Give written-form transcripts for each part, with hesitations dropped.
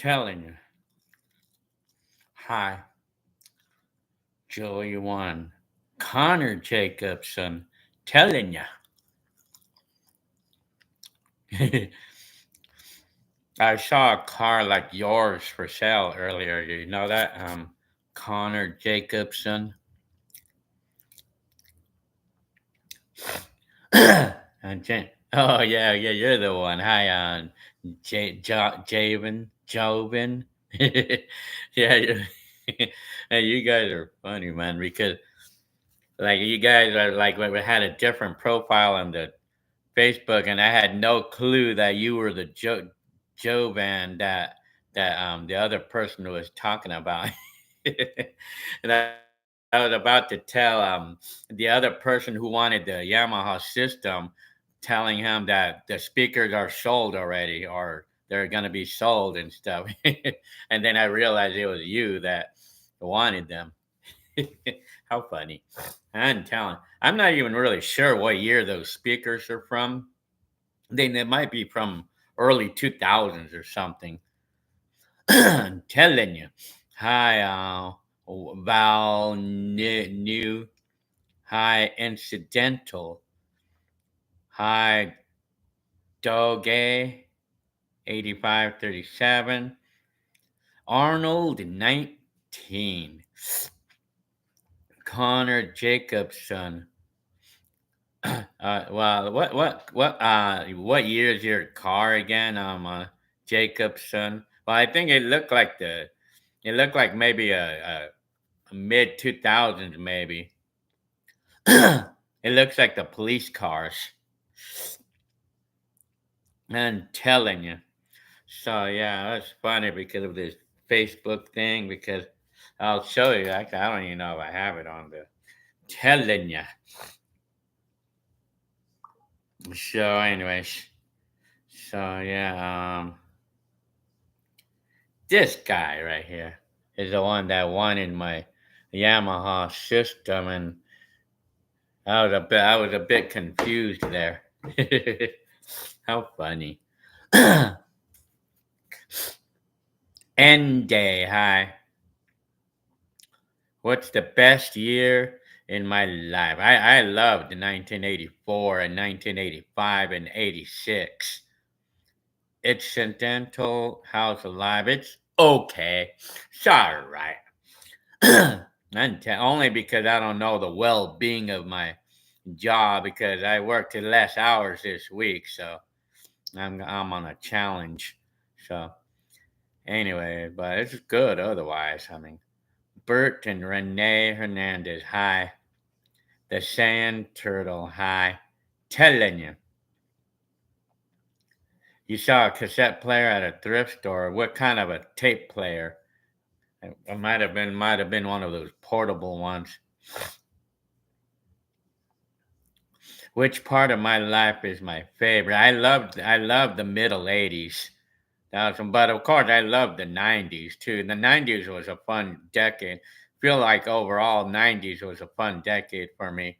telling you. Hi, Joey One. Connor Jacobson telling you. I saw a car like yours for sale earlier. You know that? Connor Jacobson. Oh yeah, you're the one. Hi, Joven. Yeah, hey, you guys are funny, man. Because like you guys are like we had a different profile on the Facebook, and I had no clue that you were the Jovan that the other person was talking about. And I was about to tell the other person who wanted the Yamaha system, telling him that the speakers are sold already or they're gonna be sold and stuff. And then I realized it was you that wanted them. How funny. I'm telling. I'm not even really sure what year those speakers are from. They might be from early 2000s or something. I'm telling you. Hi, Val New. Hi, Incidental. Hi, Doge 8537. Arnold 19. Connor Jacobson. Well, what year is your car again? Jacobson. Well, I think it looked like maybe a mid 2000s maybe. It looks like the police cars. I'm telling you. So yeah, that's funny because of this Facebook thing. Because I'll show you. Actually, I don't even know if I have it on the telling you. So, anyways, so yeah, this guy right here is the one that wanted my Yamaha system, and I was a bit confused there. How funny. End day, hi. What's the best year in my life? I loved 1984 and 1985 and 86. Incidental House Alive. It's okay. It's all right. Only because I don't know the well-being of my job because I worked less hours this week, so I'm on a challenge. So anyway, but it's good otherwise. I mean, Bert and Renee Hernandez, hi. The Sand Turtle, hi. Telling you, you saw a cassette player at a thrift store. What kind of a tape player? It might have been one of those portable ones. Which part of my life is my favorite? I loved the middle '80s. But of course I loved the '90s too. The '90s was a fun decade. Feel like overall '90s was a fun decade for me.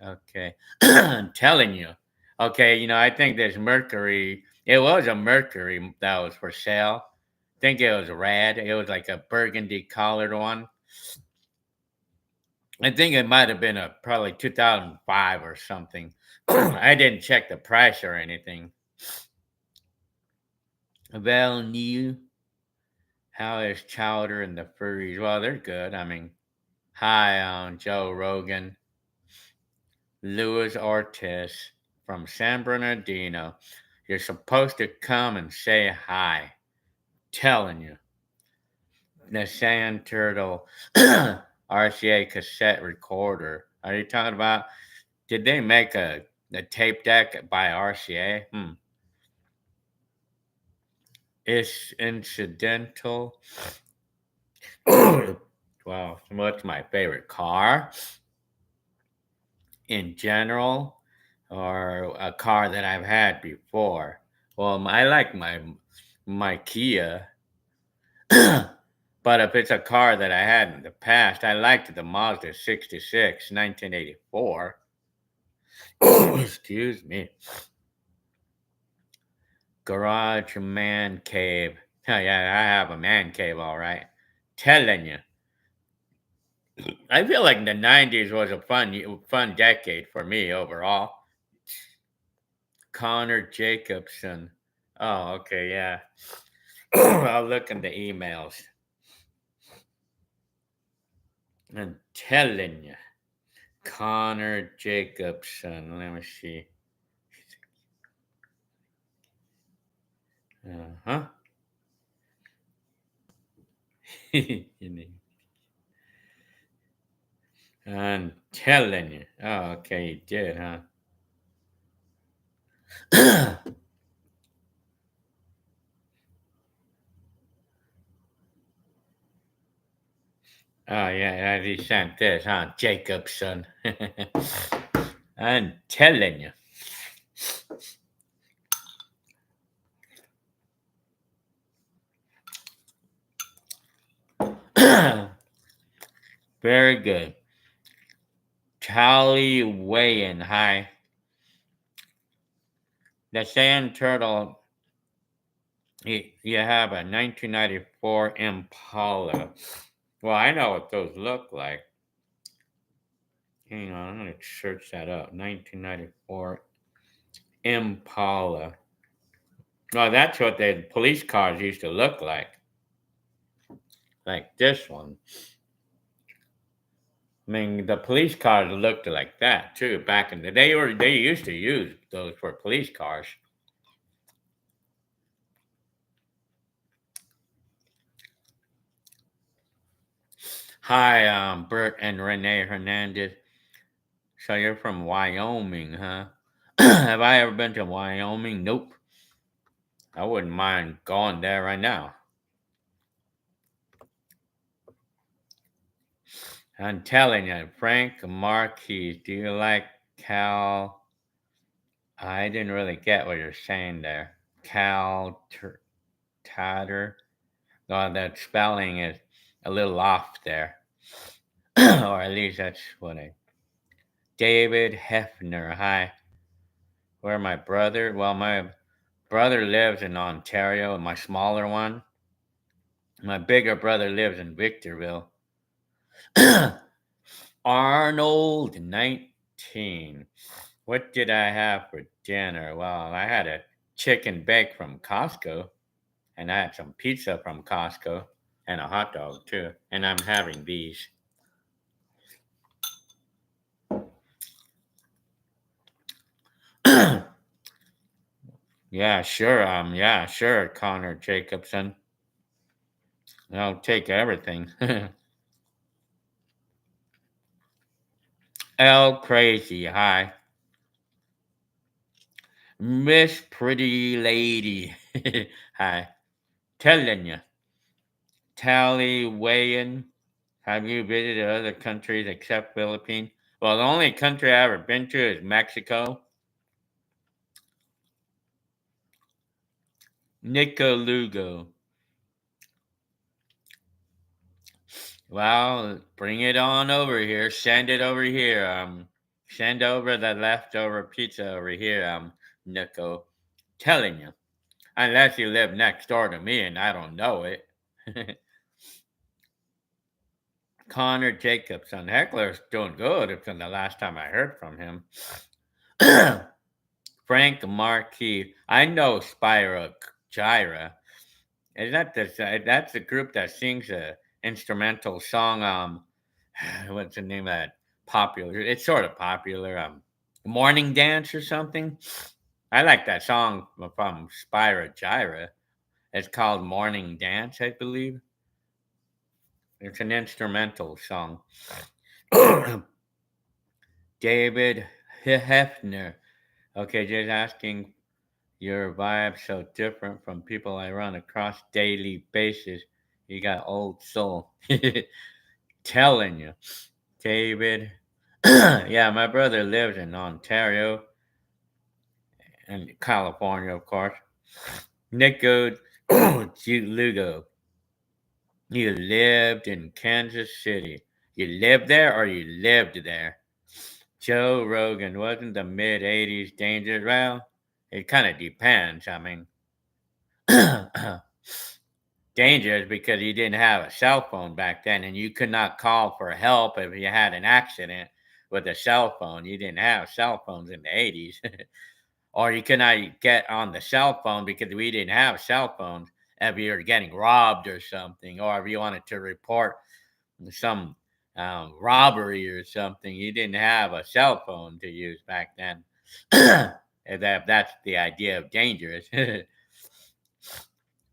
Okay. I'm telling you. Okay, I think this Mercury, it was a Mercury that was for sale. I think it was red. It was like a burgundy colored one. I think it might have been a probably 2005 or something. I didn't check the price or anything. Well, new. How is Chowder and the Furries? Well, they're good. I mean, hi on Joe Rogan, Luis Ortiz from San Bernardino. You're supposed to come and say hi. Telling you. The Sand Turtle RCA cassette recorder. Are you talking about? Did they make a tape deck by RCA? It's incidental. Well, what's my favorite car in general, or a car that I've had before? Well, I like my Kia, but if it's a car that I had in the past, I liked the Mazda 66, 1984. Excuse me. Garage man cave. Oh, yeah, I have a man cave, all right. Telling you. I feel like the 90s was a fun decade for me overall. Connor Jacobson. Oh, okay, yeah. I'll look in the emails. I'm telling you. Connor Jacobson. Let me see. Uh-huh. I'm telling you. Oh, okay, you did, huh? Oh, yeah, he sent this, huh? Jacobson. I'm telling you. Very good. Tally weighing high. The sand turtle, you have a 1994 Impala. Well, I know what those look like. Hang on, I'm going to search that up. 1994 Impala. Well, that's what the police cars used to look like this one. I mean, the police cars looked like that too back in the day. They used to use those for police cars. Hi, Bert and Renee Hernandez. So you're from Wyoming, huh? Have I ever been to Wyoming? Nope. I wouldn't mind going there right now. I'm telling you, Frank Marquis, do you like Cal? I didn't really get what you're saying there. Tatter. Oh, that spelling is a little off there. Or at least that's what I. David Hefner. Hi. Where my brother? Well, my brother lives in Ontario, my smaller one. My bigger brother lives in Victorville. Arnold 19. What did I have for dinner? Well, I had a chicken bake from Costco, and I had some pizza from Costco, and a hot dog too. And I'm having these. Yeah, sure, Connor Jacobson. I'll take everything. L Crazy, hi. Miss Pretty Lady, hi. Telling you. Tally weighing. Have you visited other countries except Philippines? Well, the only country I've ever been to is Mexico. Nico Lugo. Well, bring it on over here. Send it over here. Send over the leftover pizza over here. Nico. Telling you. Unless you live next door to me and I don't know it. Connor Jacobson. Heckler's doing good from the last time I heard from him. Frank Marquis. I know Spyro Gyra. Is that that's the group that sings a instrumental song? What's the name of that? Popular. It's sort of popular. Morning Dance or something. I like that song from Spyro Gyra. It's called Morning Dance, I believe. It's an instrumental song. David Hefner. Okay, just asking your vibe so different from people I run across daily basis. You got old soul. Telling you. David. Yeah, my brother lives in Ontario and California, of course. Nico Lugo. You lived in Kansas City. You lived there or you lived there? Joe Rogan wasn't the mid 80s dangerous? Well, it kind of depends. I mean, dangerous because you didn't have a cell phone back then, and you could not call for help if you had an accident with a cell phone. You didn't have cell phones in the 80s. Or you could not get on the cell phone because we didn't have cell phones if you were getting robbed or something, or if you wanted to report some robbery or something. You didn't have a cell phone to use back then. And that's the idea of dangerous.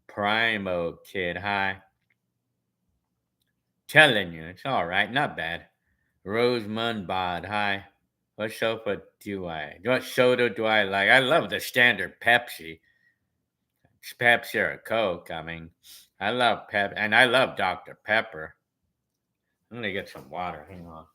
Primo kid, hi. Telling you, it's all right, not bad. Rosemund Bod, hi. What soda do I like? I love the standard Pepsi. It's Pepsi or Coke. I mean, I love Pep, and I love Dr. Pepper. I'm gonna get some water. Hang on.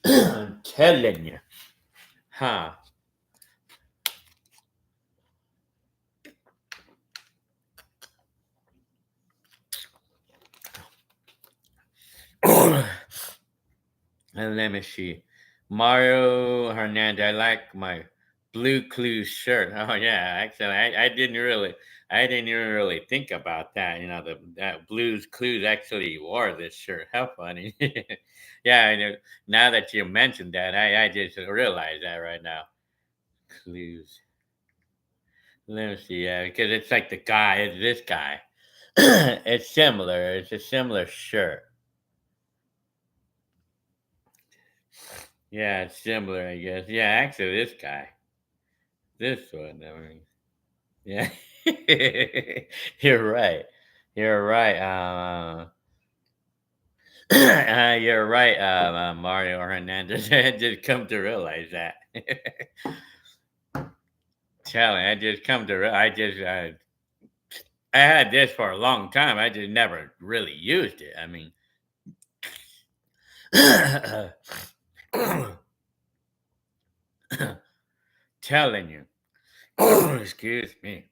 I'm telling you, huh? And let me see. Mario Hernandez, I like my Blue Clues shirt. Oh yeah, actually, I didn't even really think about that. You know, that Blues Clues actually wore this shirt. How funny. Yeah, I know. Now that you mentioned that, I just realized that right now. Clues. Let me see. Yeah, because it's like the guy. It's this guy. It's similar. It's a similar shirt. Yeah, it's similar, I guess. Yeah, actually, this guy. This one. I mean, yeah. You're right. You're right. You're right, Mario Hernandez. I just come to realize that. Telling, I just come to. I had this for a long time. I just never really used it. I mean, telling you. Excuse me.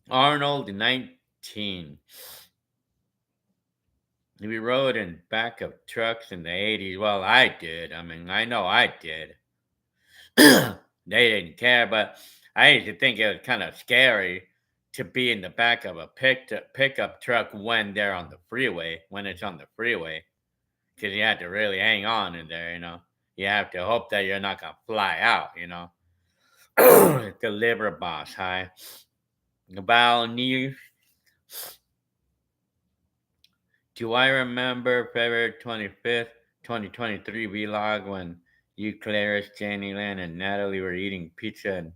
Arnold 19. We rode in back of trucks in the 80s. Well, I did. I mean, I know I did. They didn't care, but I used to think it was kind of scary to be in the back of a pickup truck when they're on the freeway, when it's on the freeway, because you have to really hang on in there, you know. You have to hope that you're not going to fly out, you know. The liver boss, hi. About new. Do I remember February 25th, 2023 vlog when you, Clarice, Jenny Lynn, and Natalie were eating pizza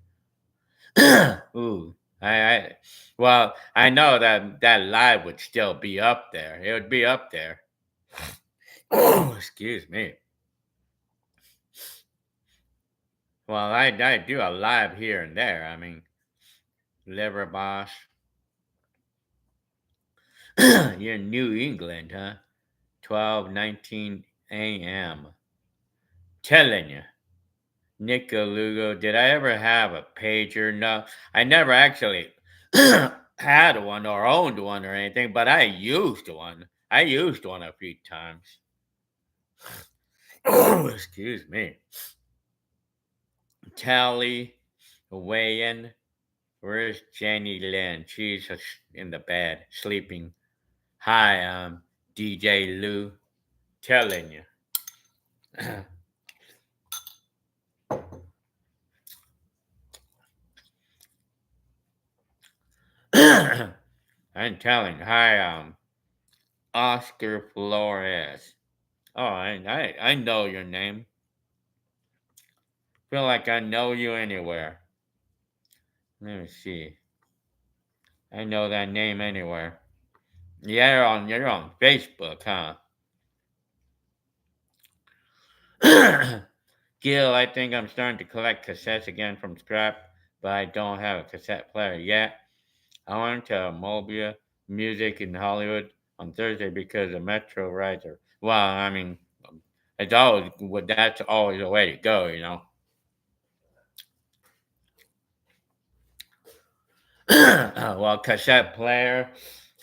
and ooh, well, I know that that live would still be up there. It would be up there. Excuse me. Well, I do a live here and there. I mean, liver boss. You're in New England, huh? 12:19 a.m. Telling you. Nico Lugo, did I ever have a pager? No, I never actually had one or owned one or anything, but I used one. I used one a few times. Excuse me. Tally, weighing. Where's Jenny Lynn? She's in the bed, sleeping. Hi, DJ Lou. Telling you. I'm telling. Hi, Oscar Flores. Oh, I know your name. Feel like I know you anywhere. Let me see. I know that name anywhere. Yeah, you're on Facebook, huh? Gil, I think I'm starting to collect cassettes again from scrap, but I don't have a cassette player yet. I went to Mobile Music in Hollywood on Thursday because the metro rides are. Well, I mean, it's always that's always the way to go, you know. Well, cassette player.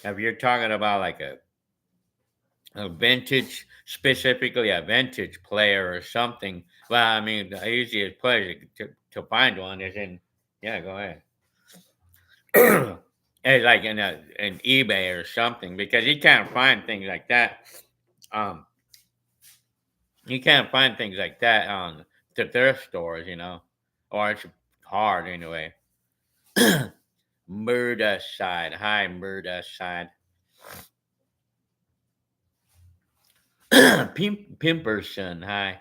If you're talking about like a vintage, specifically a vintage player or something, well, I mean, the easiest place to find one is in. Yeah, go ahead. It's like in an eBay or something because you can't find things like that. Um, you can't find things like that on the thrift stores, you know, or it's hard anyway. Murda side, hi Murda side. Pimperson, hi.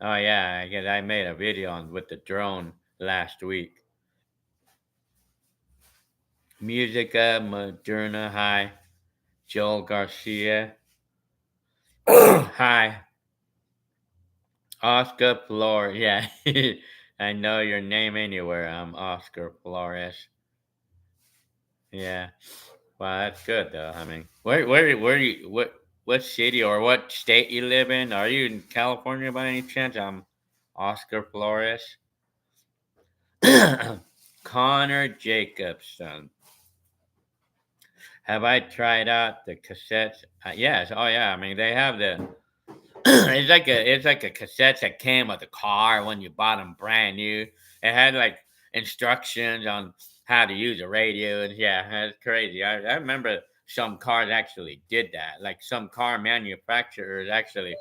Oh yeah, I guess I made a video on with the drone last week. Musica Moderna, hi. Joel Garcia, hi. Oscar Flores, yeah. I know your name anywhere. I'm Oscar Flores. Yeah. Wow, that's good though. I mean, where you what city or what state you live in? Are you in California by any chance? I'm Oscar Flores. Connor Jacobson. Have I tried out the cassettes? Yes. Oh yeah. I mean, they have the. It's like a cassette that came with the car when you bought them brand new. It had like instructions on how to use a radio, and yeah, that's crazy. I remember some cars actually did that. Like some car manufacturers actually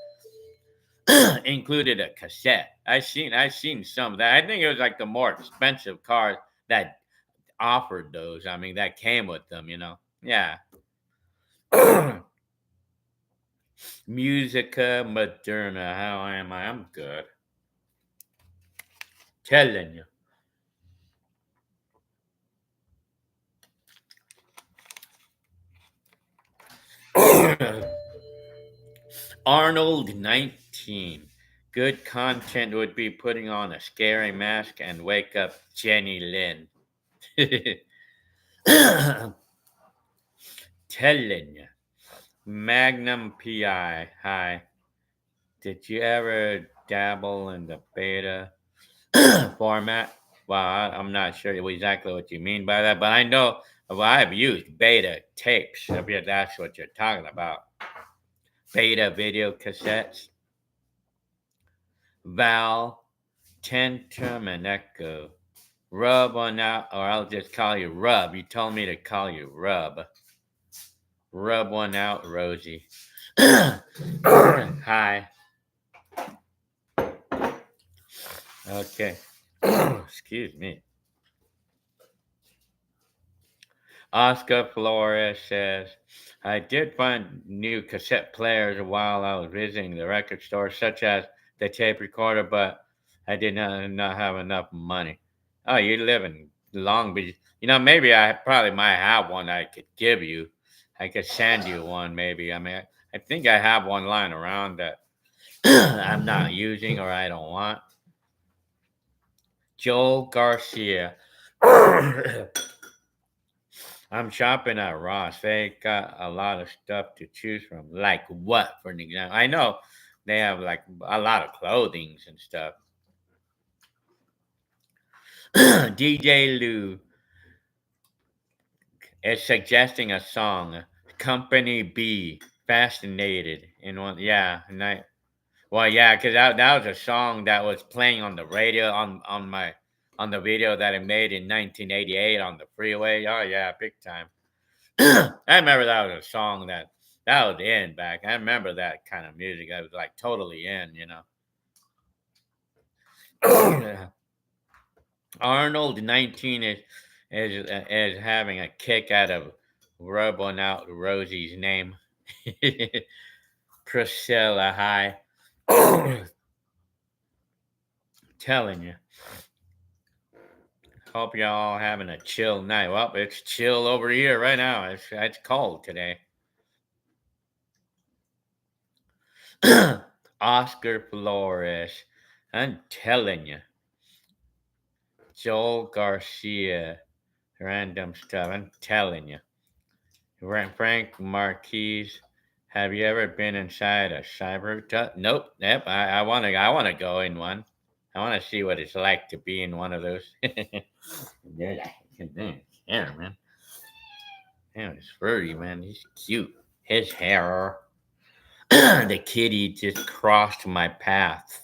included a cassette. I seen some of that. I think it was like the more expensive cars that offered those. I mean, that came with them. You know. Yeah. Musica Moderna. How am I? I'm good. Telling you. Arnold 19. Good content would be putting on a scary mask and wake up Jenny Lynn. Telling you. Magnum PI. Hi. Did you ever dabble in the beta format? Well, I'm not sure exactly what you mean by that, but I know well, I've used beta tapes, if that's what you're talking about. Beta video cassettes. Val, Tantrum, and Echo. Rub on out, or I'll just call you Rub. You told me to call you Rub. Rub one out, Rosie. Hi. Okay. Excuse me. Oscar Flores says, I did find new cassette players while I was visiting the record store, such as the tape recorder, but I did not have enough money. Oh, you live in Long Beach. You know, maybe I probably might have one I could give you. I could send you one, maybe. I mean, I think I have one lying around that I'm not using or I don't want. Joel Garcia. I'm shopping at Ross. They got a lot of stuff to choose from. Like what, for an example? I know they have like a lot of clothings and stuff. DJ Lou is suggesting a song. Company B, Fascinated. In one, yeah, well, yeah, because that was a song that was playing on the radio on the video that I made in 1988 on the freeway. Oh yeah, big time. I remember that was a song that was in back. I remember that kind of music. I was like totally in, you know. Arnold 19 is having a kick out of rubbing out Rosie's name. Priscilla, hi. Telling you. Hope y'all having a chill night. Well, it's chill over here right now. It's cold today. Oscar Flores. I'm telling you. Joel Garcia. Random stuff. I'm telling you. Frank Marquise. Have you ever been inside a cyber? Nope. Yep. I want to. I want to go in one. I want to see what it's like to be in one of those. Yeah. Damn, man. Damn, it's furry, man. He's cute. His hair. The kitty just crossed my path.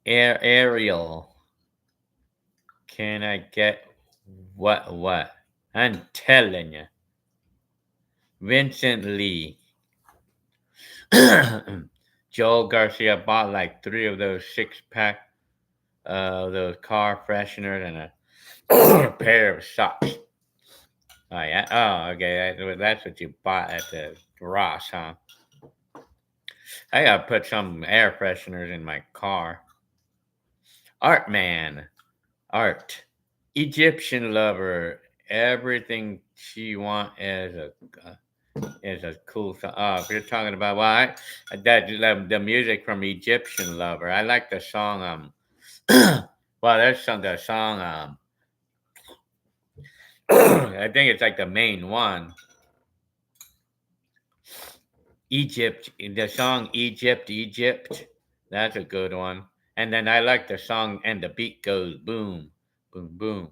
Ariel, can I get what? What? I'm telling you. Vincent Lee. Joel Garcia bought like 3 of those 6 pack those car fresheners and a pair of socks. Oh yeah. Oh okay. That's what you bought at the Ross, huh? I gotta put some air fresheners in my car. Art man. Art. Egyptian lover. Everything she want is a cool song. Oh, if you're talking about the music from Egyptian lover. I like the song. Well, there's the song. I think it's like the main one. Egypt. The song Egypt, Egypt. That's a good one. And then I like the song, and the beat goes boom, boom, boom,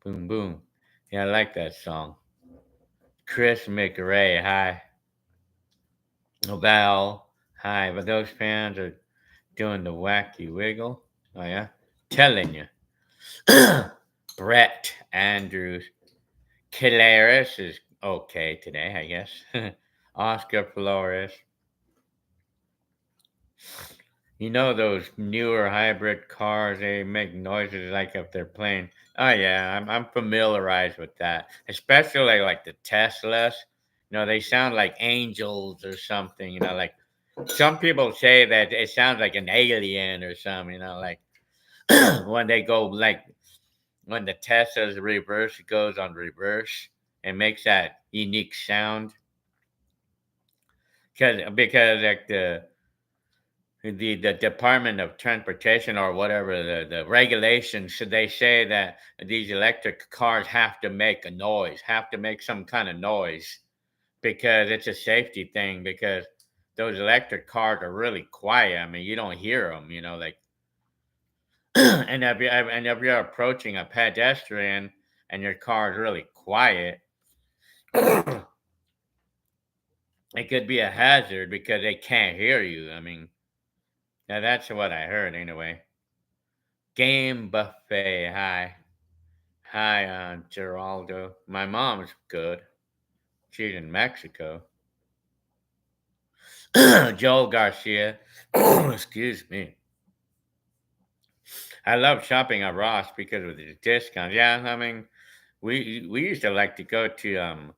boom, boom. Yeah, I like that song. Chris McRae, hi. Val, hi. But those fans are doing the wacky wiggle. Oh, yeah? Telling you. Brett Andrews. Kilaris is okay today, I guess. Oscar Flores. You know those newer hybrid cars, they make noises like if they're playing. Oh, yeah, I'm familiarized with that. Especially like the Teslas. They sound like angels or something, like some people say that it sounds like an alien or something, like when they go like when the Tesla's reverse goes on reverse and makes that unique sound. Because like the Department of Transportation or whatever the regulations, should they say that these electric cars have to make a noise, have to make some kind of noise because it's a safety thing because those electric cars are really quiet. I mean, you don't hear them, like and if you're approaching a pedestrian and your car is really quiet, it could be a hazard because they can't hear you. I mean, now that's what I heard anyway. Game buffet, hi. Hi, Geraldo. My mom's good. She's in Mexico. Joel Garcia. Excuse me. I love shopping at Ross because of the discounts. Yeah, I mean, we used to like to go to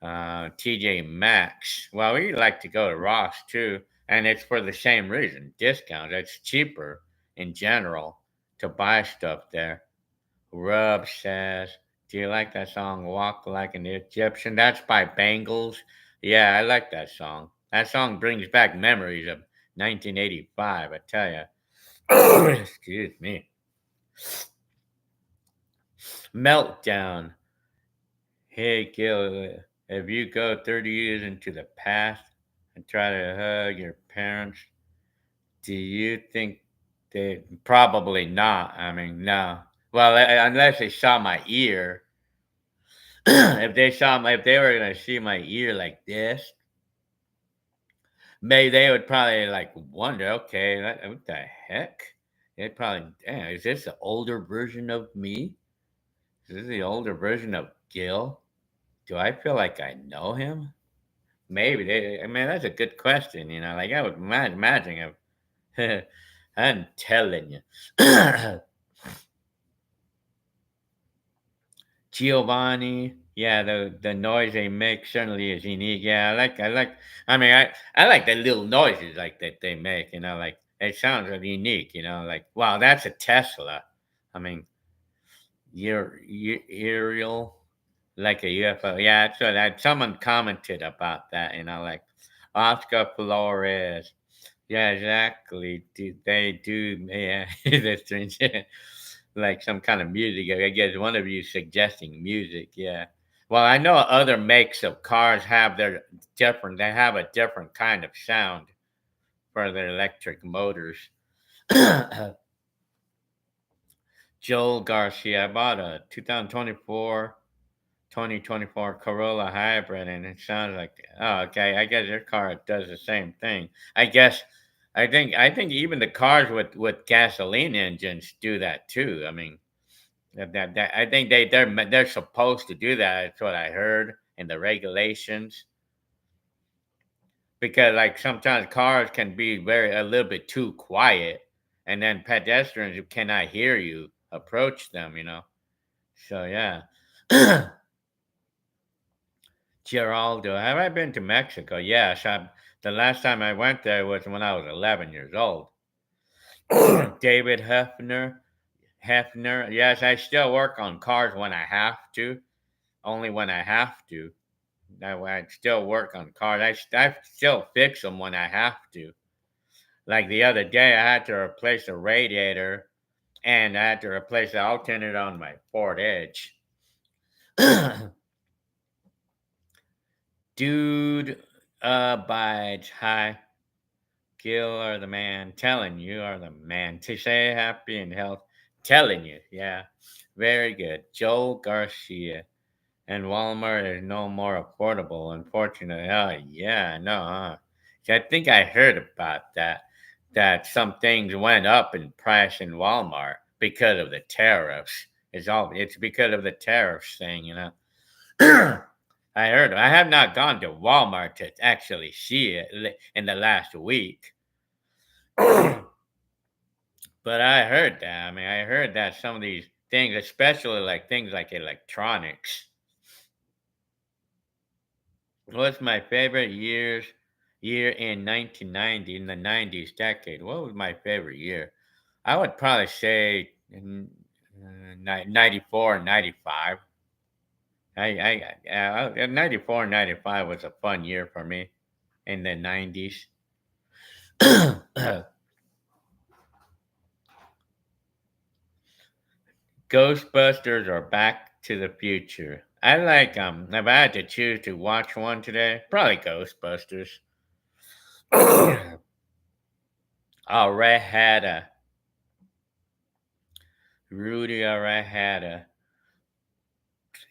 TJ Maxx. Well, we like to go to Ross too, and it's for the same reason, discounts. It's cheaper in general to buy stuff there. Rub says, "Do you like that song, Walk Like an Egyptian?" That's by Bangles. Yeah, I like that song. That song brings back memories of 1985, I tell you. Excuse me. Meltdown. Hey, Gil, if you go 30 years into the past and try to hug your parents, do you think they probably not? I mean, no. Well, unless they saw my ear. If they were gonna see my ear like this, maybe they would probably like wonder, okay, what the heck? They'd probably, damn, is this the older version of me? Is this the older version of Gil? Do I feel like I know him? Maybe I mean, that's a good question. Like I would imagine if I'm telling you. Giovanni, yeah, the noise they make certainly is unique. Yeah, I like. I mean, I like the little noises like that they make. Like it sounds really unique. Like wow, that's a Tesla. I mean, you're aerial like a UFO. Yeah, so that someone commented about that. Like Oscar Flores. Yeah, exactly. They do. Yeah, that's strange. like some kind of music. I guess one of you suggesting music. Yeah. Well, I know other makes of cars have their different. They have a different kind of sound for their electric motors. Joel Garcia, I bought a 2024 Corolla Hybrid, and it sounds like, oh, okay. I guess your car does the same thing. I guess I think even the cars with gasoline engines do that too. I mean, I think they're supposed to do that. That's what I heard in the regulations. Because like sometimes cars can be very a little bit too quiet, and then pedestrians who cannot hear you approach them. So yeah. Geraldo, have I been to Mexico? Yes. The last time I went there was when I was 11 years old. David Hefner. Yes, I still work on cars when I have to. Only when I have to. I still work on cars. I still fix them when I have to. Like the other day, I had to replace a radiator, and I had to replace the alternator on my Ford Edge. Dude abides. Hi. Gil are the man. Telling you are the man. To say happy and health. Telling you. Yeah. Very good. Joel Garcia. And Walmart is no more affordable, unfortunately. Oh, yeah, no, huh? See, I think I heard about that. That some things went up in price in Walmart because of the tariffs. It's because of the tariffs thing. I heard. I have not gone to Walmart to actually see it in the last week. But I heard that. I mean, I heard that some of these things, especially like things like electronics. What's my favorite year in 1990 in the 90s decade? What was my favorite year? I would probably say 94 and 95. 94 and 95 was a fun year for me in the 90s. Ghostbusters or Back to the Future. I like if I had to choose to watch one today, probably Ghostbusters. Already had a Rudy. Already had a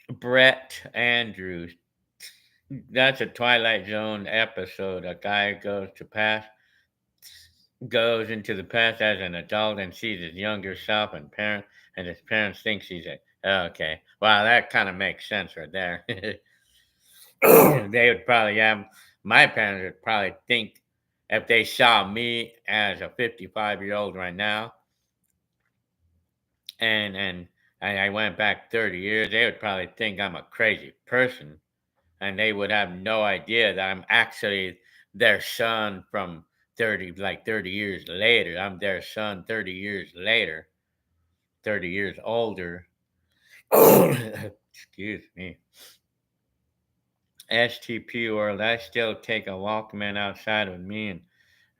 Brett Andrews. That's a Twilight Zone episode. A guy goes into the past as an adult and sees his younger self and his parents thinks he's a. Okay, wow, that kind of makes sense right there. They would probably, yeah, my parents would probably think if they saw me as a 55-year-old right now, and I went back 30 years, they would probably think I'm a crazy person, and they would have no idea that I'm actually their son from 30 years later. I'm their son 30 years later, 30 years older. Excuse me. STP world, I still take a Walkman outside with me in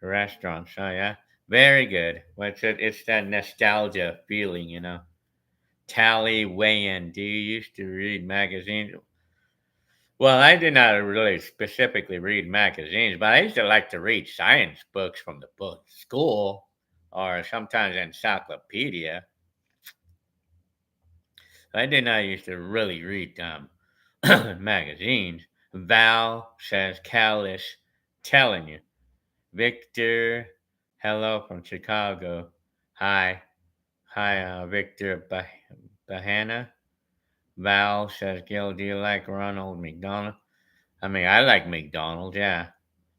restaurants. Oh yeah, very good. What's it? It's that nostalgia feeling. Tally weigh-in. Do you used to read magazines? Well, I did not really specifically read magazines, but I used to like to read science books from the book school or sometimes encyclopedia. I did not used to really read magazines. Val says Callis telling you. Victor, hello from Chicago. Hi. Hi, Victor Bahana. Val says, Gil, do you like Ronald McDonald? I mean, I like McDonald, yeah.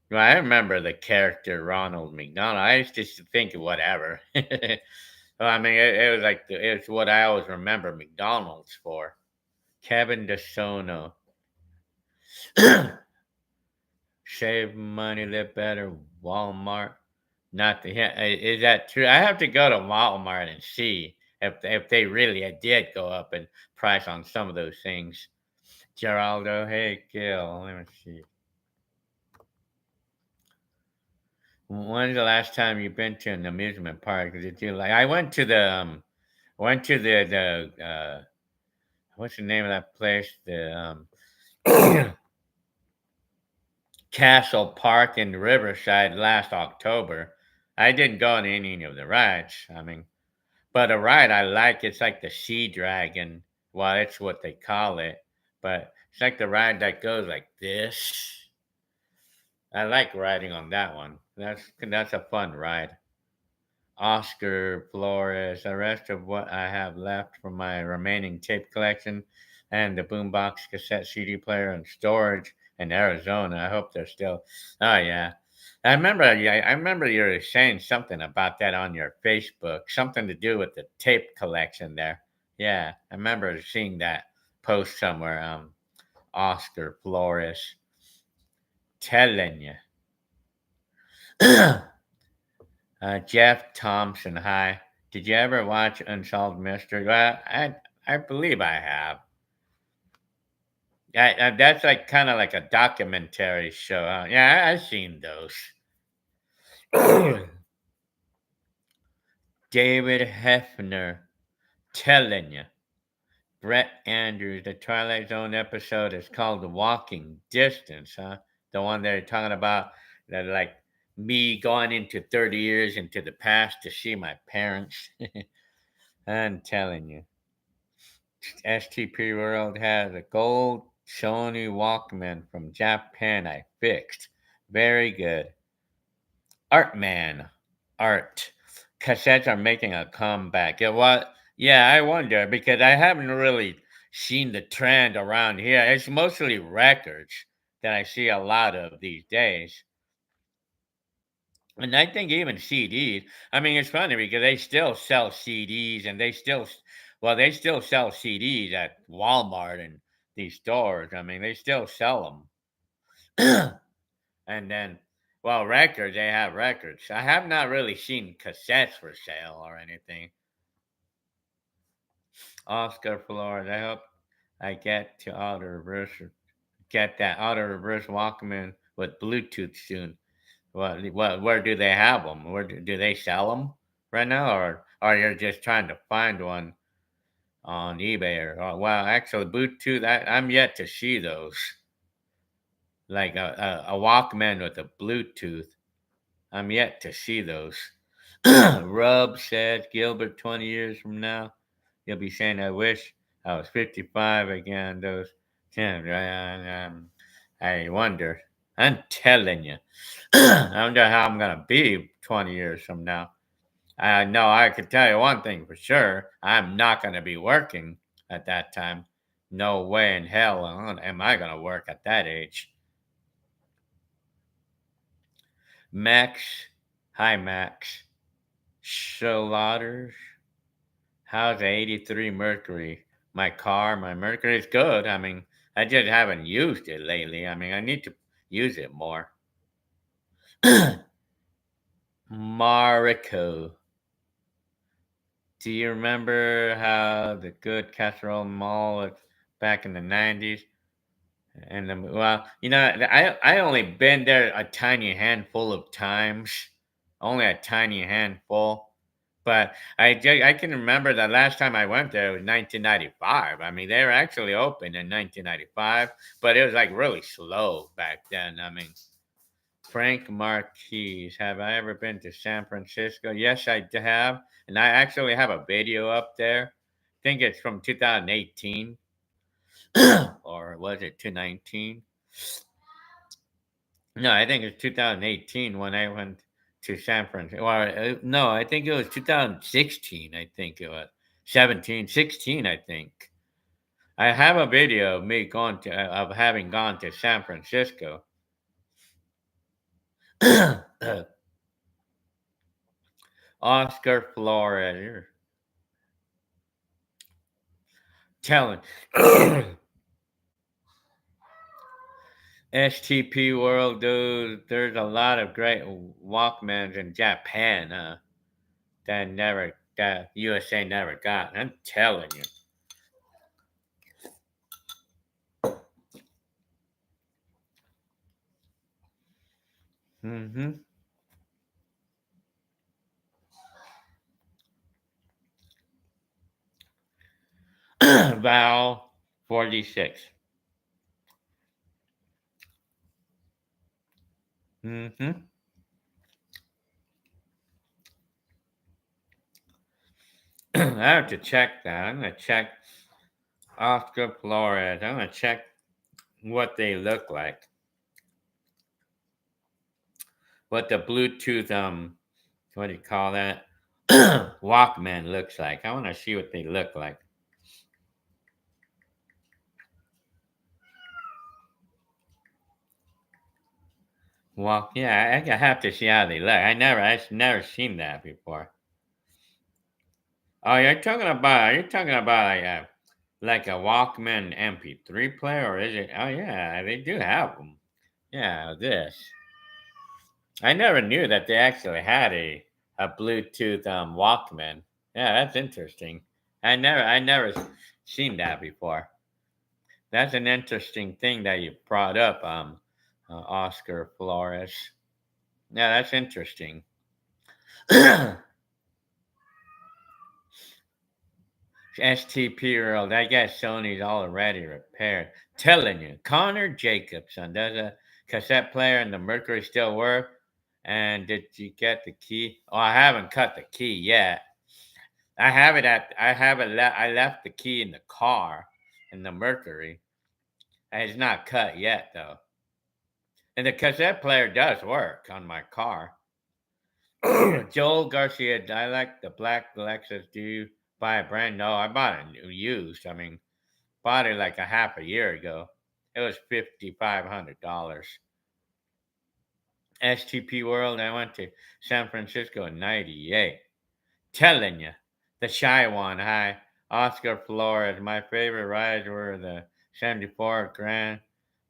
Well, I remember the character Ronald McDonald. I used to think whatever. Well, I mean, it was like it's what I always remember McDonald's for. Kevin DeSono. Save money, live better. Walmart. Not the yeah, is that true? I have to go to Walmart and see if they really did go up in price on some of those things. Geraldo, hey Gil, let me see. When's the last time you've been to an amusement park? Did you like? I went to the Went to the what's the name of that place? The Castle Park in Riverside last October. I didn't go on any of the rides. I mean, but a ride I like, it's like the Sea Dragon. Well, it's what they call it. But it's like the ride that goes like this. I like riding on that one. That's a fun ride. Oscar Flores, the rest of what I have left from my remaining tape collection and the boombox cassette CD player and storage in Arizona. I hope they're still. Oh yeah, I remember. Yeah, I remember you were saying something about that on your Facebook. Something to do with the tape collection there. Yeah, I remember seeing that post somewhere. Oscar Flores, telling you. Jeff Thompson, hi. Did you ever watch Unsolved Mysteries? Well, I believe I have. That's like kind of like a documentary show. Huh? Yeah, I've seen those. David Hefner, telling you. Brett Andrews, the Twilight Zone episode is called The Walking Distance, huh? The one they're talking about that, like me going into 30 years into the past to see my parents. I'm telling you. STP World has a gold Sony Walkman from Japan I fixed. Very good. Artman. Art. Cassettes are making a comeback. Yeah, I wonder because I haven't really seen the trend around here. It's mostly records that I see a lot of these days. And I think even CDs. I mean, it's funny because they still sell CDs and they still sell CDs at Walmart and these stores. I mean, they still sell them. And then, well, records, they have records. I have not really seen cassettes for sale or anything. Oscar Flores, I hope I get that auto reverse Walkman with Bluetooth soon. Where do they have them? Do they sell them right now, or you're just trying to find one on eBay well, actually, Bluetooth. I'm yet to see those, like a Walkman with a Bluetooth. I'm yet to see those. Rub said Gilbert 20 years from now, you'll be saying, "I wish I was 55 again." Those, yeah, I wonder. I'm telling you. I wonder how I'm gonna be 20 years from now. I know I could tell you one thing for sure. I'm not gonna be working at that time. No way in hell am I gonna work at that age. Max, hi Max. Shalauders, how's the 83 Mercury? My Mercury is good. I mean, I just haven't used it lately. I mean, I need to use it more. Mariko. Do you remember how the good casserole mall was back in the 90s? And well, I only been there a tiny handful of times, only a tiny handful. But I can remember the last time I went there was 1995. I mean, they were actually open in 1995, but it was like really slow back then. I mean, Frank Marquise, have I ever been to San Francisco? Yes, I have, and I actually have a video up there. I think it's from 2018, or was it 2019? No, I think it's 2018 when I went to San Francisco. Or, no, I think it was 2016. I think it was 17, 16. I think I have a video of me going to of having gone to San Francisco. Oscar Flores, you're telling. STP World, dude. There's a lot of great Walkmans in Japan, that USA never got. I'm telling you. Mm-hmm. Val 46. Mm-hmm. I have to check that. I'm gonna check Oscar Flores. I'm gonna check what they look like. What the Bluetooth what do you call that? Walkman looks like. I wanna see what they look like. Yeah, I have to see how they look. I've never seen that before. Oh, you're talking about like a Walkman MP3 player, or is it? Oh yeah, they do have them. Yeah, this. I never knew that they actually had a Bluetooth Walkman. Yeah, that's interesting. I never seen that before. That's an interesting thing that you brought up, Oscar Flores. Yeah, that's interesting. STP World, I guess Sony's already repaired. Telling you, Connor Jacobson, does a cassette player and the Mercury still work? And did you get the key? Oh, I haven't cut the key yet. I left the key in the car in the Mercury. It's not cut yet though. And the cassette player does work on my car. Joel Garcia, I like the black Lexus. Do you buy a brand? No, I bought it used. I mean, bought it like a half a year ago. It was $5,500. STP World, I went to San Francisco in '98. Telling you, the shy one. Hi, Oscar Flores. My favorite rides were the '74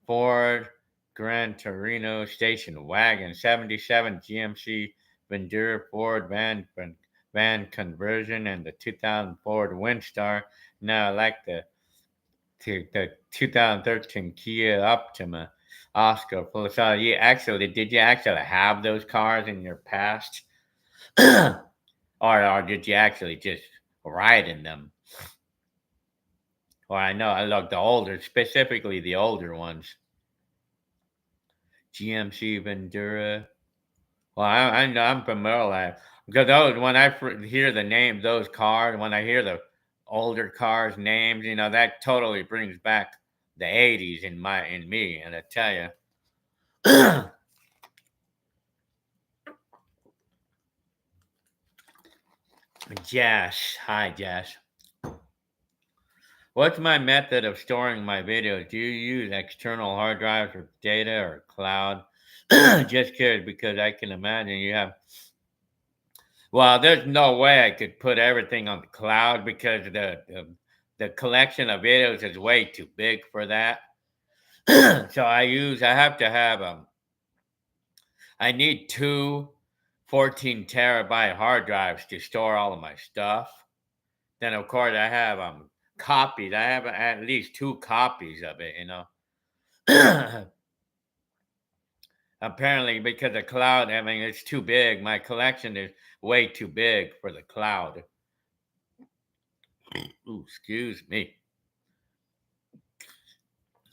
Ford Gran Torino station wagon, '77 GMC Vendura Ford van conversion, and the 2000 Ford Windstar. Now I like the 2013 Kia Optima. Oscar Flores. So did you actually have those cars in your past? Or did you actually just ride in them? Well, I know I love the older, specifically the older ones. GMC Vendura. Well, I know I'm familiar with because those when hear the name those cars, when I hear the older cars names, that totally brings back the '80s in me, and I tell you. Jess, hi Jess. What's my method of storing my videos? Do you use external hard drives or data or cloud? Just curious because I can imagine you have. Well, there's no way I could put everything on the cloud because the collection of videos is way too big for that. So I have to have I need two 14 terabyte hard drives to store all of my stuff. Then of course I have copies. I have at least two copies of it. Apparently, because the cloud, I mean, it's too big. My collection is way too big for the cloud. Ooh, excuse me.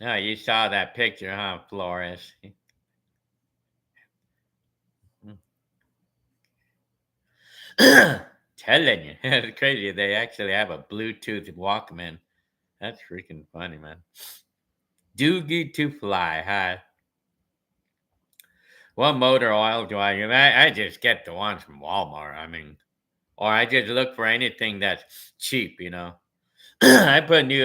Oh, you saw that picture, huh, Flores? Telling you, it's crazy. They actually have a Bluetooth Walkman. That's freaking funny, man. Doogie to fly, hi. What motor oil do I use? I just get the ones from Walmart. I mean, or I just look for anything that's cheap. I put new.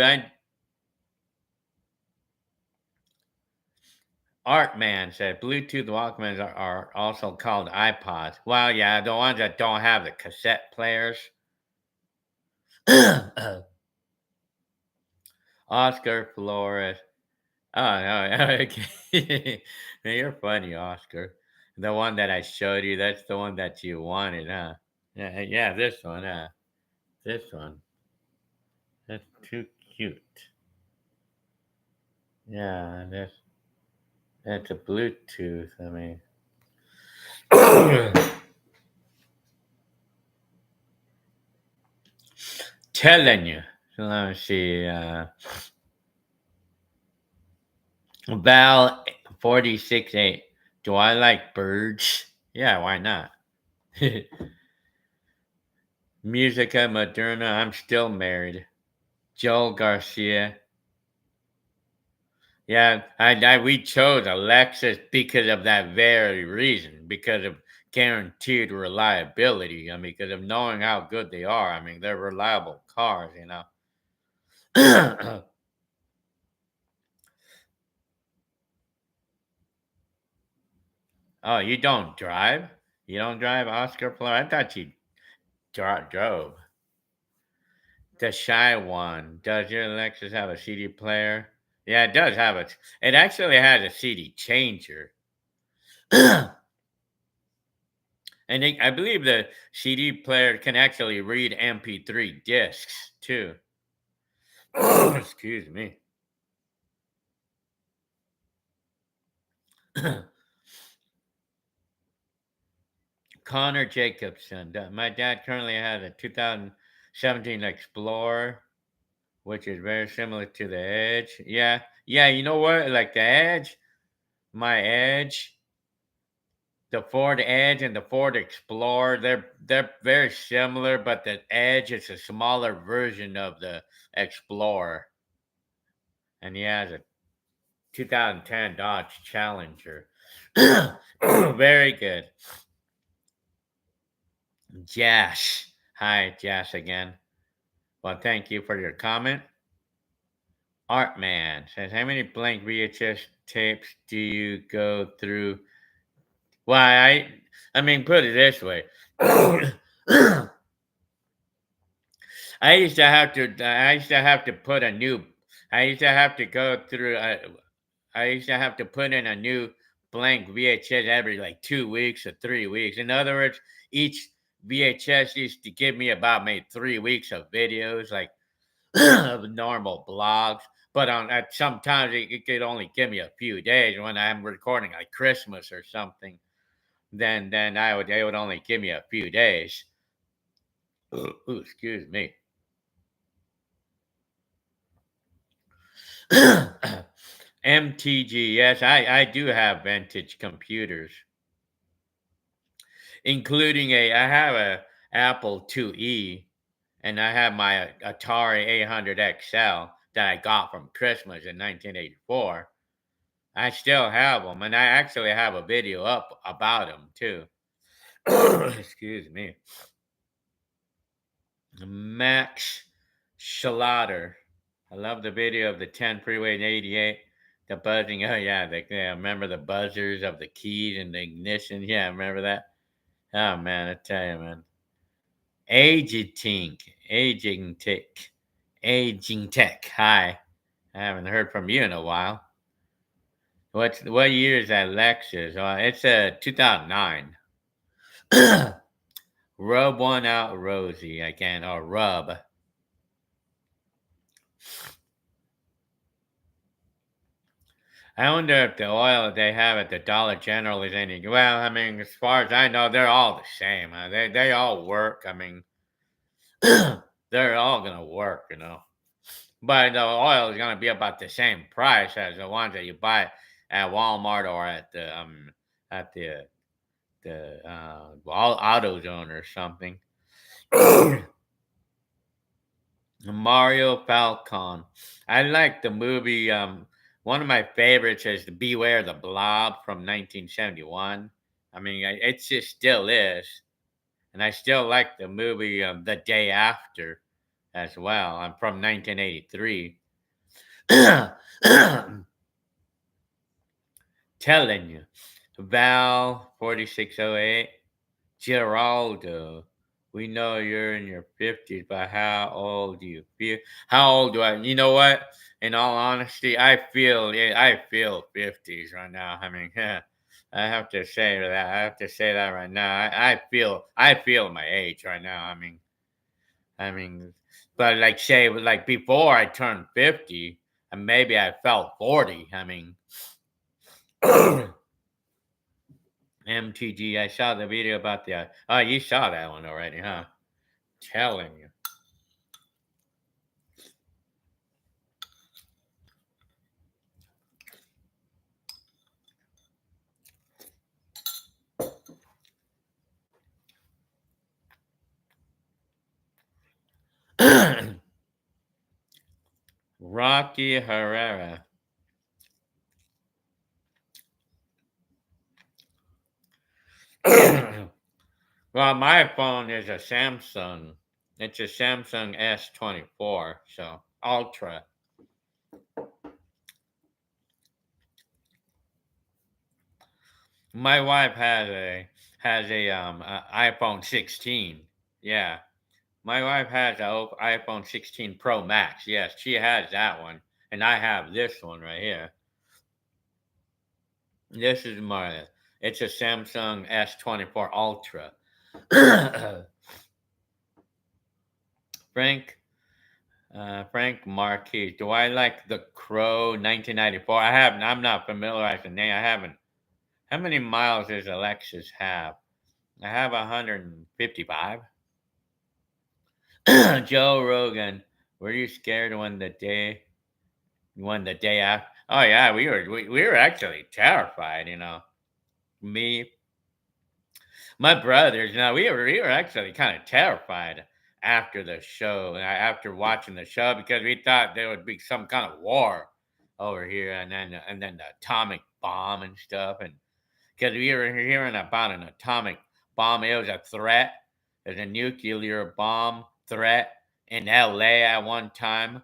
Artman said Bluetooth Walkmans are also called iPods. Well, yeah, the ones that don't have the cassette players. Oscar Flores. Oh no, okay. Man, you're funny, Oscar. The one that I showed you, that's the one that you wanted, huh? Yeah, this one, this one. That's too cute. Yeah, that's a Bluetooth. I mean, telling you. So let me see. Val 46-8. Do I like birds? Yeah, why not? Musica Moderna. I'm still married. Joel Garcia. Yeah, we chose Alexis because of that very reason, because of guaranteed reliability. I mean, because of knowing how good they are. I mean, they're reliable cars, you know. Oh, you don't drive? You don't drive, Oscar Plur? I thought you drove. The shy one. Does your Lexus have a CD player? Yeah, it does have it. It actually has a CD changer. I believe the CD player can actually read MP3 discs too. Excuse me. Connor Jacobson. My dad currently has a 2017 Explorer, which is very similar to the Edge. Yeah, yeah. You know what? Like the Edge, my Edge, the Ford Edge and the Ford Explorer, they're very similar, but the Edge is a smaller version of the Explorer, and he has a 2010 Dodge Challenger. Very good. Jash. Hi, Jash again. Well, thank you for your comment. Artman says, how many blank VHS tapes do you go through? Why, I mean, put it this way. I used to have to put a new, I used to have to go through, I used to have to put in a new blank VHS every like 2 weeks or 3 weeks. In other words, each VHS used to give me about maybe 3 weeks of videos, like of normal blogs. But at sometimes it could only give me a few days when I'm recording like Christmas or something. Then they would only give me a few days. Ooh, excuse me. MTG, yes, I do have vintage computers, including I have a Apple IIe, and I have my Atari 800 XL that I got from Christmas in 1984. I still have them, and I actually have a video up about them too. Excuse me. Max Schlotter. I love the video of the 10 freeway in 88. The buzzing. Oh, yeah. Yeah. Remember the buzzers of the keys and the ignition? Yeah. Remember that? Oh, man. I tell you, man. Aging Aging Tech. Aging Tech. Hi. I haven't heard from you in a while. What year is that Lexus? It's a 2009. Rub one out, Rosie. I can't. Or rub. I wonder if the oil they have at the Dollar General is any. Well, I mean, as far as I know, they're all the same. They all work. I mean, they're all gonna work, you know. But the oil is gonna be about the same price as the ones that you buy at Walmart or at the AutoZone or something. Mario Falcon. I like the movie. One of my favorites is the Beware the Blob from 1971. I mean, it just still is, and I still like the movie The Day After as well. I'm from 1983. Telling you, Val 4608. Geraldo, we know you're in your 50s, but how old do you feel? How old do I? You know what? In all honesty, I feel 50s right now. I mean, I have to say that. I have to say that right now. I feel my age right now. I mean, but like say like before I turned 50, and maybe I felt 40. I mean. MTG. I saw the video about the. Oh, you saw that one already, huh? Telling you. Rocky Herrera. Well, my phone is a Samsung. It's a Samsung S24, so Ultra. My wife has a iPhone 16. Yeah, my wife has an iPhone 16 Pro Max. Yes, she has that one, and I have this one right here. This is my. It's a Samsung S24 Ultra. Frank Frank Marquis. Do I like the Crow 1994? I haven't. I'm not familiarized with the name. I haven't. How many miles does Alexis have? I have 155. Joe Rogan. Were you scared when the day after? Oh yeah, we were actually terrified. Me, my brothers. We were actually kind of terrified after the show. After watching the show, because we thought there would be some kind of war over here, and then the atomic bomb and stuff, and because we were hearing about an atomic bomb. It was a threat. There's a nuclear bomb threat in LA at one time.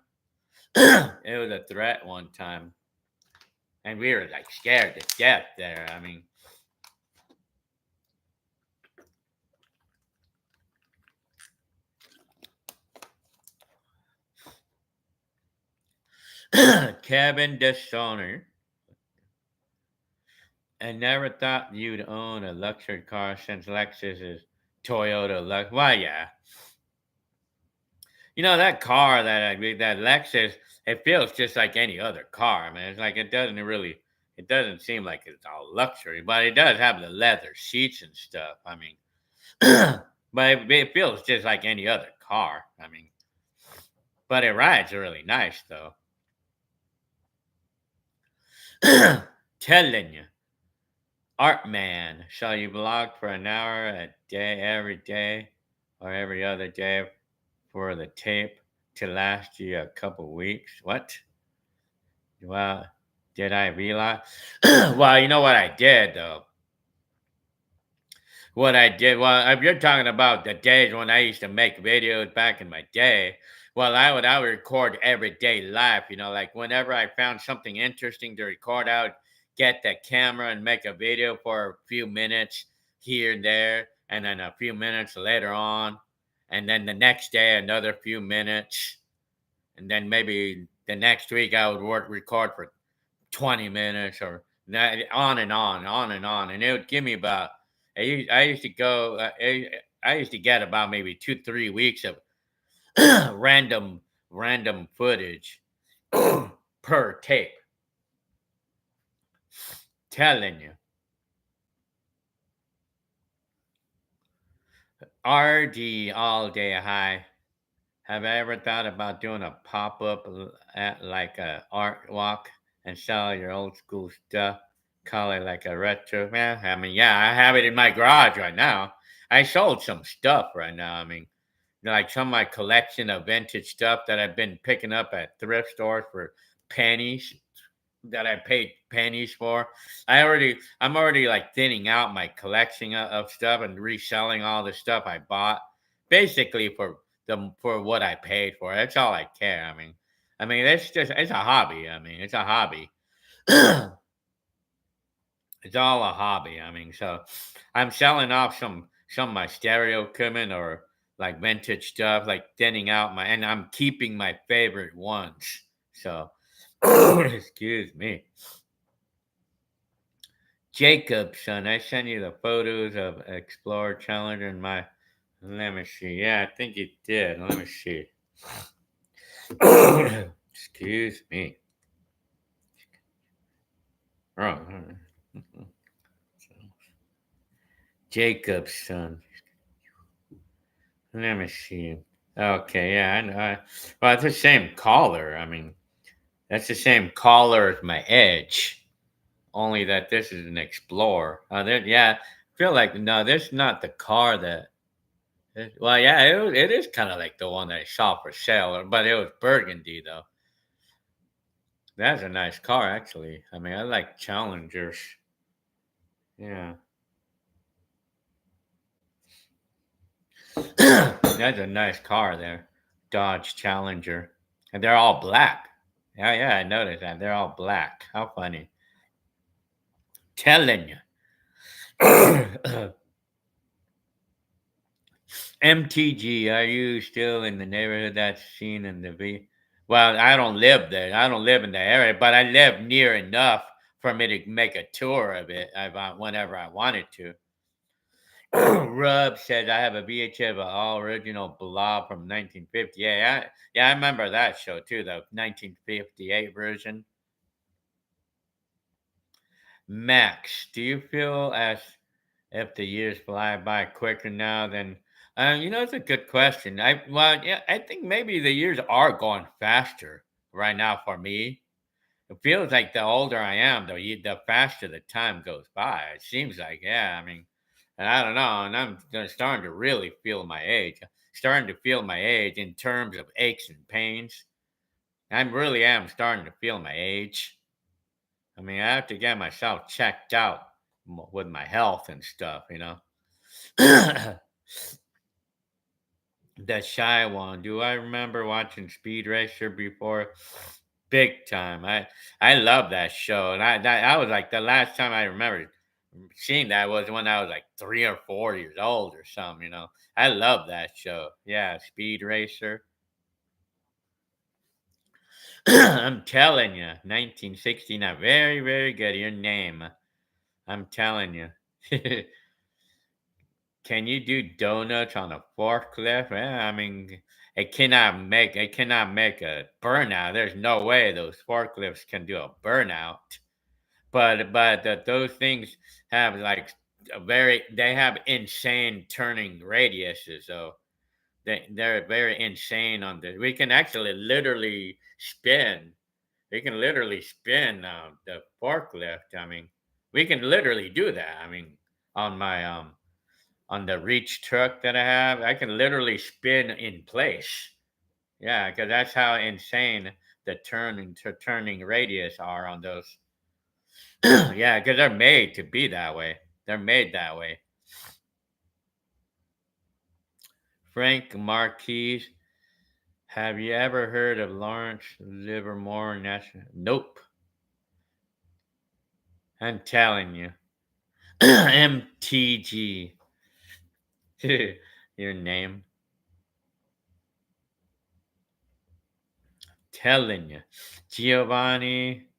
It was a threat one time. And we were like scared to death there. I mean, Kevin Dishonored. I never thought you'd own a luxury car since Lexus is Toyota Lux. Well, yeah. That car that Lexus, it feels just like any other car, man. It's like it doesn't seem like it's all luxury, but it does have the leather seats and stuff. I mean, but it feels just like any other car. I mean, but it rides really nice though. Telling you, Art Man, shall you vlog for an hour a day every day or every other day for the tape to last you a couple weeks? What? Well, did I realize? Well, you know what I did though. What I did, well, if you're talking about the days when I used to make videos back in my day, well, I would record everyday life. Like whenever I found something interesting to record, I would get the camera and make a video for a few minutes here and there, and then a few minutes later on, and then the next day another few minutes, and then maybe the next week I would record for 20 minutes or on and on, and it would give me about. I used to go. I used to get about maybe 2-3 weeks of random footage per tape. Telling you, RD all day high. Have I ever thought about doing a pop up at like a art walk and sell your old school stuff? Call it like a retro. Yeah, I mean, yeah, I have it in my garage right now. I sold some stuff right now. I mean, like some of my collection of vintage stuff that I've been picking up at thrift stores for pennies that I paid pennies for. I'm already like thinning out my collection of stuff and reselling all the stuff I bought, basically for what I paid for. That's all I care. I mean, it's a hobby. I mean, it's a hobby. It's all a hobby. I mean, so I'm selling off some of my stereo equipment or like vintage stuff, like thinning out and I'm keeping my favorite ones. So, excuse me. Jacobson, I sent you the photos of Explorer Challenger and my. Let me see. Yeah, I think you did. Let me see. Excuse me. Oh, Jacobson. Let me see. Okay, yeah, I know. Well, it's the same collar. I mean, that's the same collar as my Edge, only that this is an Explorer. Yeah, I feel like no, this is not the car that. Well, yeah, it is kind of like the one that I saw for sale, but it was burgundy though. That's a nice car, actually. I mean, I like Challengers. Yeah. That's a nice car there. Dodge Challenger. And they're all black. Yeah, yeah, I noticed that. They're all black. How funny. Telling you. MTG, are you still in the neighborhood that's seen in the V? Well, I don't live there. I don't live in the area, but I live near enough for me to make a tour of it whenever I wanted to. Rub says I have a VHS of an all original Blob from 1958. Yeah, I remember that show too, the 1958 version. Max, do you feel as if the years fly by quicker now than it's a good question. Yeah, I think maybe the years are going faster right now for me. It feels like the older I am, the faster the time goes by. It seems like, yeah. I mean, and I don't know, and I'm starting to really feel my age. Starting to feel my age in terms of aches and pains. I really am starting to feel my age. I mean, I have to get myself checked out with my health and stuff. The shy one. Do I remember watching Speed Racer before? Big time. I love that show, and I was like the last time I remember seeing that was when I was like 3 or 4 years old or something. I love that show. Yeah, Speed Racer. I'm telling you, 1969. Very, very good. Your name. I'm telling you. Can you do donuts on a forklift? Yeah, I mean, it cannot make a burnout. There's no way those forklifts can do a burnout. But those things have like they have insane turning radiuses. So they're very insane on this. We can actually literally spin. We can literally spin the forklift. I mean, we can literally do that. I mean, on my on the reach truck that I have, I can literally spin in place. Yeah, because that's how insane the turning radius are on those. Yeah, because they're made to be that way. They're made that way. Frank Marquise, have you ever heard of Lawrence Livermore National? Nope. I'm telling you. MTG. Your name. Telling you. Giovanni,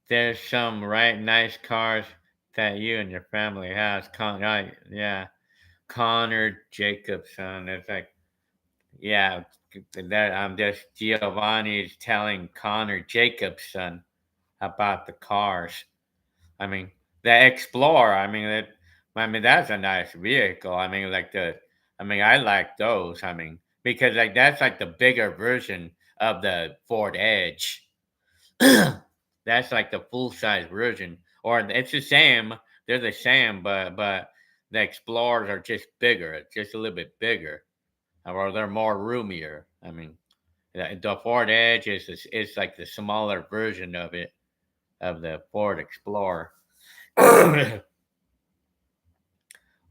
there's some right nice cars that you and your family has. Yeah, Connor Jacobson. It's like, yeah, that I'm just Giovanni is telling Connor Jacobson about the cars. I mean, the Explorer. I mean that's a nice vehicle. I mean, I like those. I mean, because like that's like the bigger version of the Ford Edge. That's like the full size version, or it's the same. They're the same, but the Explorers are just bigger, just a little bit bigger, or they're more roomier. I mean, the Ford Edge is like the smaller version of it of the Ford Explorer.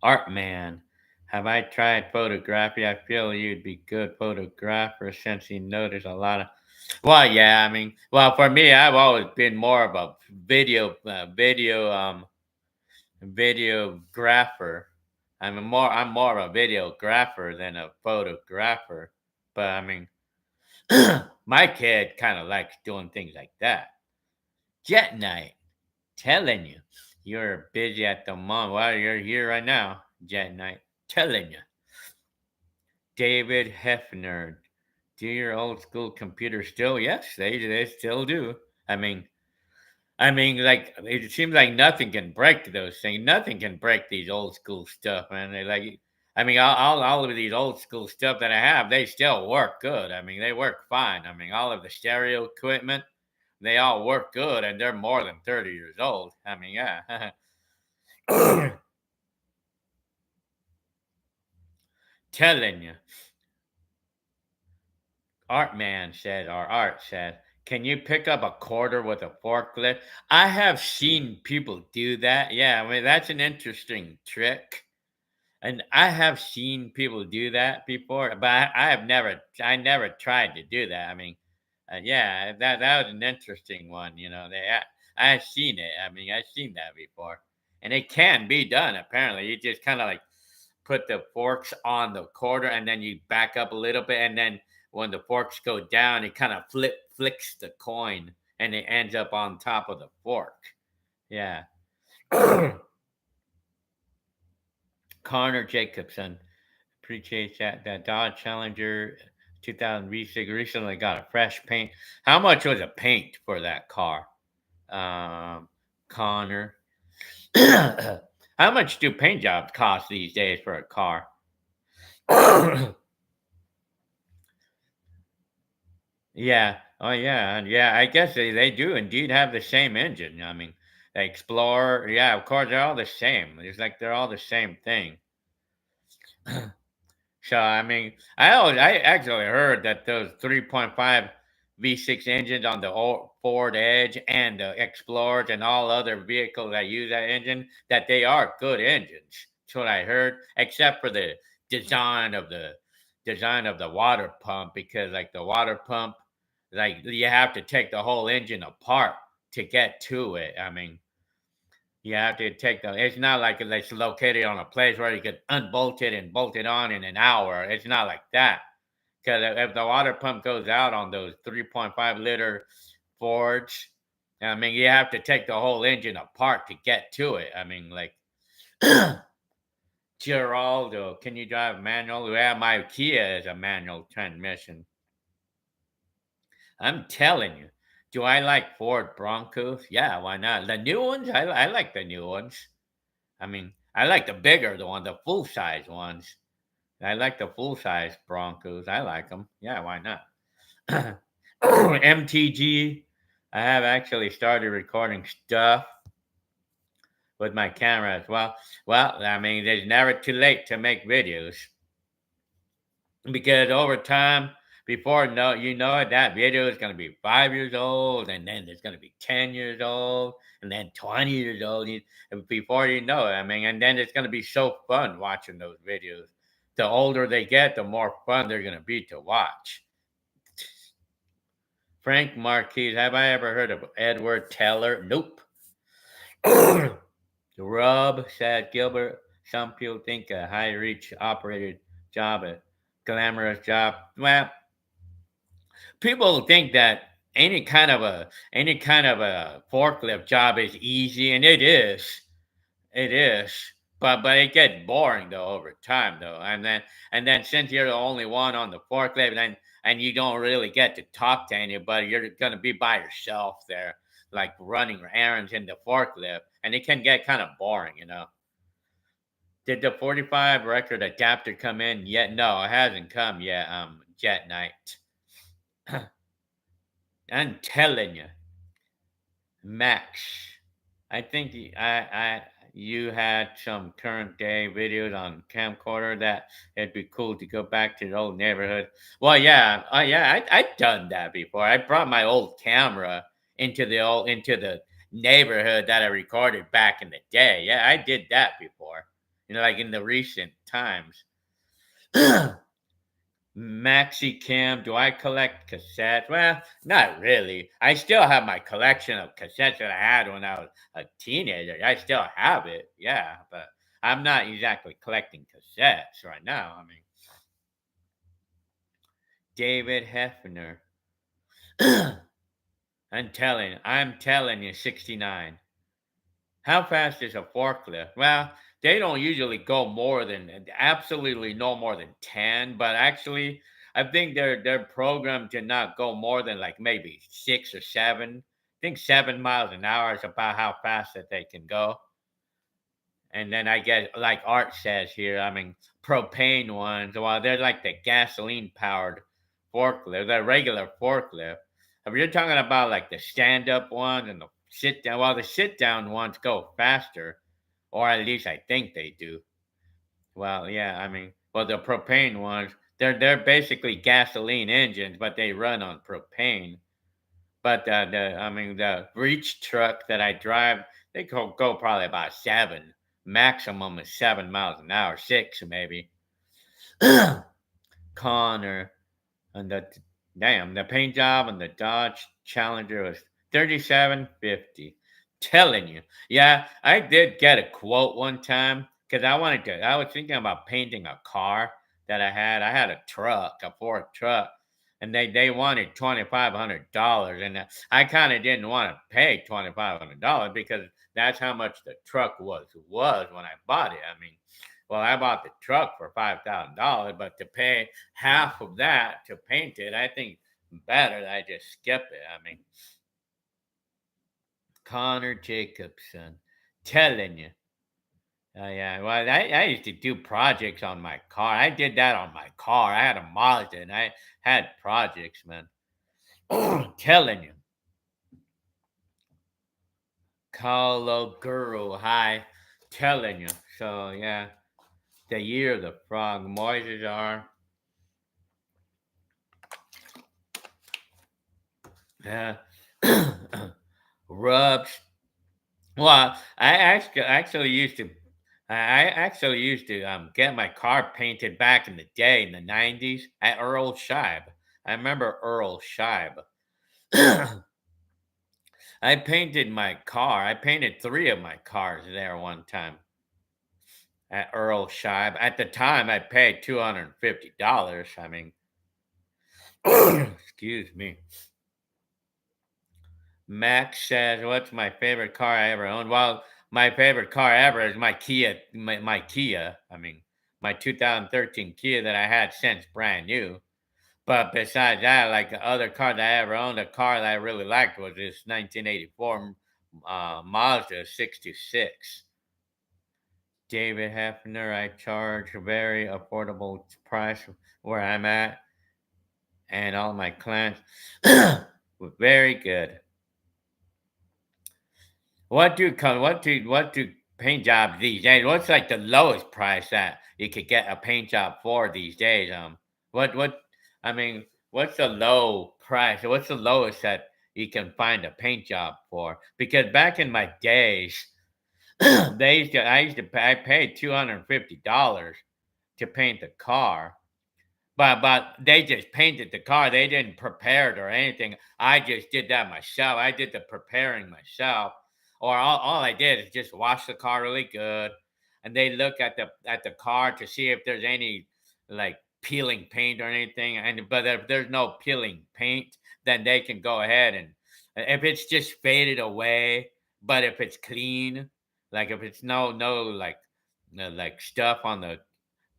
Art man, have I tried photography? I feel you'd be good photographer since you notice a lot of. Well, yeah, I mean, well, for me, I've always been more of a videographer. I'm more of a videographer than a photographer. But I mean, my kid kind of likes doing things like that. Jet night, telling you, you're busy at the moment. Well, you're here right now. Jet night, telling you. David Hefner, do your old school computers still? Yes, they still do. I mean, like it seems like nothing can break those things. Nothing can break these old school stuff, man. They like, I mean, all of these old school stuff that I have, they still work good. I mean, they work fine. I mean, all of the stereo equipment, they all work good, and they're more than 30 years old. I mean, yeah. Telling you, Art Man said, or Art said, Can you pick up a quarter with a forklift? I have seen people do that. Yeah, I mean that's an interesting trick. And I have seen people do that before, but I never tried to do that. I mean, yeah, that was an interesting one. I've seen it. I mean, I've seen that before, and it can be done. Apparently, you just kind of like put the forks on the quarter, and then you back up a little bit, and then when the forks go down, it kind of flicks the coin, and it ends up on top of the fork. Yeah. Connor Jacobson. Appreciate that. That Dodge Challenger 2000 V6 recently got a fresh paint. How much was a paint for that car? Connor. How much do paint jobs cost these days for a car? Yeah. Oh, yeah. Yeah. I guess they do indeed have the same engine. I mean, the Explorer. Yeah, of course, they're all the same. It's like they're all the same thing. So I mean, I actually heard that those 3.5 V6 engines on the old Ford Edge and the Explorers and all other vehicles that use that engine, that they are good engines. That's what I heard, except for the design of the design of the water pump, because like the water pump, like you have to take the whole engine apart to get to it. I mean, you have to take the. It's not like it's located on a place where you could unbolt it and bolt it on in an hour. It's not like that. Because if the water pump goes out on those 3.5 liter Fords, I mean, you have to take the whole engine apart to get to it. I mean, like Geraldo, can you drive manual? Yeah, my Kia is a manual transmission. I'm telling you. Do I like Ford Broncos? Yeah, why not? The new ones, I like the new ones. I mean, I like the bigger the one, the full size ones. I like the full size Broncos. I like them. Yeah, why not? MTG. I have actually started recording stuff with my camera as well. Well, I mean, there's never too late to make videos, because over time, before you know it, that video is going to be 5 years old, and then it's going to be 10 years old, and then 20 years old. And before you know it, I mean, and then it's going to be so fun watching those videos. The older they get, the more fun they're going to be to watch. Frank Marquis, have I ever heard of Edward Teller? Nope. Rub, said Gilbert. Some people think a high reach operated job, a glamorous job. Well, people think that any kind of a forklift job is easy, and it is. It is. But it gets boring though over time though. And then since you're the only one on the forklift, and you don't really get to talk to anybody, you're gonna be by yourself there, like running errands in the forklift, and it can get kind of boring. Did the 45 record adapter come in yet? No, it hasn't come yet. Jet Knight. I'm telling you, Max. I think you had some current day videos on camcorder that it'd be cool to go back to the old neighborhood. Well, yeah, I've done that before. I brought my old camera into the neighborhood that I recorded back in the day. Yeah, I did that before. Like in the recent times. Maxi Cam, do I collect cassettes? Well, not really. I still have my collection of cassettes that I had when I was a teenager. I still have it, yeah, but I'm not exactly collecting cassettes right now. I mean, David Hefner. I'm telling you, 69. How fast is a forklift? Well, they don't usually go more than absolutely no more than 10, but actually I think they're programmed to not go more than like maybe 6 or 7. I think 7 miles an hour is about how fast that they can go. And then I guess like Art says here, I mean propane ones, well they're like the gasoline powered forklift, the regular forklift. If you're talking about like the stand up ones and the sit down, well the sit down ones go faster, or at least I think they do. Well, yeah, I mean, well the propane ones, they're basically gasoline engines, but they run on propane. But I mean, the reach truck that I drive, they go probably about seven. Maximum is 7 miles an hour, six maybe. Connor and the paint job on the Dodge Challenger was 3750. Telling you, yeah, I did get a quote one time because I was thinking about painting a car that I had. I had a truck, a Ford truck, and they wanted $2,500, and I kind of didn't want to pay $2,500 because that's how much the truck was when I bought it. I mean, well, I bought the truck for $5,000, but to pay half of that to paint it, I think better that I just skip it. I mean, Connor Jacobson, telling you. Oh yeah, well, I used to do projects on my car. I did that on my car. I had a Mazda, and I had projects, man. Telling you, Carlo Guru, hi, telling you. So yeah, the year of the frog, Moises are. Yeah. Rubs. Well, I actually used to. I actually used to get my car painted back in the day in the '90s at Earl Scheib. I remember Earl Scheib. I painted my car. I painted three of my cars there one time at Earl Scheib. At the time, I paid $250. I mean, excuse me. Max says, "What's my favorite car I ever owned?" Well, my favorite car ever is my Kia. My Kia. I mean, my 2013 Kia that I had since brand new. But besides that, like the other car that I ever owned, a car that I really liked was this 1984 Mazda 66. David Hefner, I charge a very affordable price where I'm at, and all my clients were very good. What do paint jobs these days? What's like the lowest price that you could get a paint job for these days? What I mean, what's the low price? What's the lowest that you can find a paint job for? Because back in my days, I paid $250 to paint the car, but they just painted the car. They didn't prepare it or anything. I just did that myself. I did the preparing myself. Or all I did is just wash the car really good. And they look at the car to see if there's any like peeling paint or anything. And but if there's no peeling paint, then they can go ahead and if it's just faded away, but if it's clean, like if it's no like like stuff on the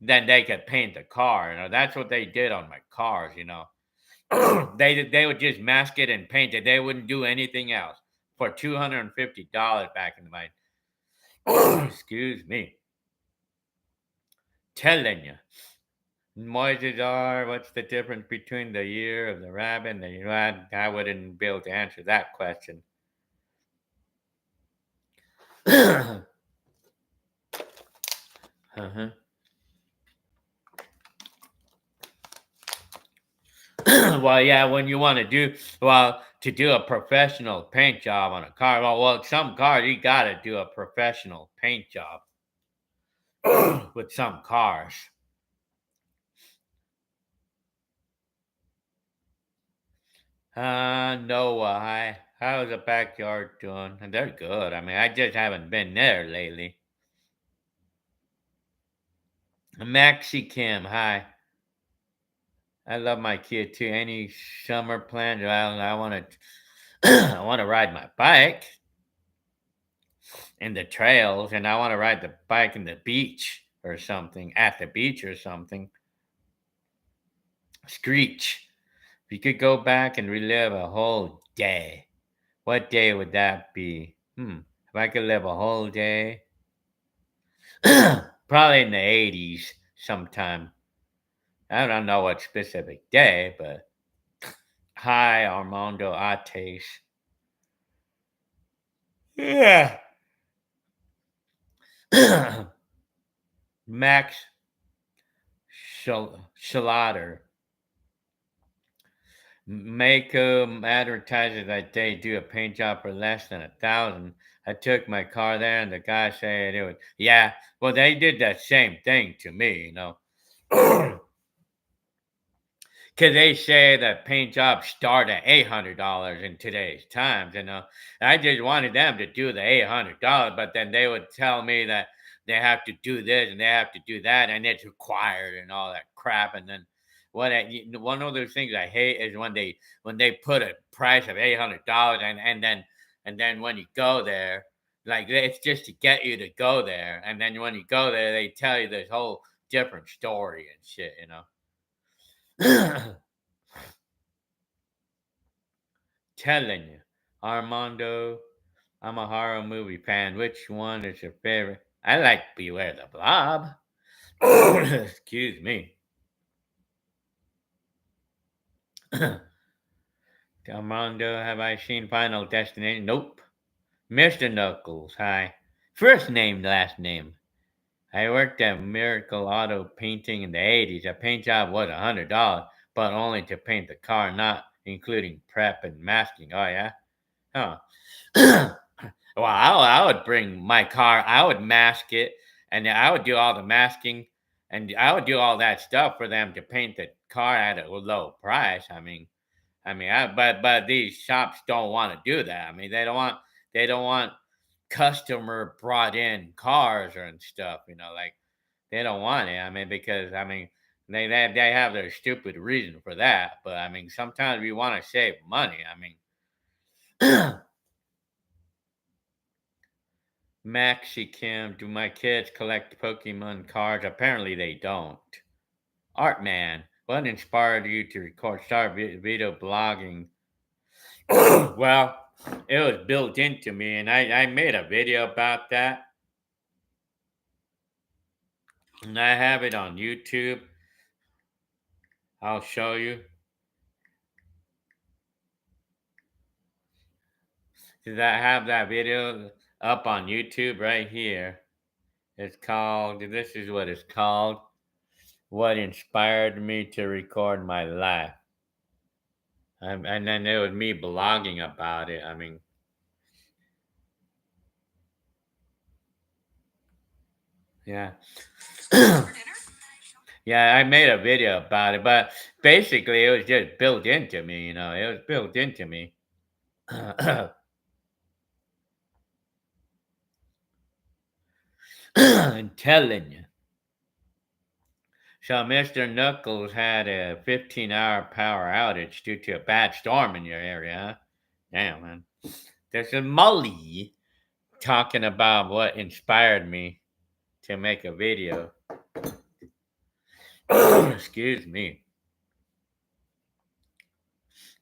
then they could paint the car. That's what they did on my cars. They would just mask it and paint it. They wouldn't do anything else for $250 back in the night. Excuse me, telling you. Moises are. What's the difference between the year of the rabbit and the rat? I wouldn't be able to answer that question. Uh-huh. Well, yeah, when you want to to do a professional paint job on a car, well, some cars you gotta do a professional paint job with some cars. Noah, hi. How's the backyard doing? And they're good. I mean, I just haven't been there lately. Maxi Kim, hi. I love my kid too. Any summer plans? Well, I want to, I want to ride my bike in the trails, and I want to ride the bike in the beach or something, at the beach or something. Screech. If you could go back and relive a whole day, what day would that be? If I could live a whole day, probably in the '80s sometime. I don't know what specific day, but hi, Armando Ates. Yeah. Max Schalater. Mako advertises that they do a paint job for less than 1,000. I took my car there, and the guy said it was yeah. Well, they did that same thing to me, you know. Cause they say that paint jobs start at $800 in today's times, you know. I just wanted them to do the $800, but then they would tell me that they have to do this and they have to do that, and it's required and all that crap. And then one of those things I hate is when they put a price of $800 and then when you go there, like it's just to get you to go there, and then when you go there, they tell you this whole different story and shit, you know. Telling you, Armando, I'm a horror movie fan. Which one is your favorite? I like Beware the Blob. Excuse me. Armando, have I seen Final Destination? Nope. Mr. Knuckles, hi. First name, last name. I worked at Miracle Auto Painting in the 80s. A paint job was $100, but only to paint the car, not including prep and masking. Oh, yeah? Huh. Well, I would bring my car. I would mask it, and I would do all the masking, and I would do all that stuff for them to paint the car at a low price. But these shops don't want to do that. I mean, they don't want customer brought in cars or and stuff. You know, like they don't want it. I mean, because I mean, they have their stupid reason for that. But I mean, sometimes we want to save money. I mean. Maxi Kim, do my kids collect Pokemon cards? Apparently they don't. Art Man, what inspired you to start video blogging? Well, it was built into me, and I made a video about that, and I have it on YouTube. I'll show you. Did I have that video up on YouTube right here? It's called, this is what it's called. What inspired me to record my life. And then it was me blogging about it. I mean, yeah. Yeah, I made a video about it, but basically it was just built into me, you know, it was built into me. I'm telling you. So Mr. Knuckles had a 15-hour power outage due to a bad storm in your area, huh? Damn, man. This is Molly talking about what inspired me to make a video. Excuse me.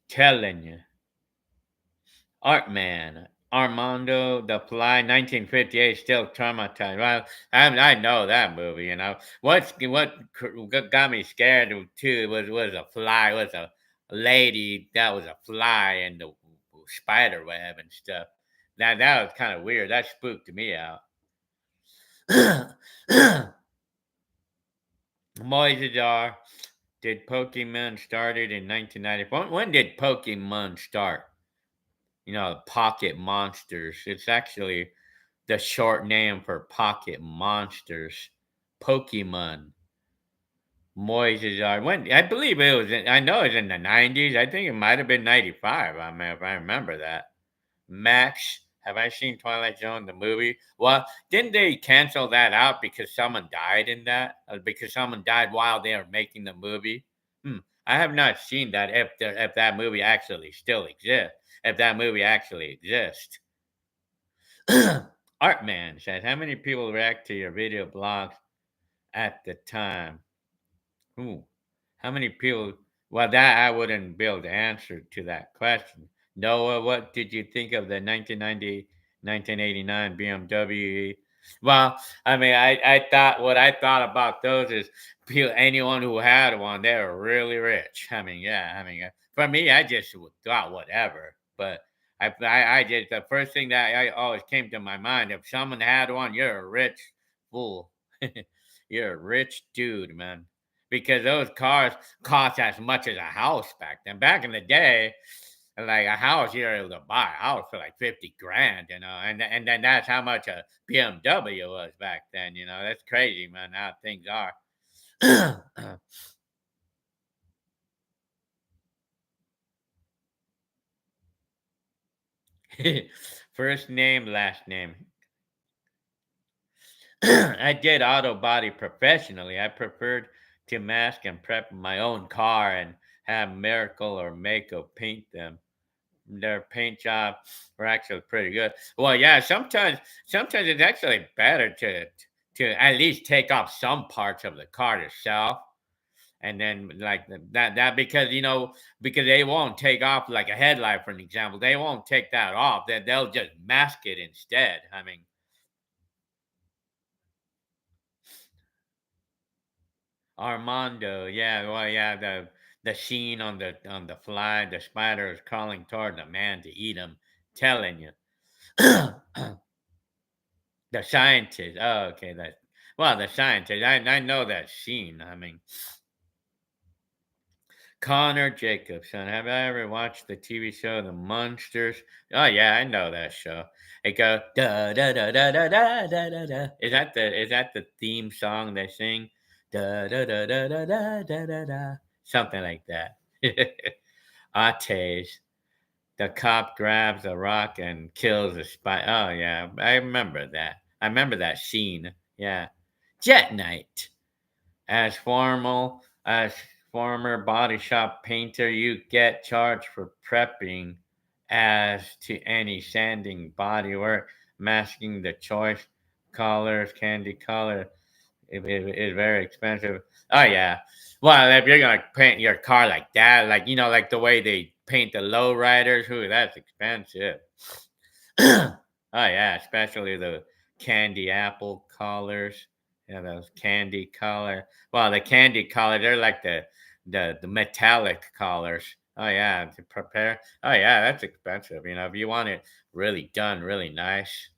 Telling you. Art Man. Armando the Fly, 1958, still traumatized. Well, I know that movie. You know what got me scared too was a fly, was a lady that was a fly in the spider web and stuff. Now that was kind of weird. That spooked me out. Moisadar, did Pokemon started in 1994? When did Pokemon start? You know, Pocket Monsters. It's actually the short name for Pocket Monsters. Pokemon. Moises when I believe it was I know it was in the 90s. I think it might have been 95. I mean, if I remember that. Max, have I seen Twilight Zone the movie? Well, didn't they cancel that out because someone died in that? Because someone died while they were making the movie? Hmm. I have not seen that if that movie actually still exists. If that movie actually exists. Artman says, how many people react to your video blogs at the time? Ooh, how many people? Well, that I wouldn't be able to answer to that question. Noah, what did you think of the 1990, 1989 BMW? Well, I mean, I thought what I thought about those is anyone who had one, they were really rich. I mean, yeah, I mean, for me, I just thought whatever. But I just, the first thing that I always came to my mind, if someone had one, you're a rich fool. You're a rich dude, man. because those cars cost as much as a house back then. Back in the day, like a house, you're able to buy a house for like 50 grand, and then that's how much a BMW was back then. That's crazy, man. How things are. First name, last name. I did auto body professionally. I preferred to mask and prep my own car and have Miracle or Mako paint them. Their paint job were actually pretty good. Well, yeah, sometimes it's actually better to at least take off some parts of the car itself. And then like that because because they won't take off like a headlight, for an example. They won't take that off. They'll just mask it instead. I mean, Armando, yeah, well, yeah, the scene on the fly, the spider is crawling toward the man to eat him. Telling you, the scientist. Oh, okay, the scientist. I know that scene. I mean, Connor Jacobson. Have I ever watched the TV show The Monsters? Oh yeah, I know that show. It goes da da da da da da da da da. Is that the theme song they sing? Da da da da da da da da da. Something like that. Ates. The cop grabs a rock and kills a spy. Oh yeah, I remember that. I remember that scene. Yeah. Jet Knight. As former body shop painter, you get charged for prepping as to any sanding body work, masking the choice colors, candy color. It is very expensive. Oh yeah. Well, if you're gonna paint your car like that, like like the way they paint the lowriders, who that's expensive. Oh yeah, especially the candy apple colors. Yeah, those candy color. Well, the candy color, they're like the metallic colors. Oh yeah, to prepare. Oh yeah, that's expensive. If you want it really done, really nice.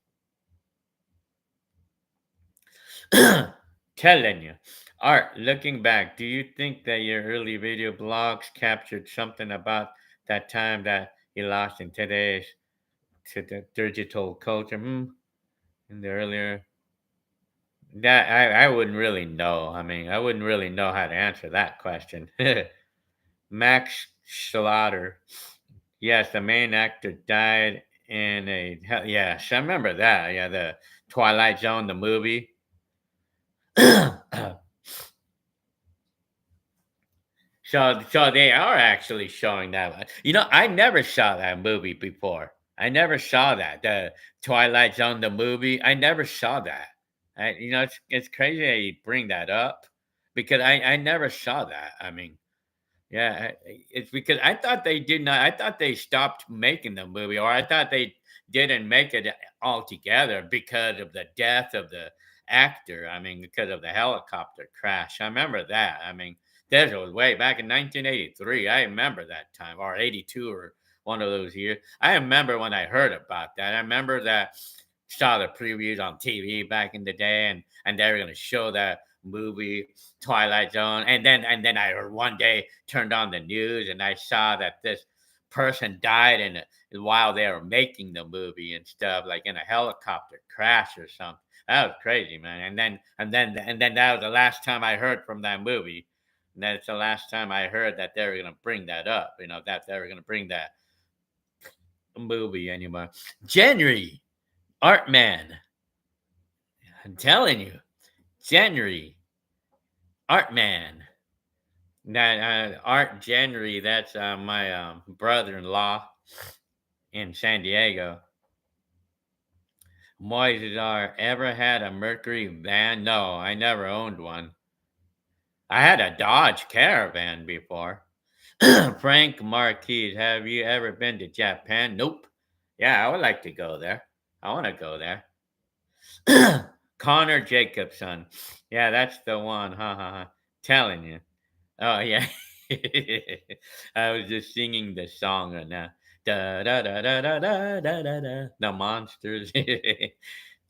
Telling you. Art, looking back, do you think that your early video blogs captured something about that time that you lost in today's to the digital culture? In the earlier that I wouldn't really know. I mean, I wouldn't really know how to answer that question. Max Slaughter. Yes, the main actor died in a yes, I remember that. Yeah, the Twilight Zone, the movie. So they are actually showing that one. I never saw that movie before. I never saw that. The Twilight Zone, the movie. I never saw that. It's crazy that you bring that up because I never saw that. I mean, yeah, it's because I thought they did not. I thought they stopped making the movie, or I thought they didn't make it altogether because of the death of the actor. I mean, because of the helicopter crash. I remember that. I mean, that was way back in 1983. I remember that time, or 82, or one of those years. I remember when I heard about that. I remember that saw the previews on TV back in the day, and they were going to show that movie Twilight Zone, and then I heard one day turned on the news and I saw that this person died while they were making the movie and stuff, like in a helicopter crash or something. That was crazy, man. And then that was the last time I heard from that movie. And that's the last time I heard that they were gonna bring that up. That they were gonna bring that movie anymore. January Art Man. I'm telling you, January Art Man. That Art January, that's my brother-in-law in San Diego. Moises ever had a Mercury van? No, I never owned one. I had a Dodge Caravan before. Frank Marquis, have you ever been to Japan? Nope. Yeah, I would like to go there. I want to go there. Connor Jacobson. Yeah, that's the one. Ha ha ha. Telling you. Oh yeah. I was just singing the song right now. Da da da da da da da da da. The monsters.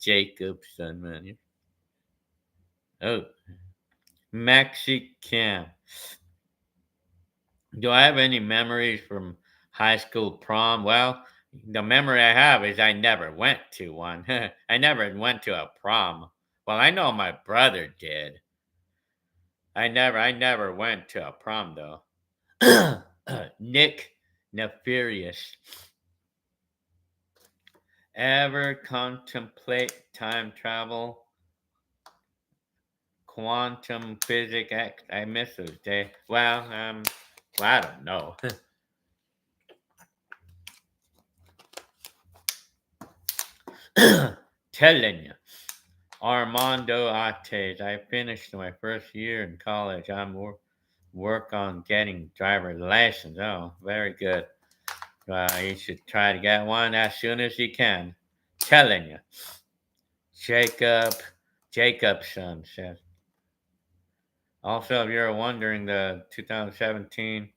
Jacobson, man. Oh. Mexican. Do I have any memories from high school prom? Well, the memory I have is I never went to one. I never went to a prom. Well, I know my brother did. I never went to a prom though. Nick Nefarious. Ever contemplate time travel? Quantum physics? I miss those days. Well, I don't know. Telling you. Armando Ates. I finished my first year in college. Work on getting driver's license. Oh, very good. You should try to get one as soon as you can. Telling you. Jacob Jacobson says. Also, if you're wondering, the 2017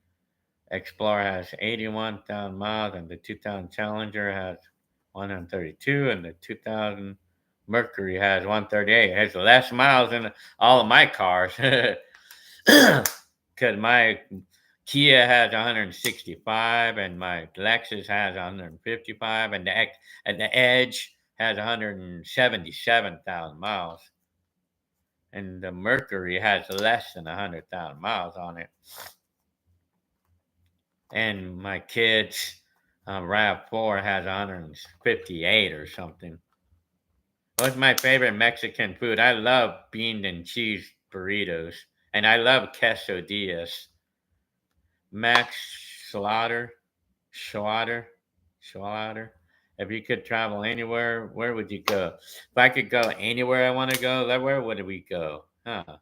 Explorer has 81,000 miles, and the 2000 Challenger has 132, and the 2000 Mercury has 138. It has less miles than all of my cars. Because my Kia has 165, and my Lexus has 155, and the Edge has 177,000 miles, and the Mercury has less than 100,000 miles on it. And my kids' RAV4 has 158 or something. What's my favorite Mexican food? I love bean and cheese burritos, and I love quesadillas. Max Slaughter, Schwatter, Schwatter. If you could travel anywhere, where would you go? If I could go anywhere I want to go, where would we go? Huh.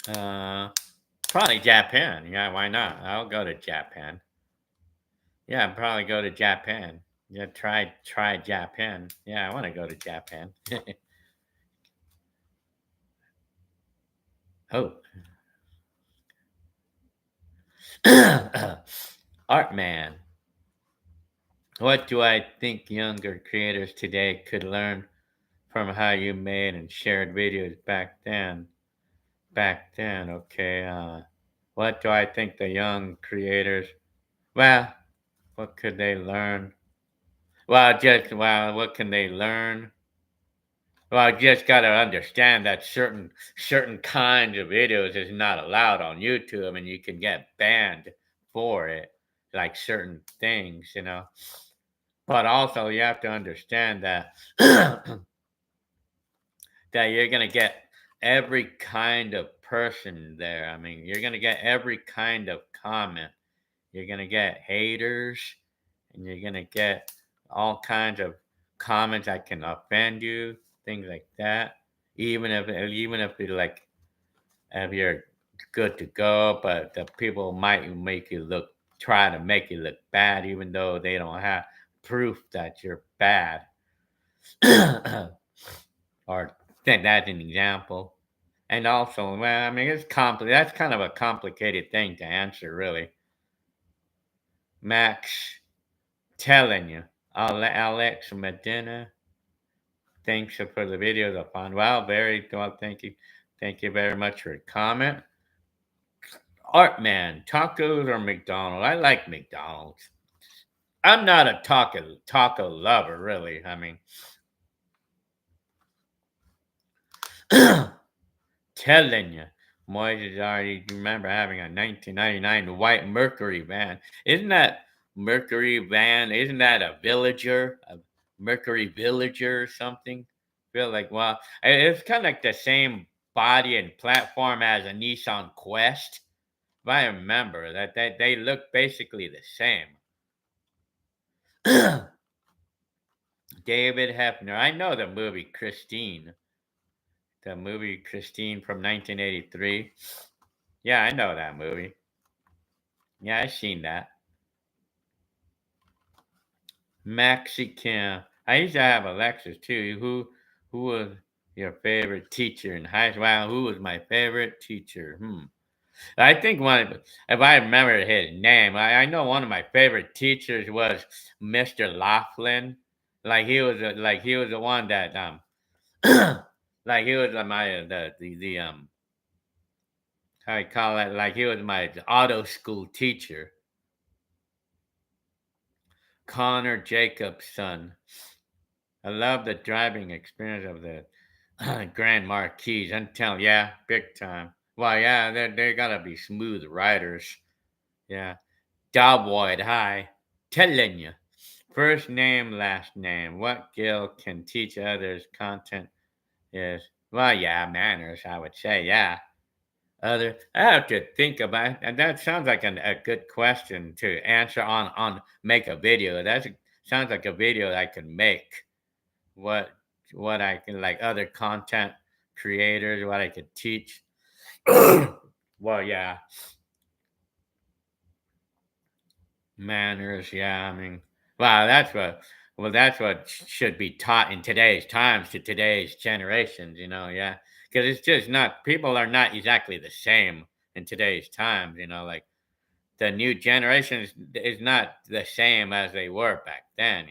uh, Probably Japan. Yeah, why not? I'll go to Japan. Yeah, I'd probably go to Japan. Yeah, try Japan. Yeah, I want to go to Japan. Oh, Art Man. What do I think younger creators today could learn from how you made and shared videos back then? Back then, okay. What do I think the young creators? Well, what could they learn? What can they learn? Well, I just got to understand that certain kinds of videos is not allowed on YouTube, and you can get banned for it, like certain things, you know. But also, you have to understand that that you're gonna get every kind of person there. I mean, you're gonna get every kind of comment. You're gonna get haters, and you're gonna get all kinds of comments that can offend you, things like that. Even if you like, if you're good to go, but the people might try to make you look bad, even though they don't have proof that you're bad. Or think that's an example. And also, well, I mean, it's complicated. That's kind of a complicated thing to answer, really. Max, telling you, Alex Medina, thanks for the video. The fun. Well, very well. Thank you very much for your comment. Art Man, tacos or McDonald's? I like McDonald's. I'm not a taco lover, really. I mean, telling you, Moises already remember having a 1999 white Mercury van. Isn't that Mercury van? Isn't that a Villager, a Mercury Villager or something? Feel like, well, it's kind of like the same body and platform as a Nissan Quest. If I remember that they look basically the same. David Hefner. I know the movie Christine. The movie Christine from 1983. Yeah, I know that movie. Yeah, I've seen that. Mexican. I used to have a Lexus too. Who was your favorite teacher in high school? Wow, who was my favorite teacher? I think if I remember his name, I know one of my favorite teachers was Mr. Laughlin. Like he was the one that Like he was my the how you call it? Like he was my auto school teacher, Connor Jacob's son. I love the driving experience of the Grand Marquis. I'm telling, yeah, big time. Well, yeah, they gotta be smooth riders. Yeah, Dogwood High, telling you. First name, last name. What Gil can teach others content is, well, yeah, manners, I would say, yeah. I have to think about it, and that sounds like a good question to answer on make a video. Sounds like a video that I could make. What what I can like other content creators, what I could teach. Well, yeah, manners. Yeah, I mean, wow, that's what should be taught in today's times to today's generations. Yeah, because it's just not people are not exactly the same in today's times. Like the new generation is not the same as they were back then.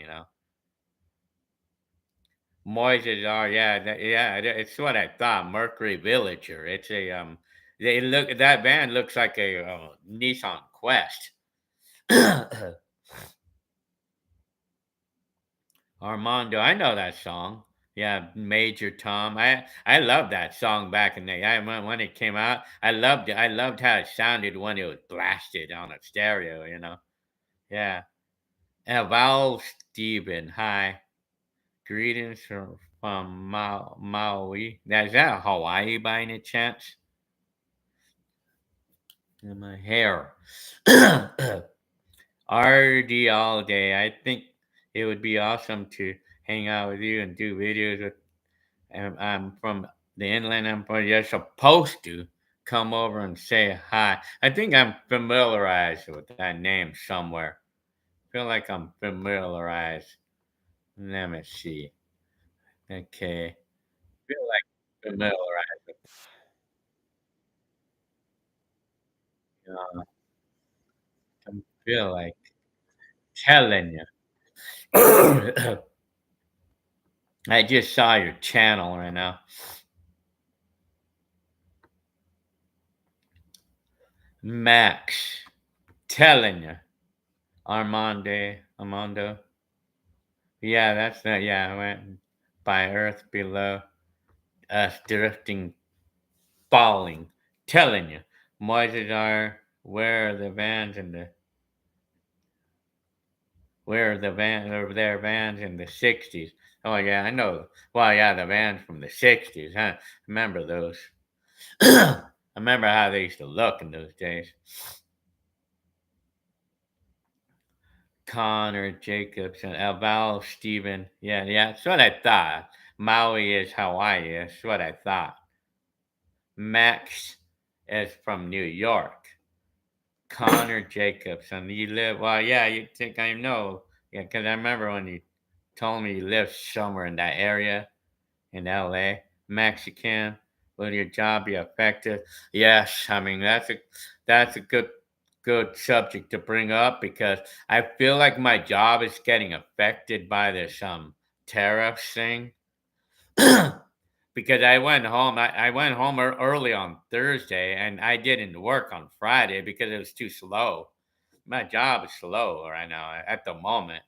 Moises are, yeah, yeah, it's what I thought. Mercury Villager. It's a they look that van looks like a Nissan Quest. Armando, I know that song. Yeah, Major Tom. I loved that song back in the I when it came out. I loved it. I loved how it sounded when it was blasted on a stereo. Yeah. Val Steven, hi. Greetings from Maui. Now, is that Hawaii by any chance? And my hair. RD all day. I think it would be awesome to hang out with you and do videos with. And I'm from the Inland Empire. You're supposed to come over and say hi. I think I'm familiarized with that name somewhere. Feel like I'm familiarized. Let me see. Okay. Feel like familiarized with I feel like telling you. I just saw your channel right now. Max. Telling you. Armando. Yeah, that's that. Yeah, I went by earth below us drifting, falling. Telling you. Moises are where are the vans in the where are the van or their vans in the 60s. Oh yeah, I know. Well, yeah, the vans from the 60s, huh? Remember those. I remember how they used to look in those days. Connor Jacobson, Alval Steven. Yeah, yeah, that's what I thought. Maui is Hawaii. That's what I thought. Max is from New York. Connor Jacobson. You live, well, yeah, you think I know. Yeah, because I remember when you told me you lived somewhere in that area in LA. Mexican. Will your job be affected? Yes, I mean that's a good subject to bring up because I feel like my job is getting affected by this tariff thing. Because I went home early on Thursday and I didn't work on Friday because it was too slow. My job is slow right now at the moment.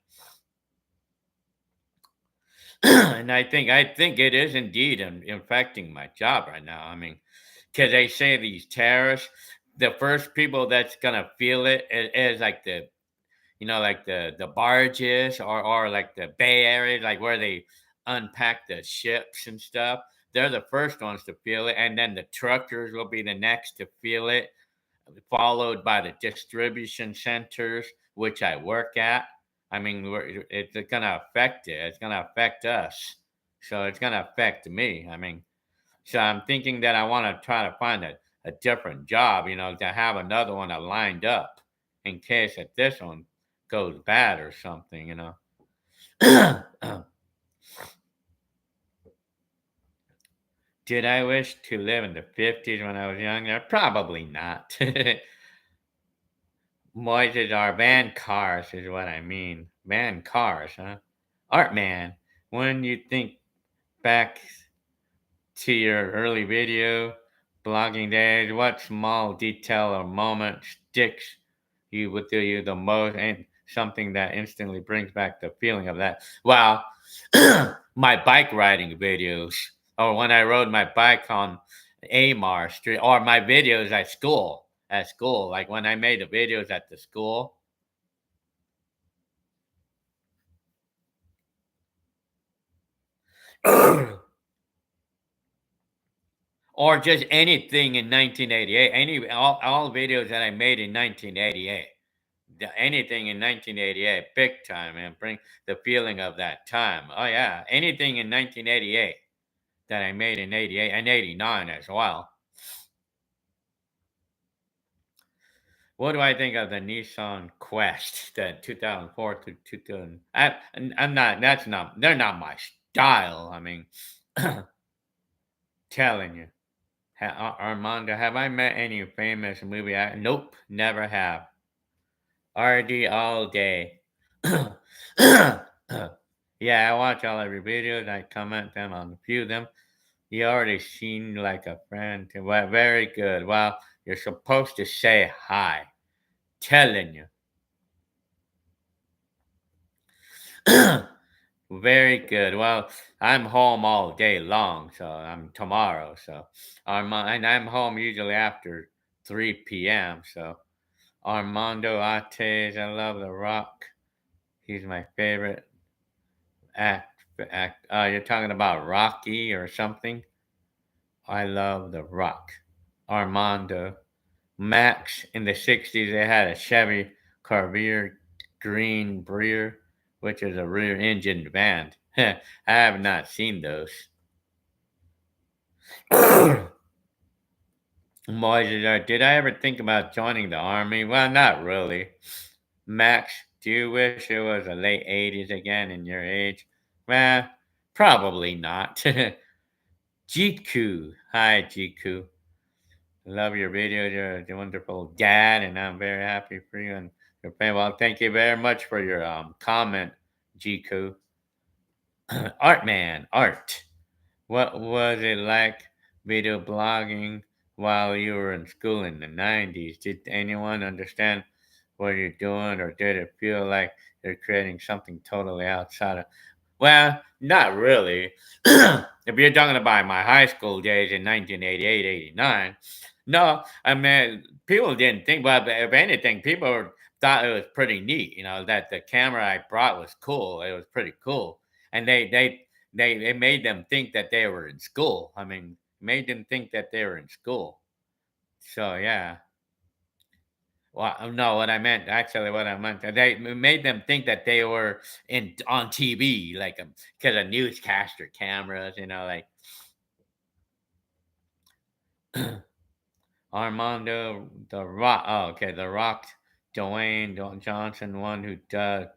And I think it is indeed affecting my job right now. I mean, because they say these tariffs, the first people that's gonna feel it is like like the barges or like the Bay Area, like where they unpack the ships and stuff. They're the first ones to feel it, and then the truckers will be the next to feel it, followed by the distribution centers, which I work at. I mean, it's going to affect it. It's going to affect us. So it's going to affect me. I mean, so I'm thinking that I want to try to find a different job, to have another one lined up in case that this one goes bad or something. Did I wish to live in the 50s when I was younger? Probably not. Moises are van cars, is what I mean. Van cars, huh? Art man, when you think back to your early video blogging days? What small detail or moment sticks you with you the most, and something that instantly brings back the feeling of that? Well, my bike riding videos, or when I rode my bike on Amar Street, or my videos at school. At school, like when I made the videos at the school. Or just anything in 1988. All videos that I made in 1988. Anything in 1988, big time, and bring the feeling of that time. Oh yeah, anything in 1988 that I made in 88 and 89 as well. What do I think of the Nissan Quest, the 2004 to 2000? I'm not. That's not. They're not my style. I mean, telling you. Armando, have I met any famous movie actor? Nope, never have. RD all day. Yeah, I watch all of your videos. I comment them on a few of them. You already seem like a friend. Well, very good. Well, you're supposed to say hi. Telling you. Very good. Well, I'm home all day long, so I'm tomorrow. So, and I'm home usually after 3 p.m. So, Armando Ates, I love The Rock. He's my favorite act. You're talking about Rocky or something? I love The Rock. Armando. Max, in the 60s, they had a Chevy Carvier Green Brier, which is a rear engine van. I have not seen those. Moises, did I ever think about joining the army? Well, not really. Max, do you wish it was the late 80s again in your age? Well, probably not. Jiku. Hi, Jiku. Love your videos. You're a wonderful dad, and I'm very happy for you and your family. Well, thank you very much for your comment, Jiku. Art man, art. What was it like video blogging while you were in school in the 90s? Did anyone understand what you're doing, or did it feel like you're creating something totally outside of? Well, not really. If you're talking about my high school days in 1988, 89, no, I mean, people didn't think, well, if anything, people thought it was pretty neat, that the camera I brought was cool. It was pretty cool. And they made them think that they were in school. I mean, made them think that they were in school. So yeah. Well, no, what I meant, they made them think that they were in on TV, like because of newscaster cameras, like Armando the Rock. Oh, okay, the Rock, Johnson, one who does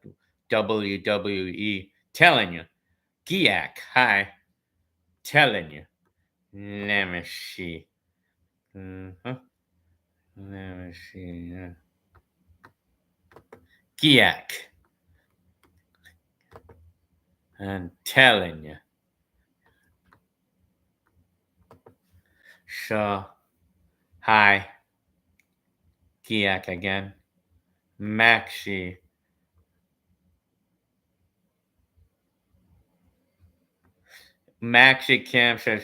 WWE. Telling you, Giak. Hi, telling you. Let me see. Uh-huh. Let me see. Giak. I'm telling you. So, hi, Giak again. Maxi. Maxi Kim says,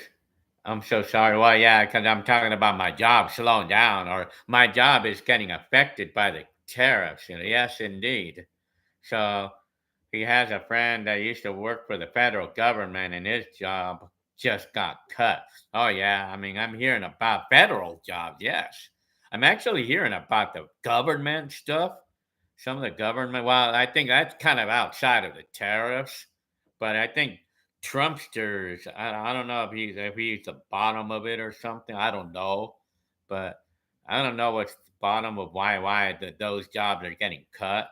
I'm so sorry. Well, yeah, because I'm talking about my job slowing down, or my job is getting affected by the tariffs. Yes, indeed. So he has a friend that used to work for the federal government, and his job just got cut. Oh, yeah. I mean, I'm hearing about federal jobs. Yes. I'm actually hearing about the government stuff. Some of the government, well, I think that's kind of outside of the tariffs, but I think Trumpsters, I don't know if he's the bottom of it or something. I don't know, but I don't know what's the bottom of why those jobs are getting cut.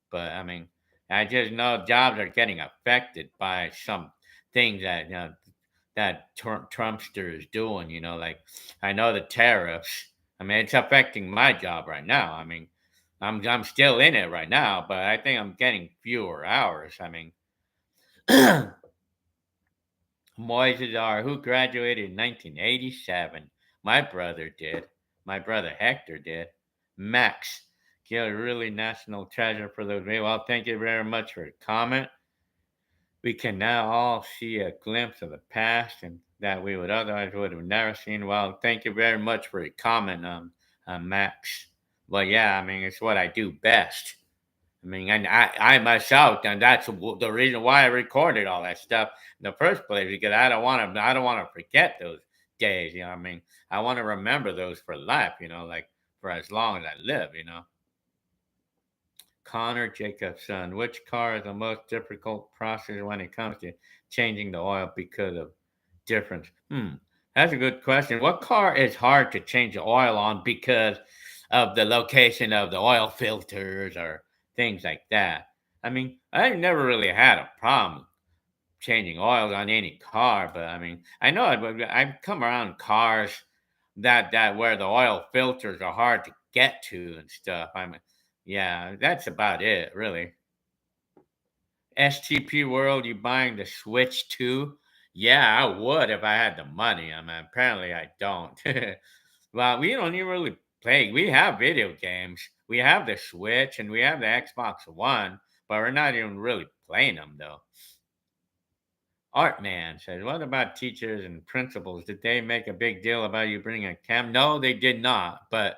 But I mean, I just know jobs are getting affected by some things that Trumpster is doing. Like I know the tariffs. I mean, it's affecting my job right now. I mean, I'm still in it right now, but I think I'm getting fewer hours. I mean, Moises are who graduated in 1987. My brother did. My brother Hector did. Max, you're a really national treasure for those. Well, thank you very much for your comment. We can now all see a glimpse of the past and that we would have never seen. Well, thank you very much for your comment, Max. Well, yeah, I mean, it's what I do best. I mean, and I myself, and that's the reason why I recorded all that stuff in the first place, because I don't want to forget those days. You know, what I mean, I want to remember those for life. You know, like for as long as I live. You know. Connor Jacobson, which car is the most difficult process when it comes to changing the oil because of difference? That's a good question. What car is hard to change the oil on because of the location of the oil filters or things like that? I mean, I never really had a problem changing oils on any car, but I mean, I know I've come around cars that where the oil filters are hard to get to and stuff. I mean, yeah, that's about it, really. STP World, you buying the Switch too? Yeah, I would if I had the money. I mean, apparently I don't. Well, we don't even really play. We have video games. We have the Switch and we have the Xbox One, but we're not even really playing them though. Art Man says, "What about teachers and principals? Did they make a big deal about you bringing a cam?" No, they did not. But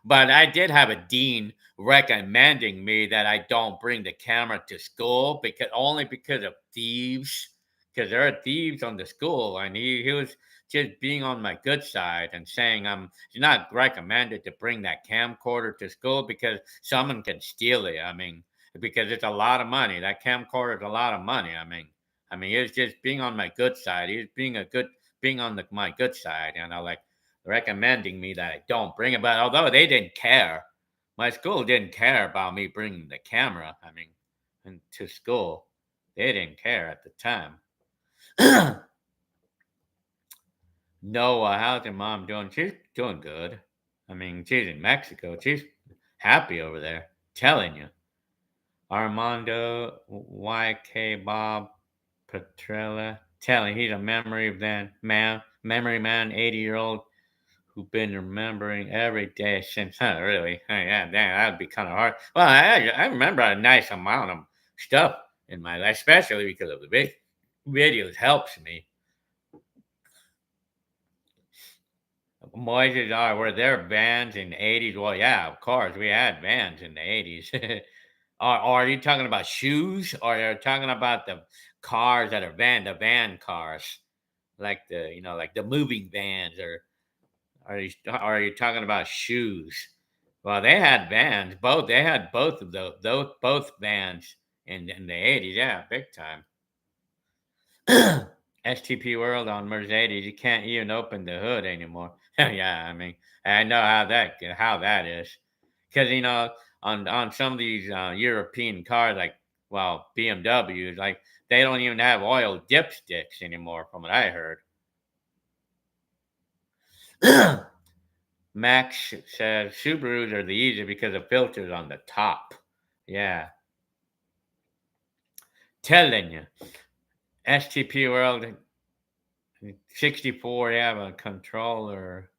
I did have a dean recommending me that I don't bring the camera to school because only because of thieves. Because there are thieves on the school, and he was just being on my good side and saying it's not recommended to bring that camcorder to school because someone can steal it. I mean, because it's a lot of money. That camcorder is a lot of money. I mean, he was just being on my good side. He was being on my good side, like recommending me that I don't bring it. But although they didn't care, my school didn't care about me bringing the camera. I mean, to school, they didn't care at the time. Noah, how's your mom doing? She's doing good. I mean, she's in Mexico. She's happy over there. Telling you. Armando, YK Bob, Petrella, telling he's a memory man, 80-year-old who been remembering every day since, really? Yeah, damn, that'd be kind of hard. Well, I remember a nice amount of stuff in my life, especially because of the videos helps me. Moises are, were there vans in the 80s? Well, yeah, of course, we had vans in the 80s. Are you talking about shoes, or are you talking about the cars that are the van cars, like like the moving vans, or are you talking about shoes? Well, they had vans. They had both of those both vans in the 80s. Yeah, big time. STP World on Mercedes, you can't even open the hood anymore. Yeah, I mean, I know how that is, because on some of these European cars, like BMWs, like they don't even have oil dipsticks anymore, from what I heard. Max says Subarus are the easier because of filters on the top. Yeah, telling you. STP World 64, you have a controller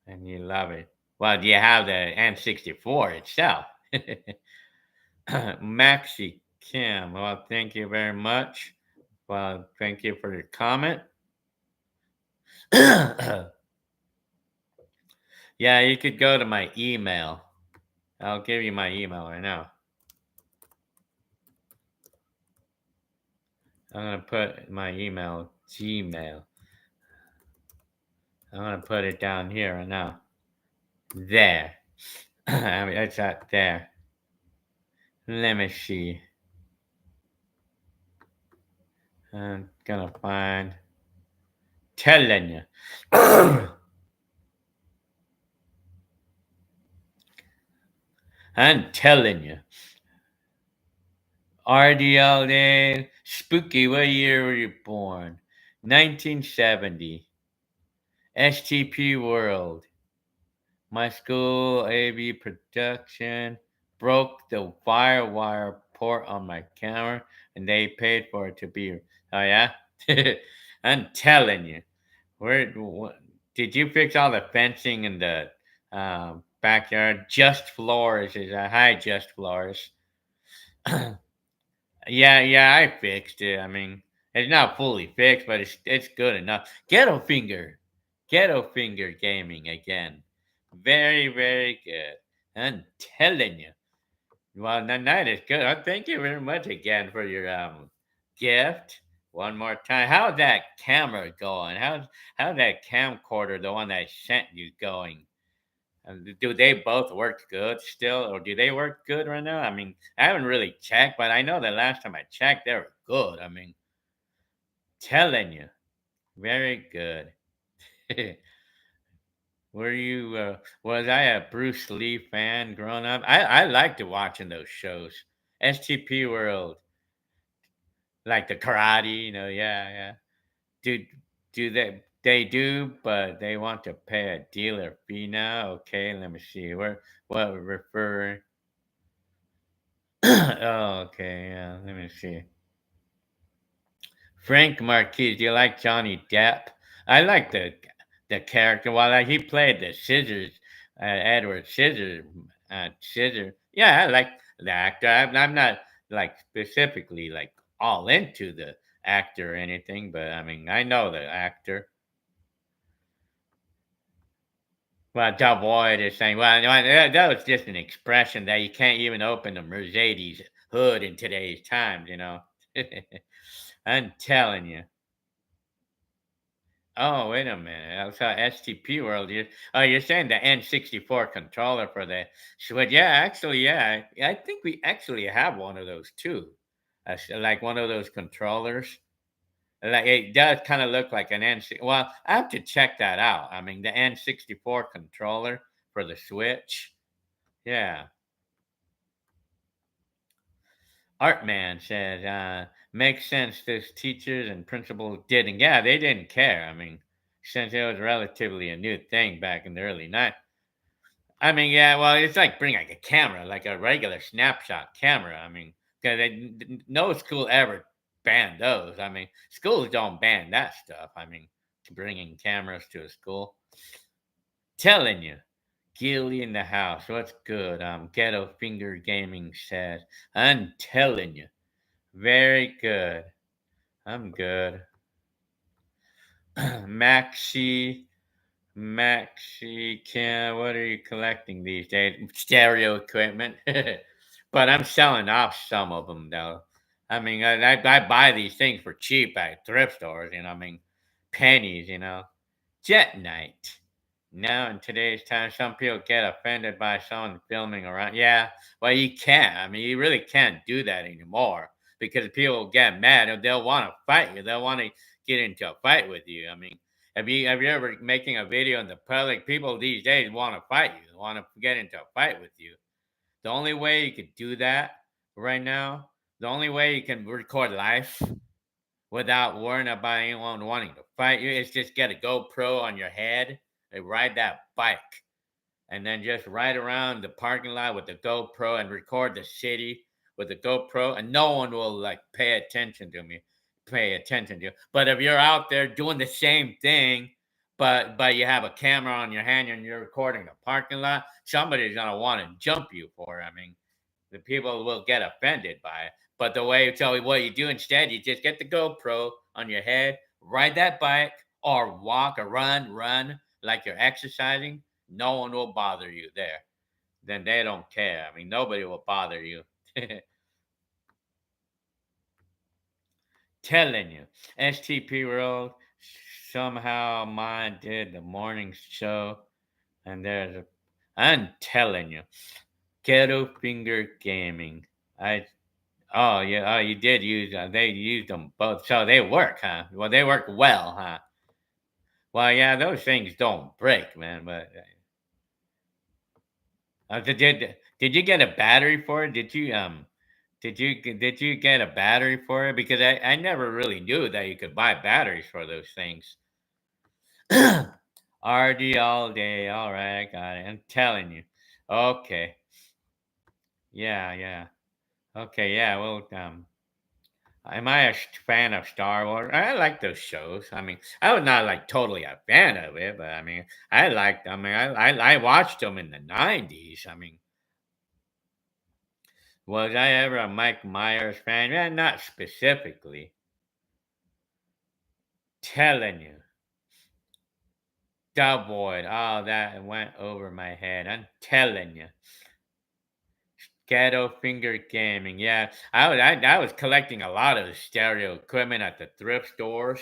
and you love it. Well, you have the N64 itself. Maxi Kim, well, thank you very much. Well, thank you for your comment. Yeah, you could go to my email. I'll give you my email right now. I'm going to put my email, Gmail. I'm going to put it down here right now. There. I mean, it's out there. Let me see. I'm going to find. Telling you. I'm telling you. RDLA. Spooky, what year were you born? 1970. STP World. My school AV production broke the firewire port on my camera and they paid for it to be. Oh, yeah? I'm telling you. Did you fix all the fencing in the backyard? Just floors is a high just floors. Yeah, I fixed it. I mean, it's not fully fixed, but it's good enough. Ghetto finger gaming again. Very very good. I'm telling you. Well, the night is good. Thank you very much again for your gift. One more time. How's that camera going? How's that camcorder, the one that I sent you, going? Do they both work good still, or do they work good right now? I mean, I haven't really checked, but I know the last time I checked, they were good. I mean, telling you, very good. Was I a Bruce Lee fan growing up? I liked watching those shows. STP World, like the karate, yeah. Do do they do, but they want to pay a dealer fee now? Okay, let me see. What refer oh, okay, yeah, let me see. Frank Marquis, do you like Johnny Depp? I like the character. Well, he played the Scissors, Edward Scissors, Scissor. Yeah, I like the actor. I'm not like specifically like all into the actor or anything, but I mean I know the actor. Well, Davoid is saying, well, no, that was just an expression that you can't even open a Mercedes hood in today's times. I'm telling you. Oh, wait a minute. I saw STP World. You're saying the N64 controller for the Switch? Yeah, actually, yeah. I think we actually have one of those too. Like one of those controllers. Like it does kind of look like an Well, I have to check that out. I mean, the N64 controller for the Switch. Yeah. Artman says, makes sense. Those teachers and principals didn't. Yeah, they didn't care. I mean, since it was relatively a new thing back in the early 90s. I mean, yeah, well, it's like bring like a camera, like a regular snapshot camera. I mean, because no school ever banned those. I mean, schools don't ban that stuff. I mean, bringing cameras to a school. Telling you. Gilly in the house. What's good? Ghetto Finger Gaming says, I'm telling you. Very good. I'm good. Maxi, Maxi, what are you collecting these days? Stereo equipment. But I'm selling off some of them, though. I mean, I buy these things for cheap at thrift stores, I mean, pennies. Jet Night. Now, in today's time, some people get offended by someone filming around. Yeah, well, you can't. I mean, you really can't do that anymore because people get mad and they'll want to fight you. They'll want to get into a fight with you. I mean, have you ever making a video in the public? People these days want to fight you, want to get into a fight with you. The only way you could do that right now, the only way you can record life without worrying about anyone wanting to fight you is just get a GoPro on your head and ride that bike and then just ride around the parking lot with the GoPro and record the city with the GoPro, and no one will like pay attention to you. But if you're out there doing the same thing, but you have a camera on your hand and you're recording the parking lot, somebody's gonna want to jump you for it. I mean, the people will get offended by it. But what you do instead, you just get the GoPro on your head, ride that bike, or walk or run like you're exercising. No one will bother you there. Then they don't care. I mean, nobody will bother you. Telling you. STP World, somehow mine did the morning show, and I'm telling you. Ghetto Finger Gaming. I Oh, yeah. Oh, you did use. They used them both, so they work, huh? Well, they work well, huh? Well, yeah, those things don't break, man. But did you get a battery for it? Did you get a battery for it? Because I never really knew that you could buy batteries for those things. RD all day. All right, I got it. I'm telling you. Okay. Yeah, yeah. Okay, yeah. Well, Am I a fan of Star Wars? I like those shows. I mean, I was not like totally a fan of it, but I mean, I liked. I mean, I watched them in the '90s. I mean, was I ever a Mike Myers fan? Yeah, not specifically. Telling you, Doughboy. Oh, that went over my head. I'm telling you. Ghetto Finger Gaming. Yeah, I was collecting a lot of the stereo equipment at the thrift stores.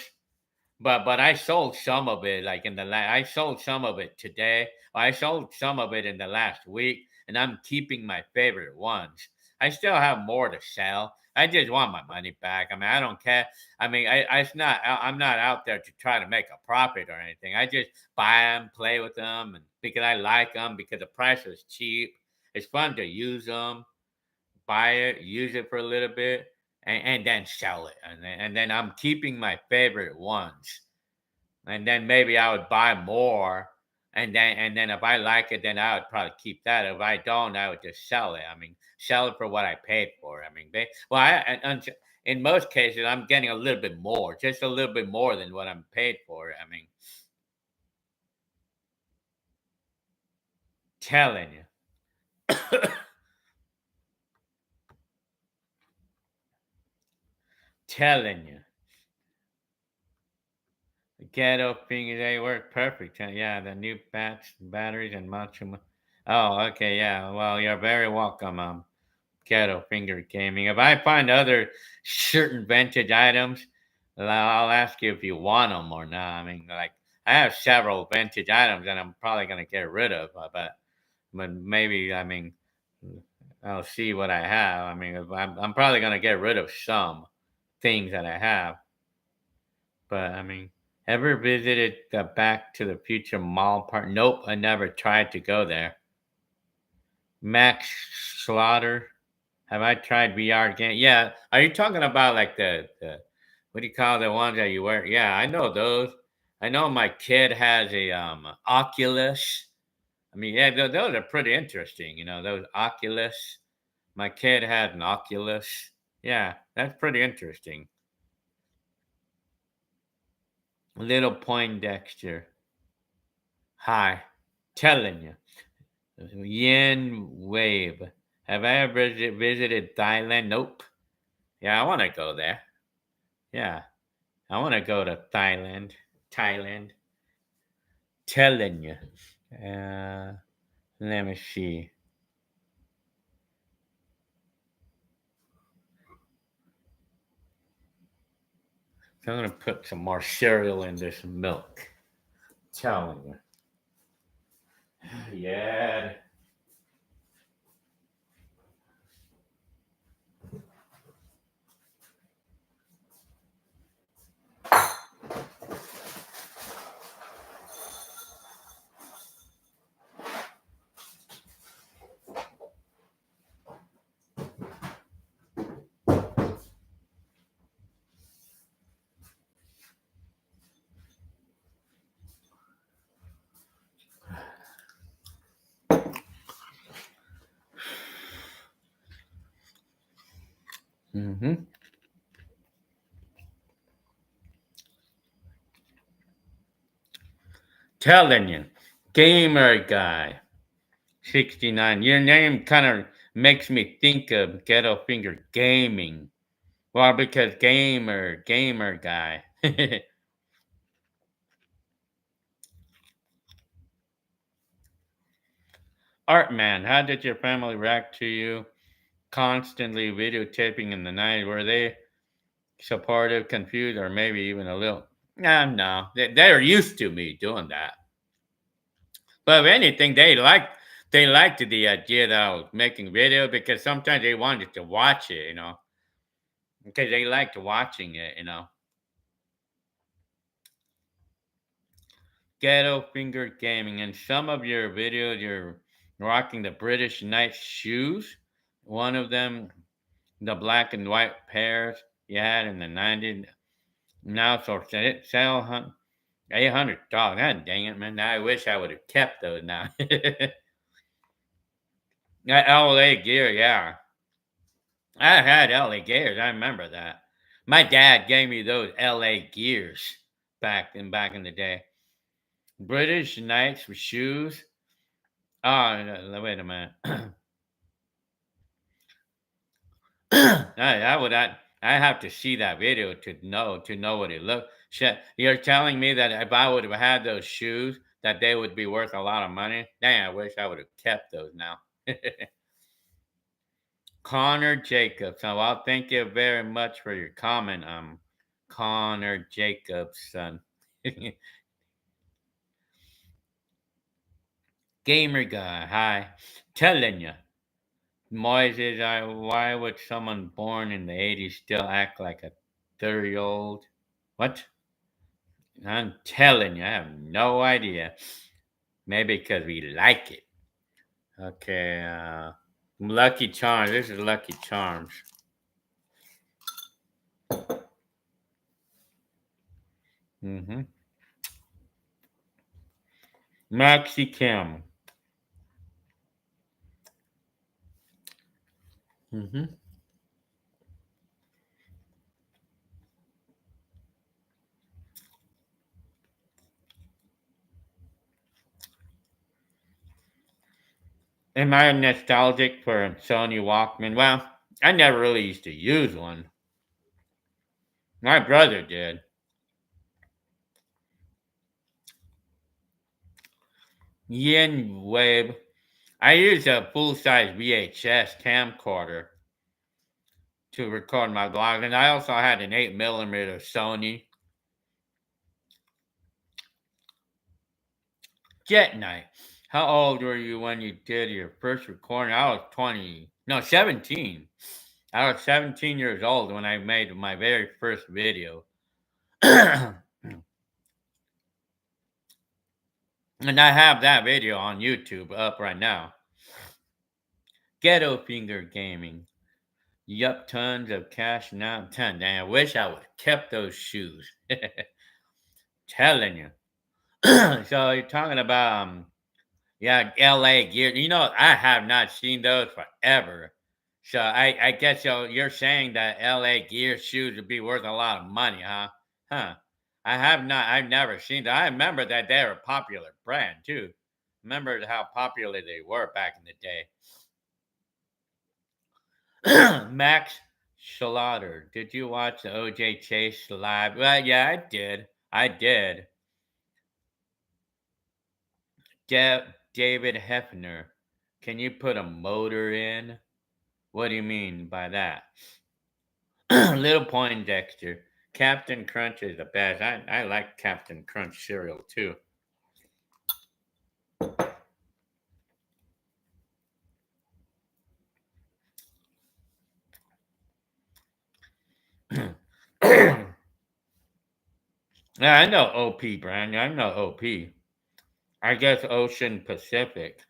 But I sold some of it like in the I sold some of it today. I sold some of it in the last week, and I'm keeping my favorite ones. I still have more to sell. I just want my money back. I mean, I don't care. I mean, it's not. I'm not out there to try to make a profit or anything. I just buy them, play with them, and because I like them, because the price is cheap. It's fun to use them, buy it, use it for a little bit, and then sell it. And then I'm keeping my favorite ones. And then maybe I would buy more. And then if I like it, then I would probably keep that. If I don't, I would just sell it. I mean, sell it for what I paid for. I mean, in most cases, I'm getting a little bit more, just a little bit more than what I'm paid for. I mean, telling you, telling you. The ghetto fingers, they work perfect. Huh? Yeah, the new batteries and much more. Oh, okay, yeah. Well, you're very welcome, Ghetto Finger Gaming. If I find other certain vintage items, I'll ask you if you want them or not. I mean, like, I have several vintage items that I'm probably gonna get rid of, but maybe, I mean, I'll see what I have. I mean, if I'm probably gonna get rid of some things that I have. But I mean, ever visited the Back to the Future Mall Park? Nope, I never tried to go there. Max Slaughter, have I tried VR game? Yeah, are you talking about like the what do you call the ones that you wear? Yeah, I know those. I know my kid has a Oculus. I mean, yeah, those are pretty interesting. You know, those Oculus. My kid had an Oculus. Yeah, that's pretty interesting. Little Poindexter. Hi, telling you. Yen Wave. Have I ever visited Thailand? Nope. Yeah, I want to go there. Yeah, I want to go to Thailand. Thailand. Telling you. Uh, Let me see. So I'm gonna put some more cereal in this milk. Telling you. Yeah. Mm-hmm. Telling you. Gamer guy. 69. Your name kind of makes me think of Ghetto Finger Gaming. Well, because gamer guy. Art man, how did your family react to you constantly videotaping in the night? Were they supportive, confused, or maybe even a little? Nah, no, they're used to me doing that. But if anything, they liked the idea that I was making video because sometimes they wanted to watch it, because they liked watching it. Ghetto Finger Gaming. In some of your videos, you're rocking the British Knight shoes. One of them, the black and white pairs you had in the 90s. Now, so it sell $800. God dang it, man. I wish I would have kept those now. That LA gear, yeah. I had LA gears. I remember that. My dad gave me those LA gears back in the day. British Knights with shoes. Oh, no, wait a minute. I have to see that video to know what it looked. You're telling me that if I would have had those shoes, that they would be worth a lot of money. Dang, I wish I would have kept those now. Connor Jacobs. Oh, well, thank you very much for your comment. Connor Jacobs, son. Gamer guy. Hi. Telling you. Moises, why would someone born in the 80s still act like a 30-year-old? What? I'm telling you, I have no idea. Maybe because we like it. Okay, Lucky Charms. This is Lucky Charms. Mm-hmm. Maxi Cam. Mm-hmm. Am I nostalgic for a Sony Walkman? Well, I never really used to use one. My brother did. Yin Wave. I used a full-size VHS camcorder to record my vlogs, and I also had an 8mm Sony. Jet Night. How old were you when you did your first recording? I was 20, no, 17. I was 17 years old when I made my very first video. And I have that video on YouTube up right now. Ghetto Finger Gaming. Yup, tons of cash now. Damn, I wish I would have kept those shoes. Telling you. So you're talking about yeah, LA gear. I have not seen those forever. So I guess you're saying that LA gear shoes would be worth a lot of money, huh? Huh. I've never seen that. I remember that they were a popular brand too. Remember how popular they were back in the day. Max Slaughter. Did you watch the OJ Chase live? Well, yeah, I did. I did. David Hefner. Can you put a motor in? What do you mean by that? Little Poindexter. Captain Crunch is the best. I like Captain Crunch cereal too. Yeah, I know OP brand. I know OP. I guess Ocean Pacific.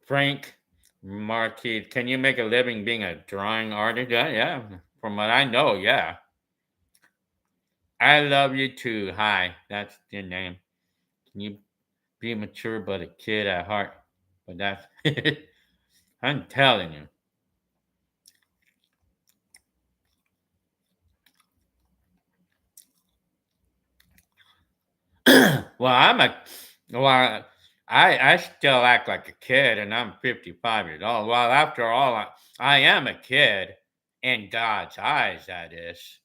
Frank Marquis. Can you make a living being a drawing artist? Yeah, yeah. From what I know, yeah. I love you too. Hi, that's your name. Can you be mature but a kid at heart? But that's I'm telling you. Well, I still act like a kid, and I'm 55 years old. Well, after all, I am a kid in God's eyes. That is,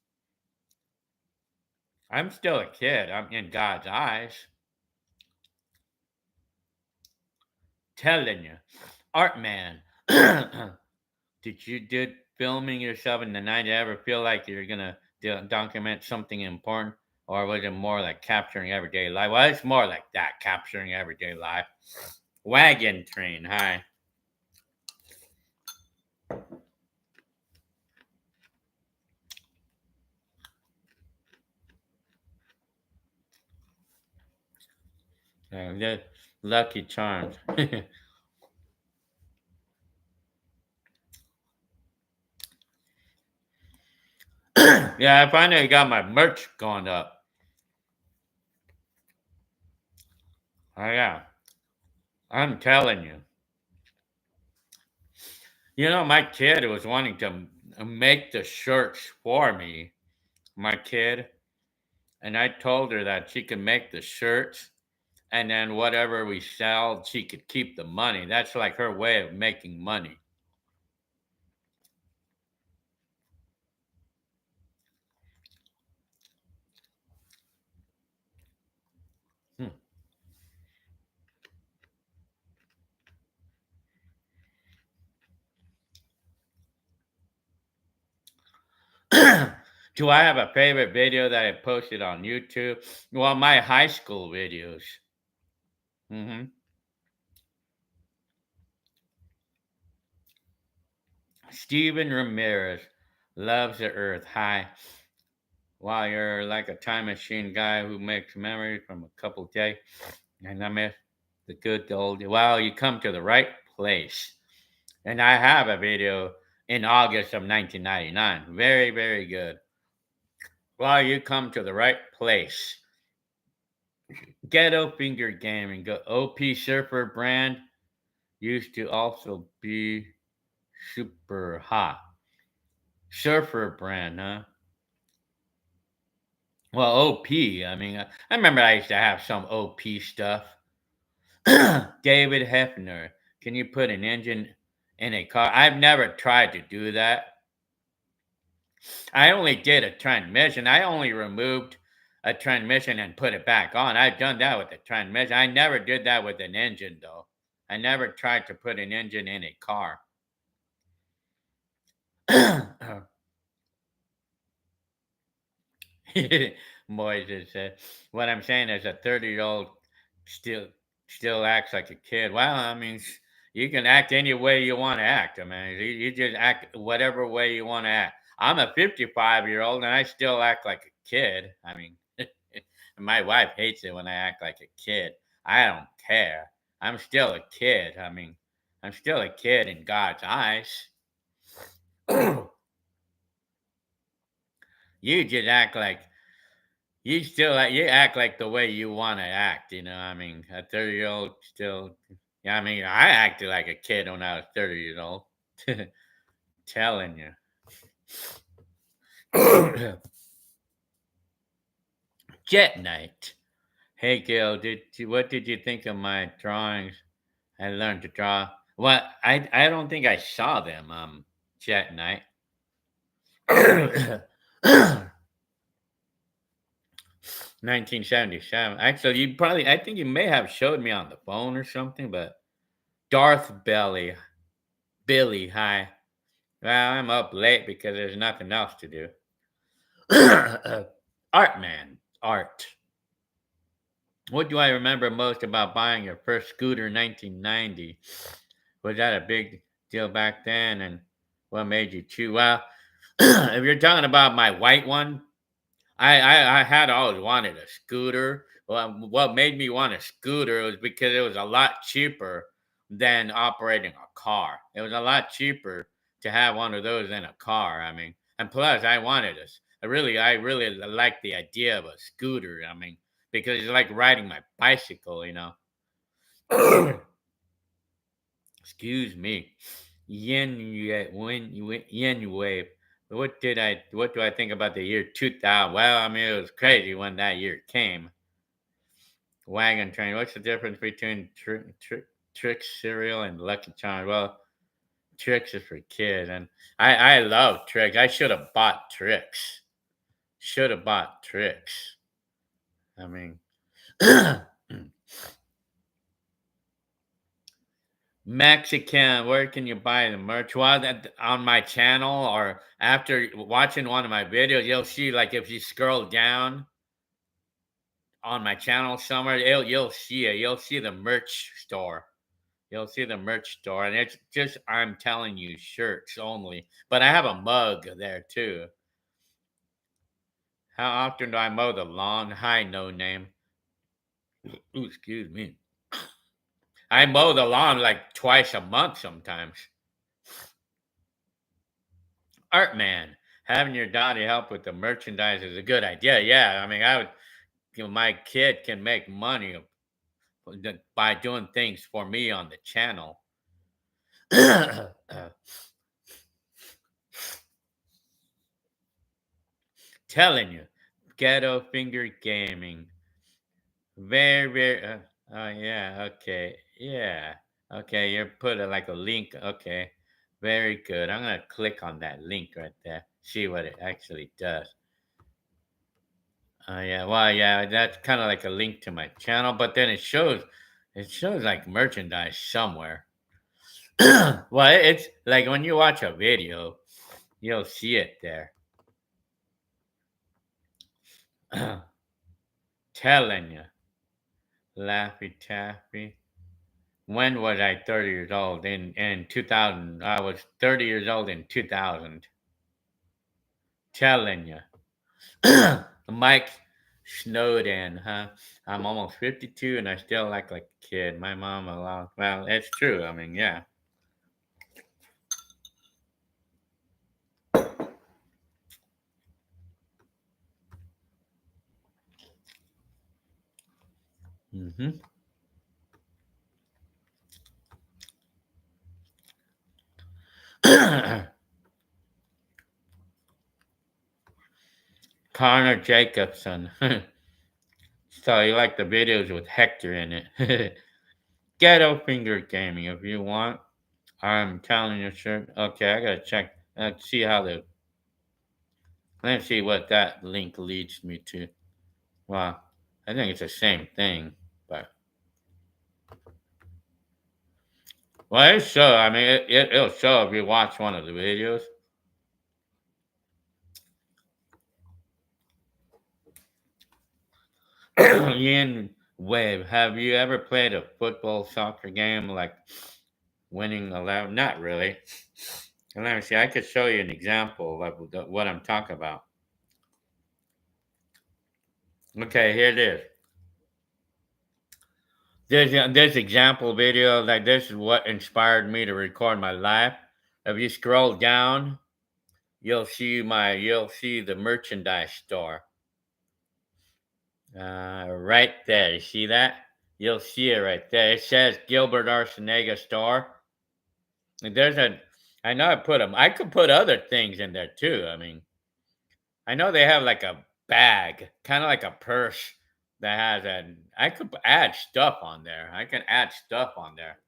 I'm still a kid. I'm in God's eyes. Telling you, Art Man. Did filming yourself in the night ever feel like you're gonna document something important, or was it more like capturing everyday life? Well, it's more like that, capturing everyday life. Wagon Train. Hi. That Lucky Charms. Yeah, I finally got my merch going up. Oh yeah, I'm telling you. You know, my kid was wanting to make the shirts for me. My kid, and I told her that she could make the shirts, and then whatever we sell, she could keep the money. That's like her way of making money. Hmm. Do I have a favorite video that I posted on YouTube? Well, my high school videos. Hmm. Steven Ramirez loves the earth. Hi. Wow, you're like a time machine guy who makes memories from a couple days. And I miss the good old. Well, you come to the right place. And I have a video in August of 1999. Very, very good. Well, you come to the right place. Ghetto Finger Gaming. Go OP Surfer brand used to also be super hot. Surfer brand, huh? Well, OP. I mean, I remember I used to have some OP stuff. David Hefner. Can you put an engine in a car? I've never tried to do that. I only did a transmission. I only removed a transmission and put it back on. I've done that with the transmission. I never did that with an engine, though. I never tried to put an engine in a car. Moises said, "What I'm saying is a 30-year-old still still acts like a kid." Well, I mean, you can act any way you want to act. I mean, you just act whatever way you want to act. I'm a 55-year-old and I still act like a kid. I mean, my wife hates it when I act like a kid. I don't care. I'm still a kid. I mean, I'm still a kid in God's eyes. You just act like you act like the way you want to act. I mean, a 30-year-old still. Yeah, I mean, I acted like a kid when I was 30 years old. Telling you. Jet Night. Hey, Gil, what did you think of my drawings? I learned to draw. Well, I don't think I saw them. Jet Night. 1977. Actually, I think you may have showed me on the phone or something, but Darth Billy, hi. Well, I'm up late because there's nothing else to do. Art man, art. What do I remember most about buying your first scooter in 1990? Was that a big deal back then? And what made you choose? Well, if you're talking about my white one, I had always wanted a scooter. Well, what made me want a scooter was because it was a lot cheaper than operating a car. It was a lot cheaper to have one of those than a car. I mean, and plus, I wanted a. I really like the idea of a scooter. I mean, because it's like riding my bicycle. Excuse me. Yen wave. What do I think about the year 2000? Well, I mean, it was crazy when that year came. Wagon train. What's the difference between Trix cereal and Lucky Charms? Well, Trix is for kids, and I love Trix. I should have bought Trix. Should have bought Trix. I mean, Mexican. Where can you buy the merch? Well, on my channel or after watching one of my videos, you'll see like if you scroll down on my channel somewhere, you'll see it. You'll see the merch store. You'll see the merch store, and it's just I'm telling you, shirts only. But I have a mug there too. How often do I mow the lawn? Hi, no name. Ooh, excuse me. I mow the lawn like twice a month sometimes. Art man, having your daughter help with the merchandise is a good idea. Yeah, I mean, I would. My kid can make money by doing things for me on the channel. Telling you, Ghetto Finger Gaming. Very, very. Oh yeah. Okay. Yeah. Okay. You put like a link. Okay. Very good. I'm gonna click on that link right there. See what it actually does. Yeah. Well, yeah. That's kind of like a link to my channel, but then it shows like merchandise somewhere. Well, it's like when you watch a video, you'll see it there. Telling you, Laffy Taffy. When was I 30 years old? In 2000. I was 30 years old in 2000. Telling you. Mike Snowden, huh? I'm almost 52 and I still act like a kid. My mom allowed. Well, it's true. I mean, yeah. Mm-hmm. Connor Jacobson. So you like the videos with Hector in it. Ghetto Finger Gaming if you want. I'm telling you, sure. Okay, I gotta check. Let's see how the. Let's see what that link leads me to. Well, I think it's the same thing, but well, it show. I mean, it'll show if you watch one of the videos. Ian Wave, have you ever played a football soccer game like winning 11? Not really. And let me see. I could show you an example of what I'm talking about. Okay, here it is. This example video, like this is what inspired me to record my life. If you scroll down, you'll see the merchandise store. Right there. You see that? You'll see it right there. It says Gilbert Arciniega store. And there's a I know I put them. I could put other things in there too. I mean, I know they have like a bag, kind of like a purse that has a. I could add stuff on there. I can add stuff on there.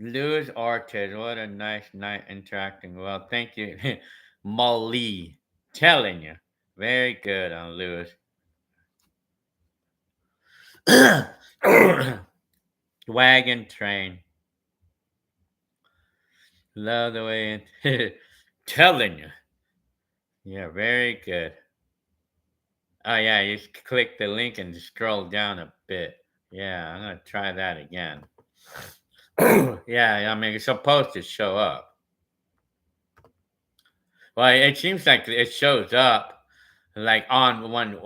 Louis Ortiz, what a nice night interacting. Well, thank you, Molly. Telling you, very good on Louis. Wagon train. Love the way it. Telling you. Yeah, very good. Oh yeah, you just click the link and scroll down a bit. Yeah, I'm gonna try that again. Yeah, I mean it's supposed to show up. Well, it seems like it shows up like on one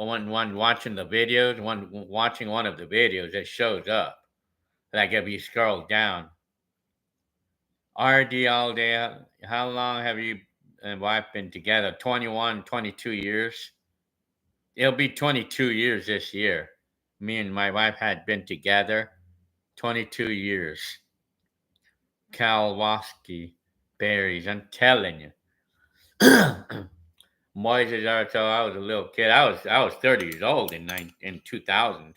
watching the videos, one watching one of the videos, it shows up. Like if you scroll down. RD all day. How long have you and wife been together? 21, 22 years. It'll be 22 years this year. Me and my wife had been together 22 years. Kalwaski berries. I'm telling you. Moises are so I was a little kid. I was 30 years old in 2000.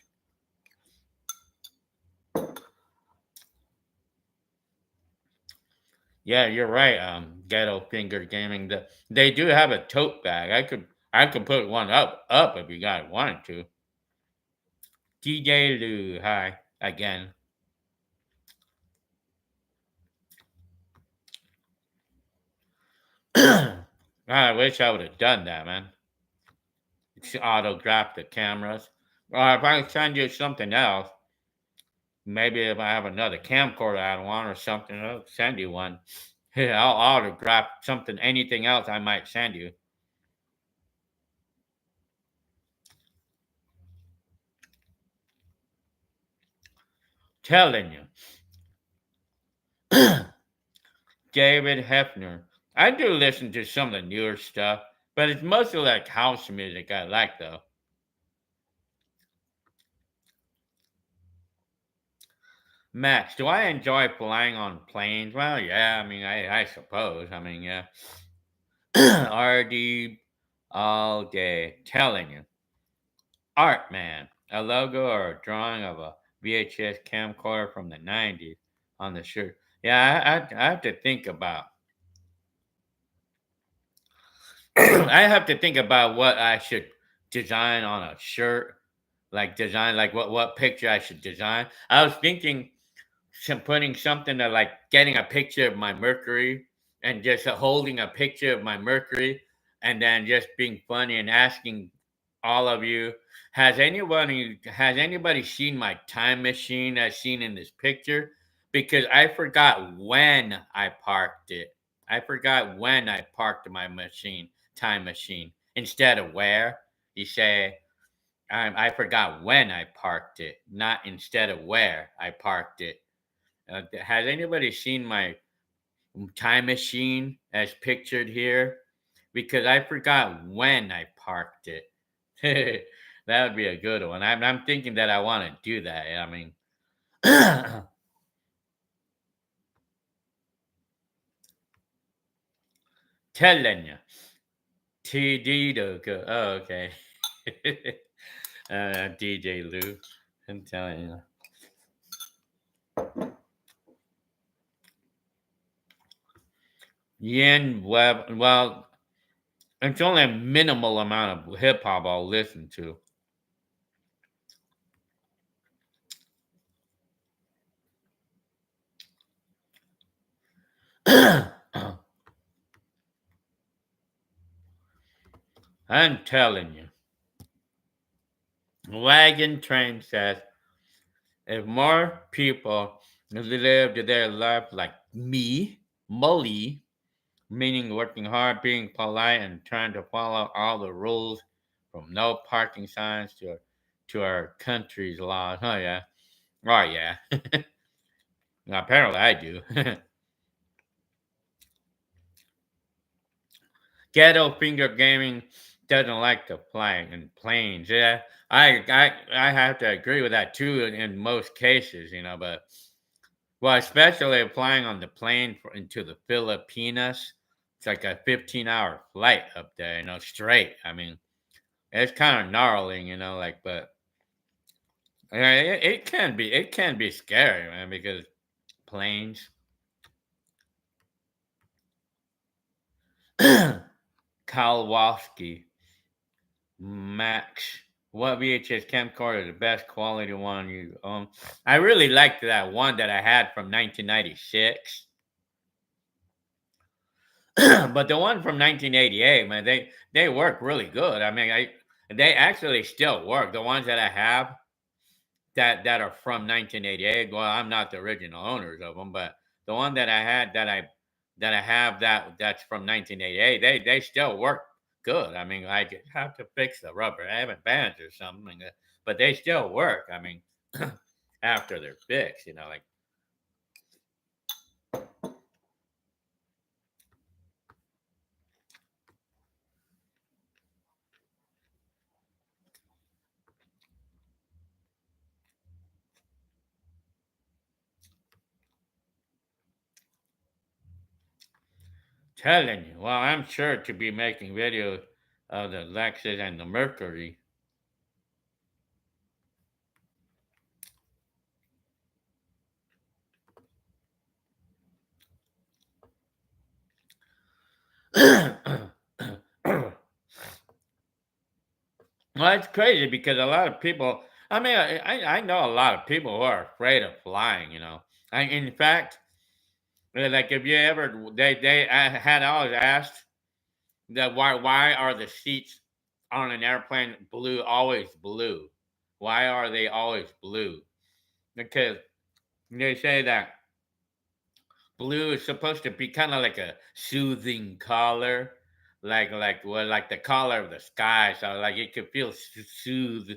Yeah, you're right. Ghetto Finger Gaming. They do have a tote bag. I could put one up if you guys wanted to. DJ Lou, hi again. I wish I would have done that, man. Autograph the cameras. Or if I send you something else, maybe if I have another camcorder I want or something, I'll send you one. Yeah, I'll autograph something, anything else I might send you. Telling you. David Hefner. I do listen to some of the newer stuff, But it's mostly like house music I like though. Max, do I enjoy flying on planes? Well, yeah, I mean, I suppose. I mean, yeah. RD all day. Telling you. Art, man. A logo or a drawing of a VHS camcorder from the 90s on the shirt. Yeah, I have to think about. I have to think about what I should design on a shirt. Like design, like what picture I should design. I was thinking putting something to like getting a picture of my Mercury and just holding a picture of my Mercury and then just being funny and asking all of you, has anybody seen my time machine as seen in this picture? Because I forgot when I parked it. I forgot when I parked my time machine. Instead of where, you say, I forgot when I parked it, not instead of where I parked it. Has anybody seen my time machine as pictured here? Because I forgot when I parked it. That would be a good one. I'm thinking that I want to do that. I mean, telling you. TD to go. Oh, okay. DJ Lou. I'm telling you. Yen Web. Well, it's only a minimal amount of hip hop I'll listen to. I'm telling you. Wagon Train says if more people lived their life like me, Molly, meaning working hard, being polite, and trying to follow all the rules from no parking signs to our country's laws. Oh yeah. Oh yeah. Apparently I do. Ghetto finger gaming doesn't like to fly in planes. Yeah, I have to agree with that too in most cases, but well, especially flying on the plane into the Filipinas. It's like a 15-hour flight up there, straight. I mean, it's kind of gnarly, like, but yeah, it can be scary, man, because planes. Kalwowski. Max. What VHS camcorder is the best quality one you I really liked that one that I had from 1996. But the one from 1988, man, they work really good. I mean, they actually still work. The ones that I have that are from 1988. Well, I'm not the original owners of them, but the one that I had that I have that's from 1988, they still work good. I mean, I just have to fix the rubber. I haven't bandaged or something, but they still work. I mean, after they're fixed, like telling you. Well, I'm sure to be making videos of the Lexus and the Mercury. Well, it's crazy because a lot of people. I mean, I know a lot of people who are afraid of flying. In fact, like if you ever they I had always asked that why are the seats on an airplane blue always blue? Why are they always blue? Because they say that blue is supposed to be kind of like a soothing color, like the color of the sky. So like it could feel soothed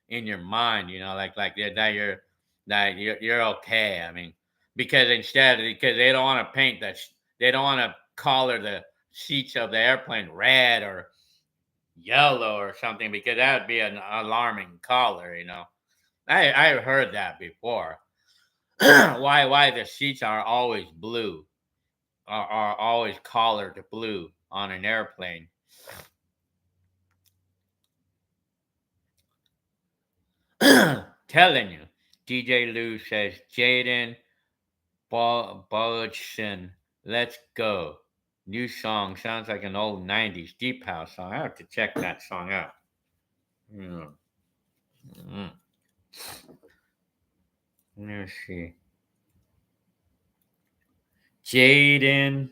in your mind, that you're okay. I mean, because they don't want to paint that they don't want to color the seats of the airplane red yellow or something because that would be an alarming color, I heard that before. Why the seats are always blue, are always collared blue on an airplane. Telling you. DJ Lou says, Jaden Bodson, let's go. New song sounds like an old 90s deep house song. I have to check that song out. Mm. Mm. Let me see. Jaden.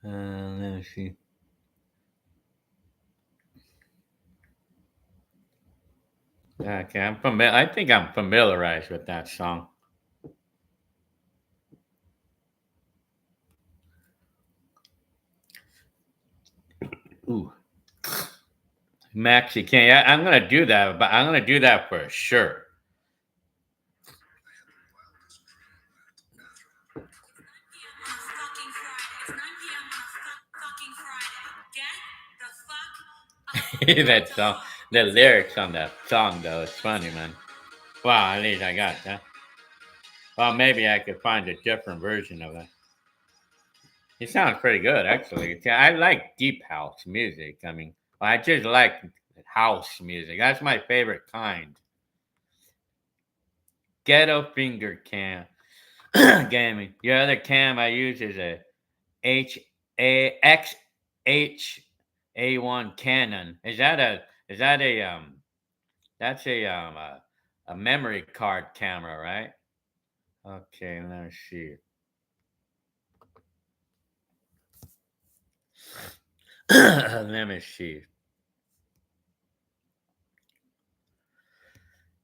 Let me see. Okay, I think I'm familiarized with that song. Ooh, Mexican. Yeah, I'm gonna do that, but I'm gonna do that for sure. That song, the lyrics on that song though, it's funny, man. Wow, at least I got that. Well, maybe I could find a different version of that. It sounds pretty good, actually. Yeah, I like deep house music. I mean, I just like house music. That's my favorite kind. Ghetto finger cam gaming. The other cam I use is a H A X H A1 Canon. Is that a that's a memory card camera, right? Okay, let's see. Let me see.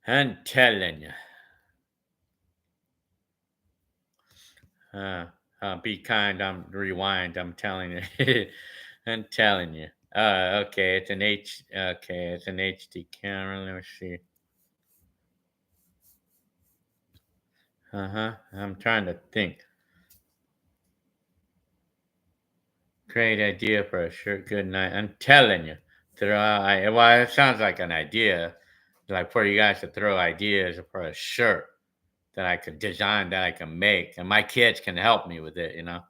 I'm telling you. Uh, be kind. I'm rewind. I'm telling you. I'm telling you. Okay. It's an H. Okay, it's an HD camera. Let me see. Uh huh. I'm trying to think. Great idea for a shirt. Good night. I'm telling you. Well, it sounds like an idea, like for you guys to throw ideas for a shirt that I could design, that I can make, and my kids can help me with it. Oh,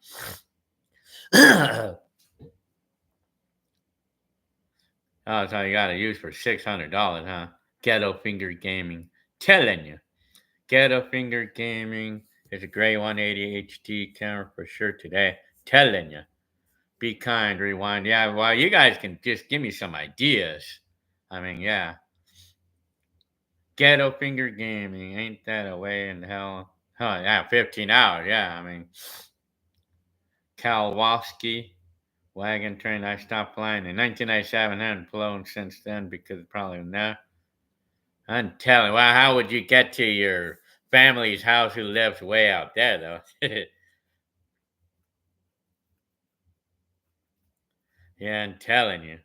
that's all you got to use for $600, huh? Ghetto Finger Gaming. Telling you. Ghetto Finger Gaming is a great 180 HD camera for sure today. Telling you. Be kind, rewind. Yeah, well, you guys can just give me some ideas. I mean, yeah. Ghetto Finger Gaming. Ain't that a way in hell? Oh, yeah, 15 hours. Yeah, I mean, Kowalski. Wagon train. I stopped flying in 1997. Haven't flown since then because probably now. I'm telling. Well, how would you get to your family's house who lives way out there, though? Yeah, I'm telling you.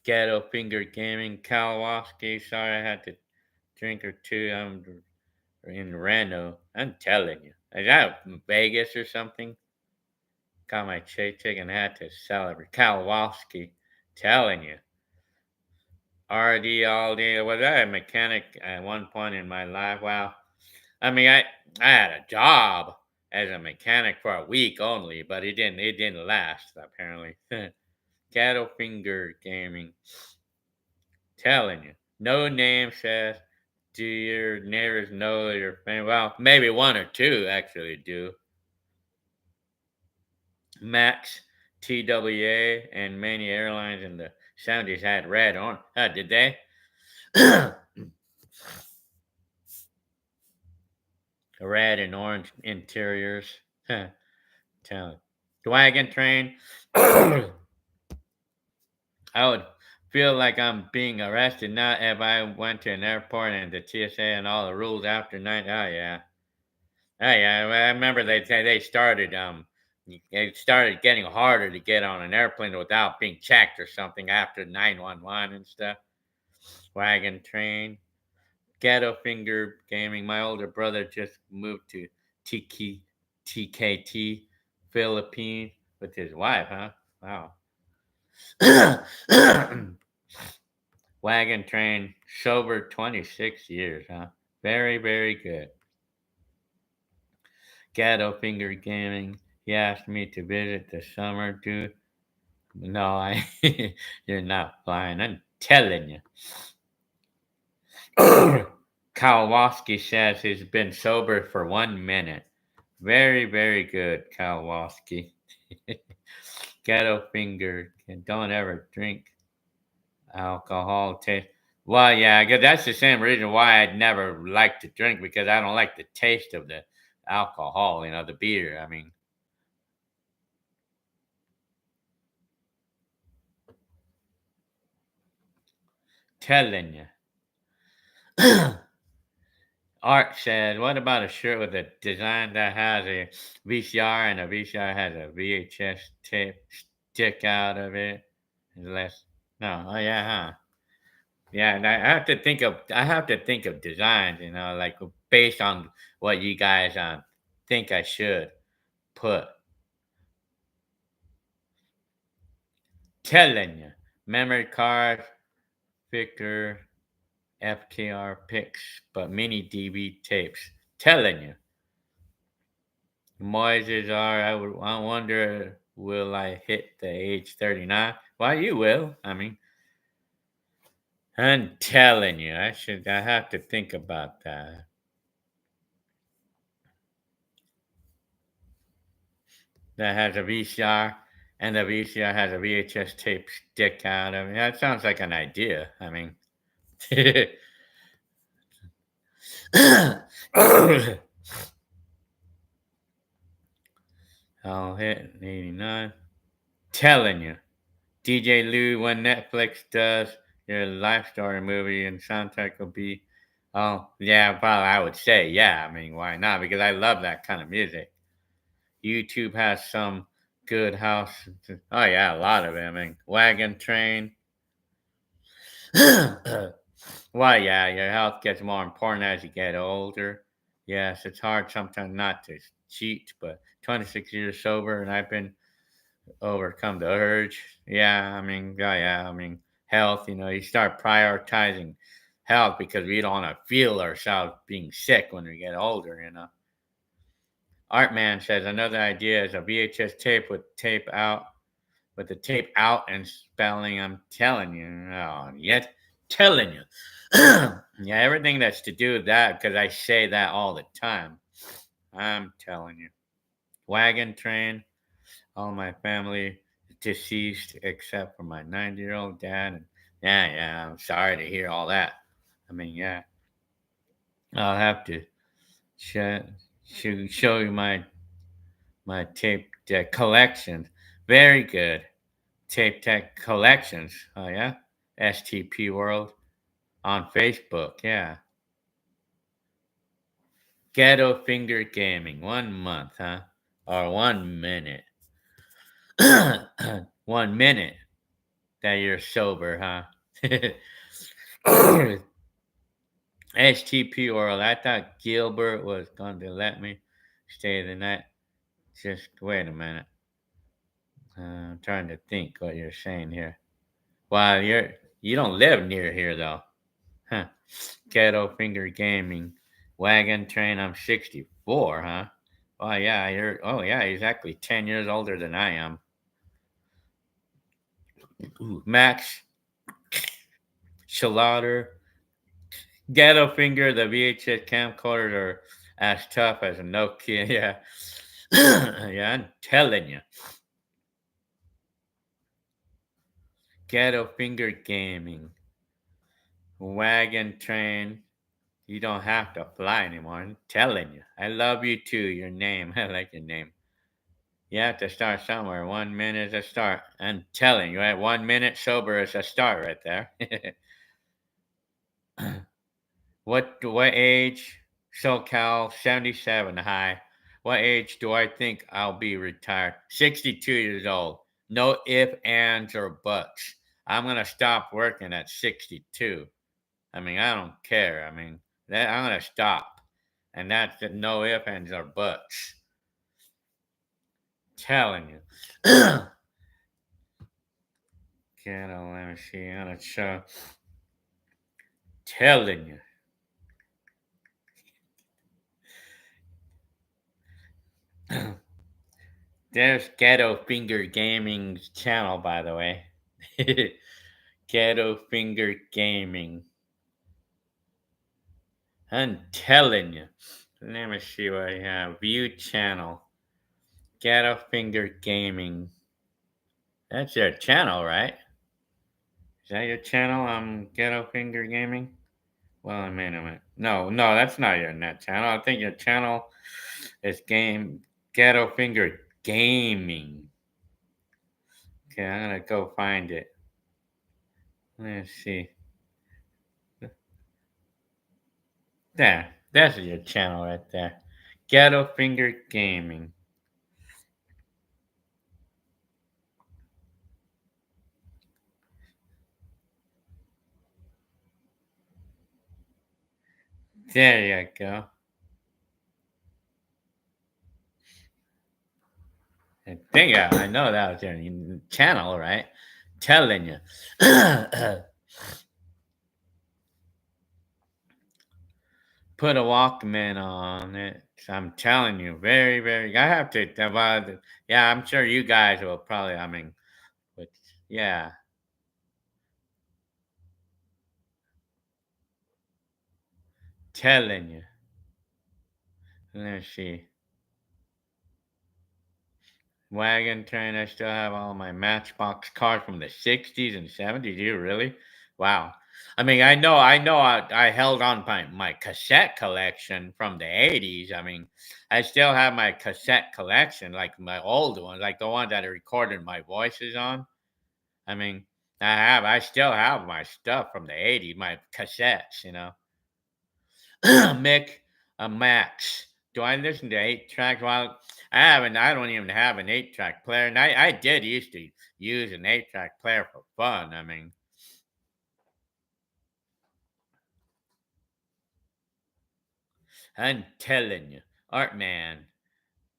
Ghetto Finger Gaming, Kowalski. Sorry, I had to drink or two. I'm in Reno. I'm telling you. Is that Vegas or something? Got my check and had to celebrate. Kowalski. Telling you. RD all day. Was I a mechanic at one point in my life? Well, I mean, I had a job as a mechanic for a week only, but it didn't last apparently. Cattle Finger Gaming. Telling you. No name says, do your neighbors know your family? Well, maybe one or two actually do. Max, TWA, and many airlines in the 70s had red on. Did they? Red and orange interiors. Tell Wagon train. I would feel like I'm being arrested, not if I went to an airport and the TSA and all the rules after night. Oh yeah. Oh yeah. I remember they started it started getting harder to get on an airplane without being checked or something after 911 and stuff. Wagon train. Ghetto finger gaming. My older brother just moved to TK, TKT, Philippines. with his wife, huh? Wow. Wagon train, sober 26 years, huh? Very, very good. Ghetto finger gaming. He asked me to visit this summer, dude. No, you're not flying. I'm telling you. Kowalski says he's been sober for 1 minute. Very, very good, Kowalski. Ghetto finger. Don't ever drink alcohol. Taste. Well, yeah, I guess that's the same reason why I'd never like to drink because I don't like the taste of the alcohol, the beer. I mean, telling you. Art said, what about a shirt with a design that has a VCR and a VCR has a VHS tape stick out of it? Unless, no, oh yeah, huh? Yeah, and I have to think of designs, like based on what you guys think I should put. Telling you, memory card, Victor, FKR pics, but mini DV tapes. Telling you. Moises are. I wonder, will I hit the age 39? Well, you will. I mean, I'm telling you, I have to think about that. That has a VCR, and the VCR has a VHS tape stick out. I mean, that sounds like an idea. I mean, I'll hit 89. Telling you. DJ Lou, when Netflix does your life story movie and soundtrack will be, oh, yeah, well, I would say, yeah. I mean, why not? Because I love that kind of music. YouTube has some good house. Oh, yeah, a lot of it. I mean, Wagon Train. Well, yeah, your health gets more important as you get older. Yes, it's hard sometimes not to cheat, but 26 years sober and I've been overcome the urge. Yeah, I mean, yeah, I mean, health, you start prioritizing health because we don't want to feel ourselves being sick when we get older. Artman says another idea is a VHS tape with the tape out and spelling. I'm telling you, yet telling you. Yeah, everything that's to do with that because I say that all the time. I'm telling you. Wagon train. All my family is deceased except for my 90-year-old dad. And yeah, I'm sorry to hear all that. I mean, yeah, I'll have to show, show you my tape deck collection. Very good tape deck collections. Oh yeah, STP World on Facebook. Yeah, Ghetto Finger Gaming. 1 month, huh? Or 1 minute. 1 minute that you're sober, huh? STP World. I thought Gilbert was going to let me stay the night. Just wait a minute. I'm trying to think what you're saying here. Wow, you don't live near here though, huh? Ghetto Finger Gaming, Wagon Train. I'm 64, huh? Oh yeah, you're. Oh yeah, exactly 10 years older than I am. Ooh, Max Shalauder, Ghetto Finger. The VHS camcorders are as tough as a Nokia. Yeah, yeah, I'm telling you. Ghetto Finger Gaming, Wagon Train. You don't have to fly anymore. I'm telling you. I love you too. Your name. I like your name. You have to start somewhere. 1 minute is a start. I'm telling you, at 1 minute sober is a start right there. What age? SoCal 77 high. What age do I think I'll be retired? 62 years old. No ifs, ands, or buts. I'm gonna stop working at 62. I mean, I don't care. I mean, I'm gonna stop, and that's no ifs, ands, or buts. telling you. Let me see on a show. Telling you. There's Ghetto Finger Gaming's channel, by the way. Ghetto Finger Gaming. I'm telling you. Let me see what I have. View channel. Ghetto Finger Gaming. That's your channel, right? Is that your channel? Ghetto Finger Gaming. Well, I mean, no, that's not your net channel. I think your channel is Ghetto Finger Gaming. Okay, I'm gonna go find it. Let's see. There, that's your channel right there. Ghetto Finger Gaming. There you go. I think I know that was your channel, right? Telling you. Put a Walkman on it. I'm telling you, very, very. I have to. Yeah, I'm sure you guys will probably. I mean, but yeah, telling you. Let's see. Wagon train. I still have all my Matchbox cars from the '60s and '70s. You really? Wow. I mean, I know. I held on my cassette collection from the '80s. I mean, I still have my cassette collection, like my old ones, like the ones that I recorded my voices on. I mean, I still have my stuff from the '80s, my cassettes. Mick, Max. Do I listen to 8 track? Well, I haven't. I don't even have an 8 track player, and I did used to use an 8 track player for fun. I mean, I'm telling you, Art Man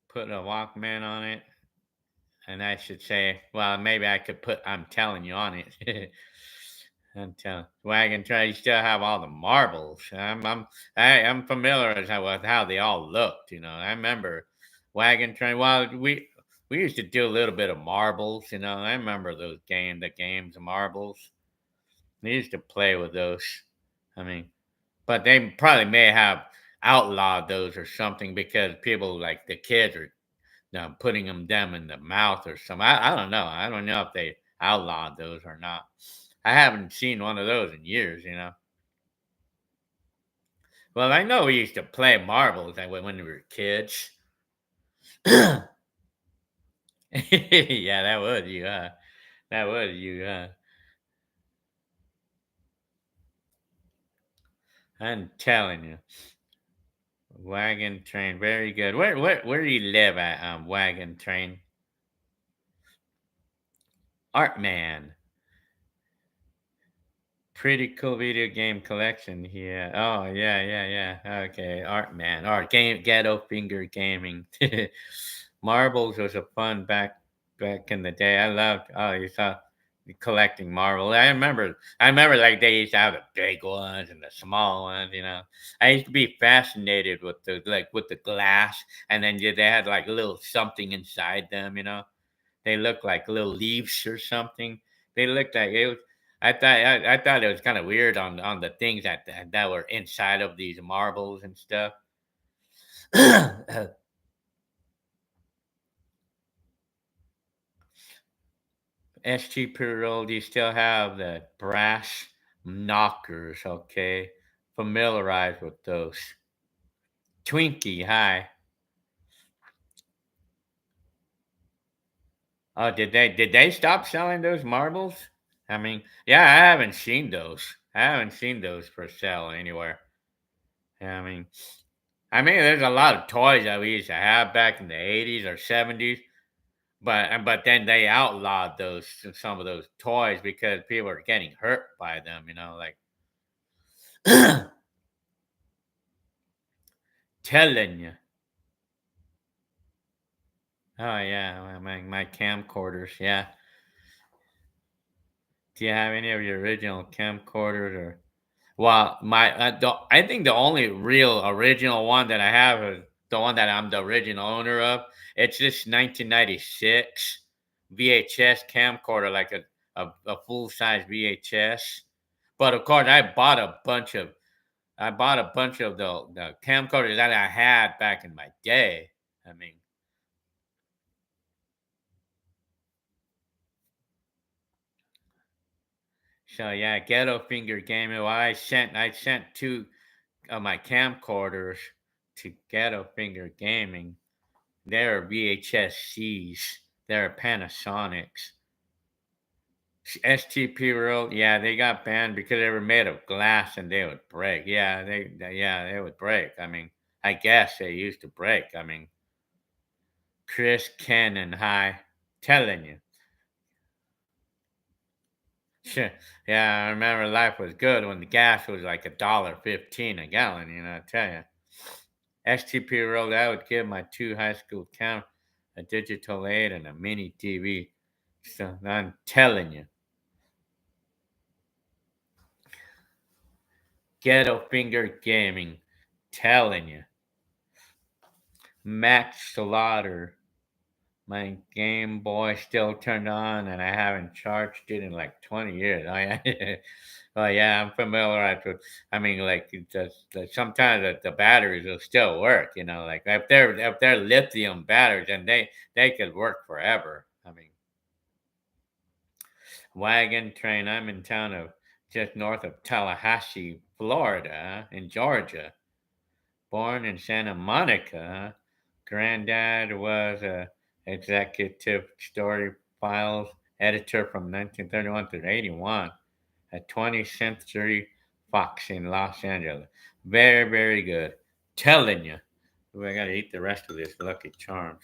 put a Walkman on it, and I should say, well, maybe I could put I'm telling you on it. I'm telling Wagon Train. You still have all the marbles. I'm familiar with how they all looked. I remember Wagon Train. Well, we used to do a little bit of marbles. I remember the games of marbles. We used to play with those. I mean, but they probably may have outlawed those or something because people like the kids are putting them in the mouth or something. I don't know. I don't know if they outlawed those or not. I haven't seen one of those in years. Well, I know we used to play marbles when we were kids. Yeah, that was you. That was you. I'm telling you, wagon train, very good. Where do you live at? Wagon train, Art Man. Pretty cool video game collection here. Oh yeah. Okay, Art Man. Art game Ghetto Finger Gaming. Marbles was a fun back in the day. I loved you saw collecting marbles. I remember like they used to have the big ones and the small ones. I used to be fascinated with the glass and then they had like a little something inside them. They looked like little leaves or something. They looked like it was. I thought it was kind of weird on the things that were inside of these marbles and stuff. SG Pirol, do you still have the brass knockers? Okay, familiarized with those. Twinkie, hi. Oh, did they stop selling those marbles? I mean, yeah, I haven't seen those. I haven't seen those for sale anywhere. Yeah, I mean, there's a lot of toys that we used to have back in the '80s or '70s, but then they outlawed some of those toys because people were getting hurt by them. Like telling you, Oh yeah, my camcorders. Yeah. Do you have any of your original camcorders or? Well, I think the only real original one that I have is the one that I'm the original owner of. It's this 1996 VHS camcorder, like a full size VHS. But of course, I bought a bunch of the camcorders that I had back in my day. I mean, so yeah, Ghetto Finger Gaming. Well, I sent two of my camcorders to Ghetto Finger Gaming. They're VHS-Cs. They're Panasonics. STP World, yeah, they got banned because they were made of glass and they would break. Yeah, they would break. I mean, I guess they used to break. I mean, Chris, Ken, and High, telling you. Sure. Yeah, I remember life was good when the gas was like $1.15 a gallon. I tell you. STP World, I would give my two high school count a digital 8 and a mini TV. So I'm telling you. Ghetto Finger Gaming. Telling you. Max Slaughter. My Game Boy still turned on and I haven't charged it in like 20 years. Oh, yeah. Oh, yeah, I'm familiarized with. I mean, like, sometimes the batteries will still work, like if they're lithium batteries, and they could work forever. I mean, wagon train. I'm in town of just north of Tallahassee, Florida, in Georgia. Born in Santa Monica. Granddad was a executive story files editor from 1931 to 81 at 20th Century Fox in Los Angeles. Very, very good. Telling you. Ooh, I gotta eat the rest of this Lucky Charms.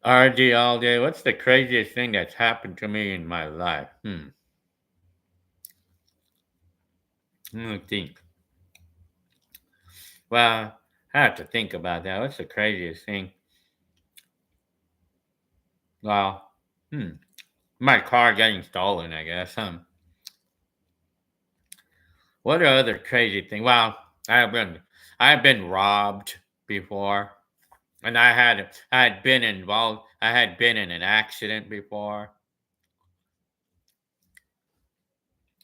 RD all day. What's the craziest thing that's happened to me in my life? Let me think. Well, I have to think about that. What's the craziest thing? Well, my car getting stolen, I guess. What are other crazy things? Well, I've been I've been robbed before, and I had been involved. I had been in an accident before.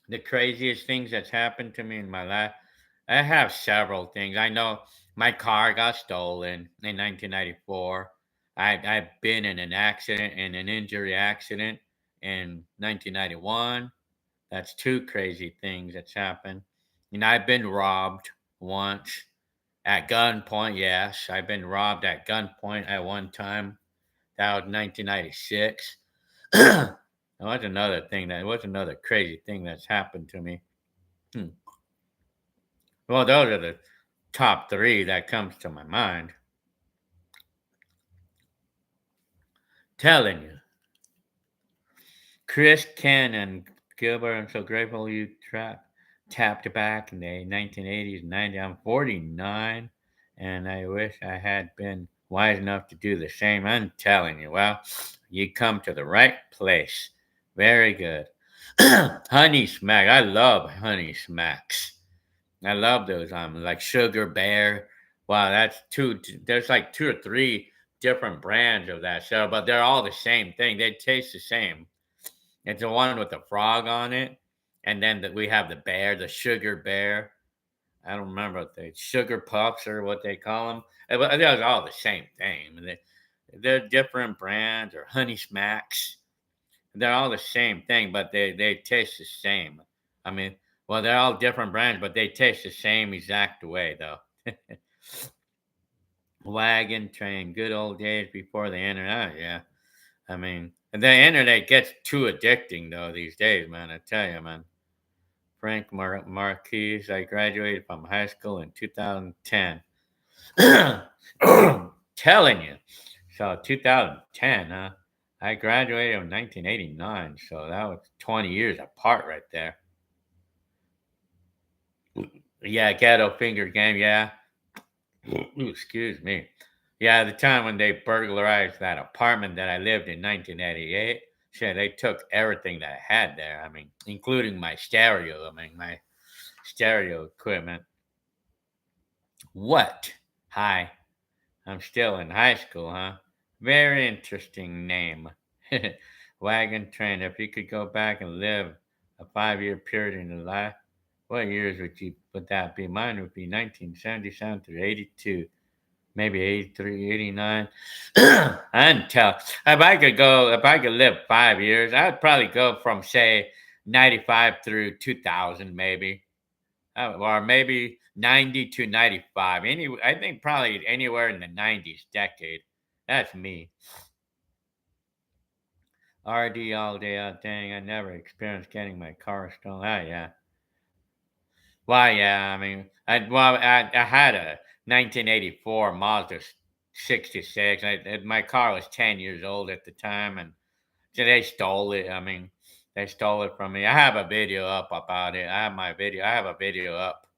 The craziest things that's happened to me in my life. I have several things. I know my car got stolen in 1994. I've been in an accident, in an injury accident in 1991. That's two crazy things that's happened. I've been robbed once at gunpoint. Yes, I've been robbed at gunpoint at one time. That was 1996. That was another thing. That was another crazy thing that's happened to me. Hmm. Well, those are the top three that comes to my mind. Telling you, Chris, Ken, and Gilbert. I'm so grateful you tapped back in the 1980s and 90s. I'm 49, and I wish I had been wise enough to do the same. I'm telling you, well, you come to the right place. Very good. Honey Smack. I love Honey Smacks. I love those. Like Sugar Bear. Wow, that's two. There's like two or three different brands of that show, but they're all the same thing. They taste the same. It's the one with the frog on it, and then we have the bear, the Sugar Bear. I don't remember what they Sugar Puffs or what they call them. But they're all the same thing. They're different brands or Honey Smacks. They're all the same thing, but they taste the same. I mean, well, they're all different brands, but they taste the same exact way, though. Wagon train, good old days before the internet. Yeah, I mean, the internet gets too addicting though these days, man. I tell you, man. Frank Marquise. I graduated from high school in 2010. Telling you. So 2010, huh? I graduated in 1989, so that was 20 years apart right there. Yeah, ghetto finger game, yeah. Ooh, excuse me. Yeah, the time when they burglarized that apartment that I lived in 1988, shit, they took everything that I had there. I mean, including my stereo. I mean, my stereo equipment. What? Hi, I'm still in high school, huh? Very interesting name. Wagon train. If you could go back and live a 5 year period in your life, what years would that be? Mine would be 1977 through 82. Maybe 83, 89. I didn't tell. If I could live 5 years, I'd probably go from, say, 95 through 2000, maybe. Or maybe 90 to 95. I think probably anywhere in the 90s decade. That's me. RD all day. Oh, dang, I never experienced getting my car stolen. Oh, yeah. Well, yeah, I mean, I had a 1984 Mazda 66. My car was 10 years old at the time, and so they stole it. I mean, they stole it from me. I have a video up about it. I have a video up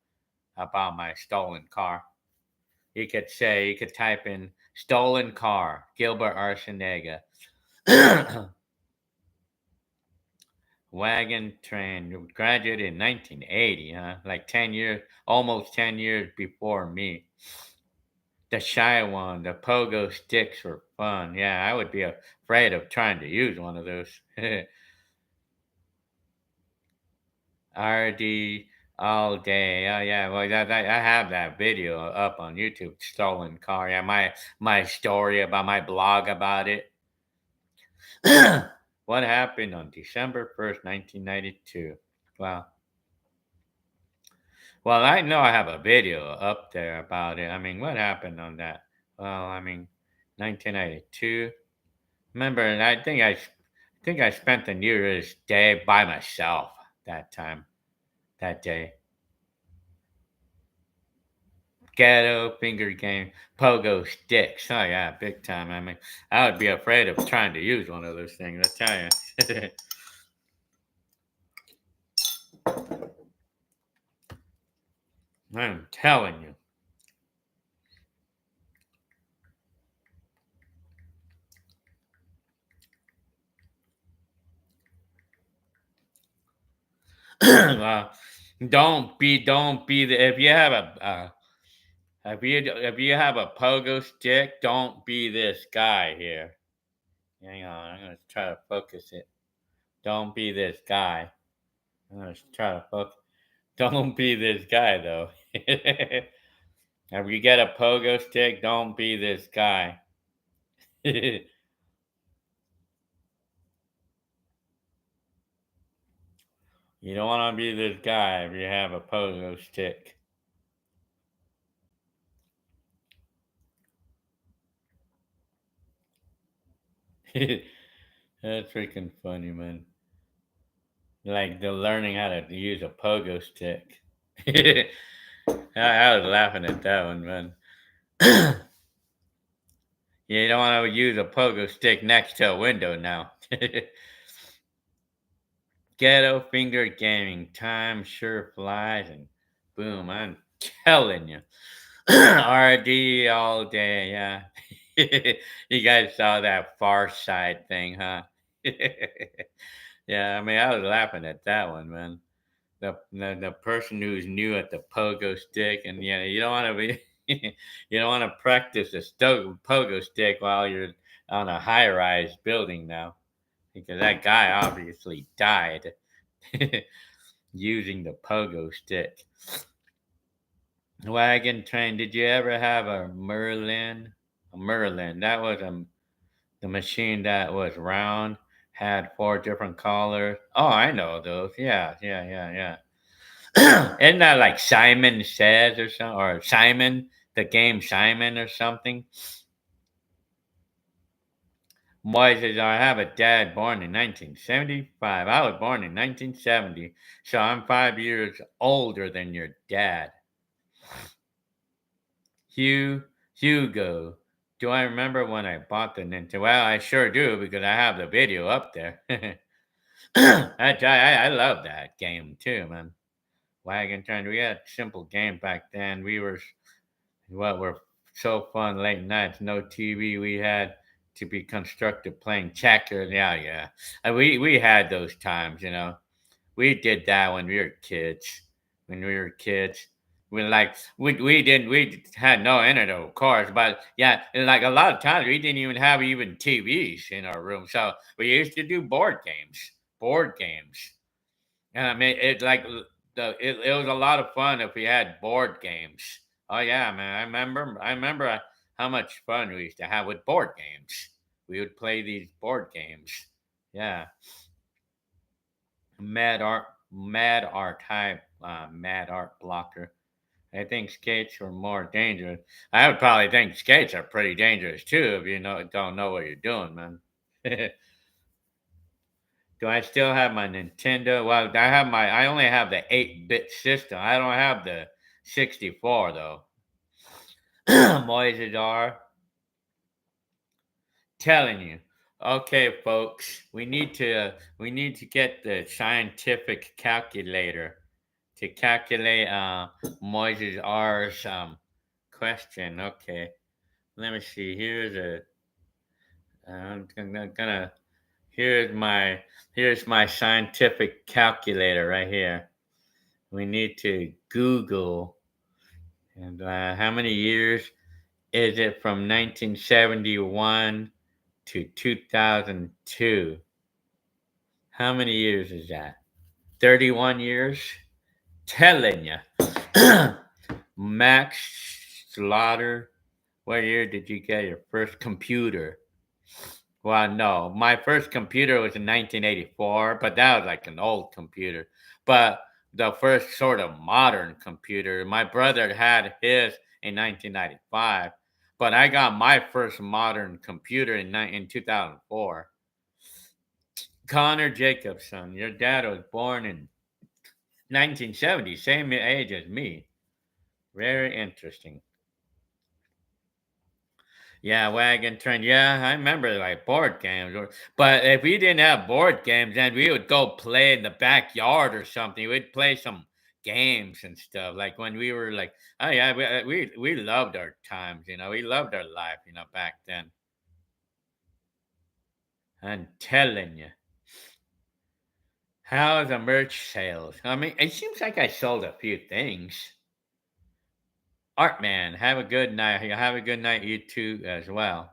about my stolen car. You could type in stolen car, Gilbert Arciniega. Wagon train. Graduated in 1980, huh? Like 10 years, almost 10 years before me. The shy one, the pogo sticks were fun. Yeah, I would be afraid of trying to use one of those. RD all day. Oh yeah, well I have that video up on YouTube. Stolen car. Yeah, my story about my blog about it. What happened on December 1st, 1992? Wow. Well, I know I have a video up there about it. I mean, what happened on that? Well, I mean, 1992. Remember, think I spent the New Year's Day by myself that time, that day. Ghetto finger game, pogo sticks. Oh yeah, big time. I mean, I would be afraid of trying to use one of those things. I tell you. I'm telling you. Well, don't be the if you have a if you have a pogo stick, don't be this guy here. Hang on, I'm gonna try to focus it. Don't be this guy. I'm gonna try to focus. Don't be this guy though. If you get a pogo stick, don't be this guy. You don't want to be this guy if you have a pogo stick. That's freaking funny, man. Like the learning how to use a pogo stick. I was laughing at that one, man. You don't want to use a pogo stick next to a window now. Ghetto finger gaming. Time sure flies, and boom, I'm telling you. RD all day, yeah. You guys saw that Far Side thing, huh? Yeah, I mean, I was laughing at that one, man. The person who's new at the pogo stick, and yeah, you don't want to be, you don't want to practice the pogo stick while you're on a high rise building now, because that guy obviously died using the pogo stick. Wagon train. Did you ever have a Merlin? A Merlin. That was the machine that was round, had four different colors. Oh, I know those. Yeah, yeah, yeah, yeah. Isn't that like Simon Says or something? Or Simon, the game Simon or something? Moises, I have a dad born in 1975. I was born in 1970, so I'm 5 years older than your dad. Hugh, Hugo, do I remember when I bought the Nintendo? Well, I sure do because I have the video up there. I love that game too, man. Wagon Train. We had simple games back then. We were what were so fun late nights. No TV. We had to be constructive playing checkers. Yeah, yeah. We had those times. We did that when we were kids. When we were kids, we had no internet, of course, but yeah, and like a lot of times we didn't even have even TVs in our room, so we used to do board games, and I mean it like it was a lot of fun if we had board games. Oh yeah, man, I remember how much fun we used to have with board games. We would play these board games. Yeah. Mad art blocker. I think skates are more dangerous. I would probably think skates are pretty dangerous too if you don't know what you're doing, man. Do I still have my Nintendo? Well, I only have the 8-bit system. I don't have the 64 though. Moises telling you. Okay, folks, we need to get the scientific calculator to calculate Moises R's question. Okay, let me see. I'm gonna here's my scientific calculator right here. We need to Google and how many years is it from 1971 to 2002? How many years is that? 31 years? Telling you. Max Slaughter, what year did you get your first computer? Well, no, my first computer was in 1984, but that was like an old computer. But the first sort of modern computer, my brother had his in 1995, but I got my first modern computer in 2004. Connor Jacobson, your dad was born in 1970, same age as me. Very interesting. Yeah, Wagon Train. Yeah, I remember like board games. But if we didn't have board games, then we would go play in the backyard or something. We'd play some games and stuff. Like when we were like, oh yeah, we loved our times. We loved our life. Back then. I'm telling you, how's the merch sales? I mean, it seems like I sold a few things. Art man, have a good night. Have a good night, you too, as well.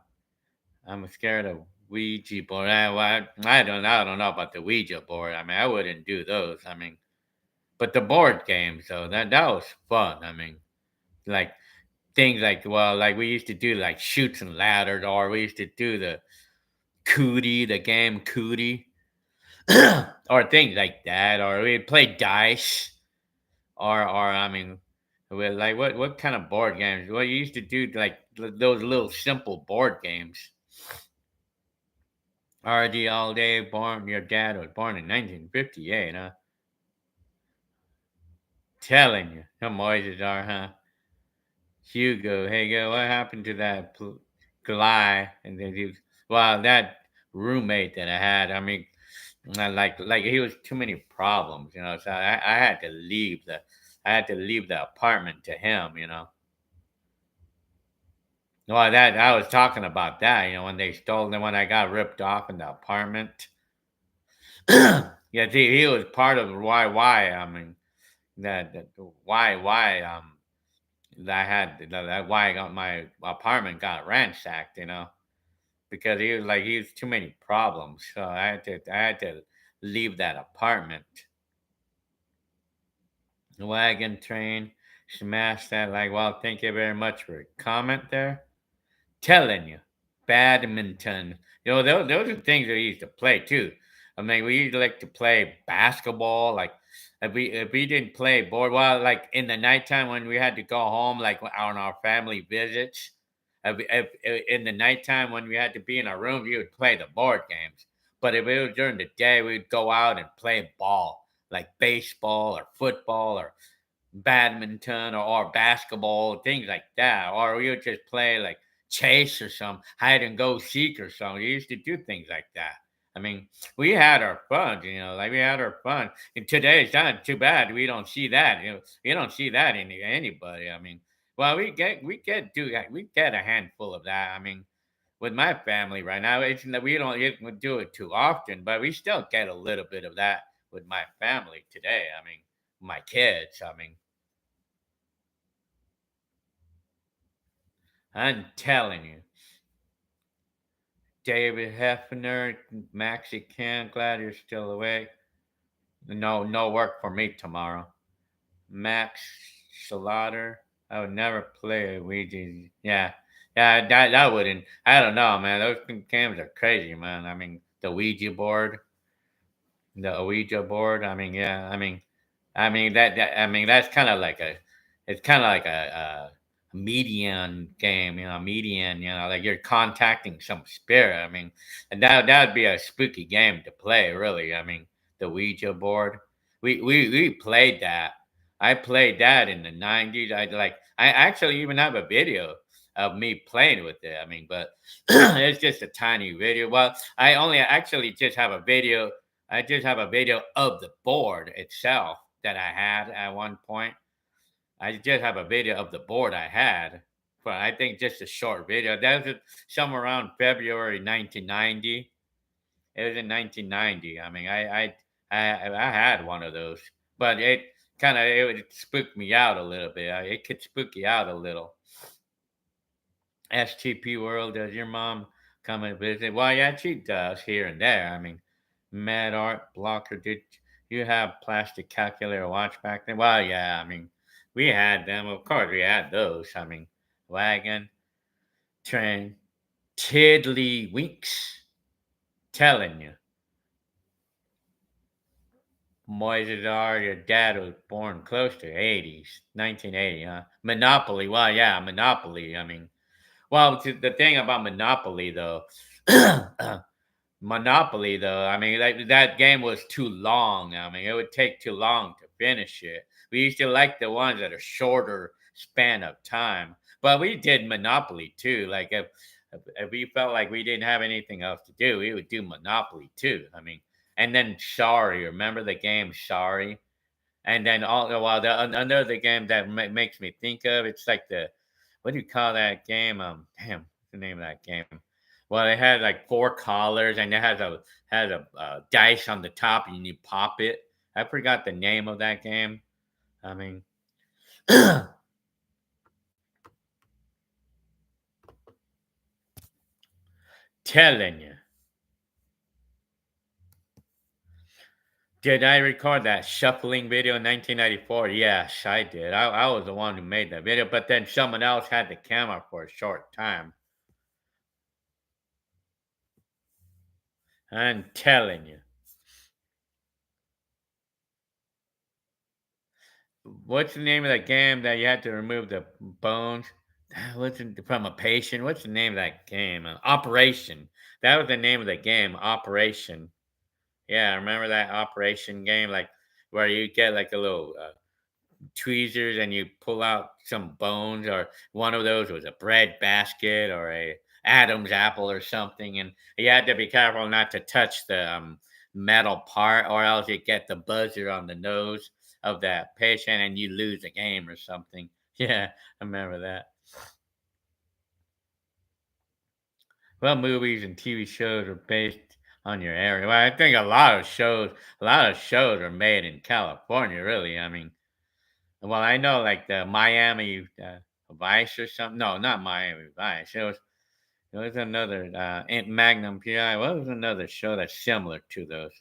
I'm scared of Ouija board. I don't know about the Ouija board. I mean, I wouldn't do those. I mean, but the board games though, that was fun. I mean, like things like like we used to do like shoots and ladders, or we used to do the cootie, the game cootie, or things like that, or we'd play dice, or I mean, we like what kind of board games? Well, you used to do like those little simple board games. RD all day born. Your dad was born in 1958, huh? Telling you, some Moises are, huh? Hugo, hey, go. What happened to that guy? And then that roommate that I had. I mean, like he was too many problems. So I had to leave the apartment to him. Well, that I was talking about that. When they stole them, when I got ripped off in the apartment. Yeah, see, he was part of why. I mean, that why that I had that why I got my apartment got ransacked. Because he was too many problems, so I had to leave that apartment. Wagon train smash that like. Well, thank you very much for your comment there. Telling you, badminton. Those are things we used to play too. I mean, we used to like to play basketball. Like, if we didn't play board, well, like in the nighttime when we had to go home, like on our family visits, In the nighttime when we had to be in our room, we would play the board games. But if it was during the day, we'd go out and play ball, like baseball or football or badminton or basketball, things like that. Or we would just play like chase or some hide and go seek or something. We used to do things like that. I mean, we had our fun, like we had our fun. And today's not too bad. We don't see that. You don't see that in anybody. I mean, well, we get a handful of that. I mean, with my family right now, it's we don't do it too often, but we still get a little bit of that with my family today. I mean, my kids. I mean, I'm telling you, David Hefner, Maxie Can, glad you're still awake. No work for me tomorrow. Max Slaughter, I would never play a Ouija. Yeah, that wouldn't. I don't know, man. Those games are crazy, man. I mean, the Ouija board, the Ouija board. I mean, yeah. I mean that's kind of like a. It's kind of like a median game, median. Like you're contacting some spirit. I mean, and that would be a spooky game to play, really. I mean, the Ouija board. We played that. I played that in the '90s. I actually even have a video of me playing with it. I mean, but it's just a tiny video. Well, I only actually just have a video. I just have a video of the board itself that I had at one point. I just have a video of the board I had, but I think just a short video. That was somewhere around February 1990. It was in 1990. I mean, I had one of those, but it would spook me out a little bit. It could spook you out a little. STP World, does your mom come and visit? Well, yeah, she does here and there. I mean, Mad Art Blocker, did you have plastic calculator watch back then? Well, yeah, I mean, we had them. Of course, we had those. I mean, wagon, train, tiddlywinks. Telling you. Moises, your dad was born close to 80s, 1980, huh? Monopoly, well, yeah, Monopoly. I mean, well, the thing about Monopoly, though, Monopoly, though, I mean, that game was too long. I mean, it would take too long to finish it. We used to like the ones that are shorter span of time. But we did Monopoly too. Like if we felt like we didn't have anything else to do, we would do Monopoly too. I mean, and then Sorry. Remember the game Sorry? And then another game that makes me think of, it's like the, what do you call that game? Damn, what's the name of that game? Well, it had like four collars, and it has a dice on the top, and you pop it. I forgot the name of that game. I mean, telling you. Did I record that shuffling video in 1994? Yes, I did. I was the one who made that video, but then someone else had the camera for a short time. I'm telling you. What's the name of that game that you had to remove the bones? From a patient? What's the name of that game? Operation. That was the name of the game. Operation. Yeah, remember that Operation game, like where you get like a little tweezers and you pull out some bones, or one of those was a bread basket or a Adam's apple or something, and you had to be careful not to touch the metal part, or else you get the buzzer on the nose of that patient and you lose the game or something. Yeah, I remember that. Well, movies and TV shows are based on your area. Well, I think a lot of shows are made in California. Really, I mean, well, I know like the Miami Vice or something. No, not Miami Vice. It was another Magnum PI. What was another show that's similar to those?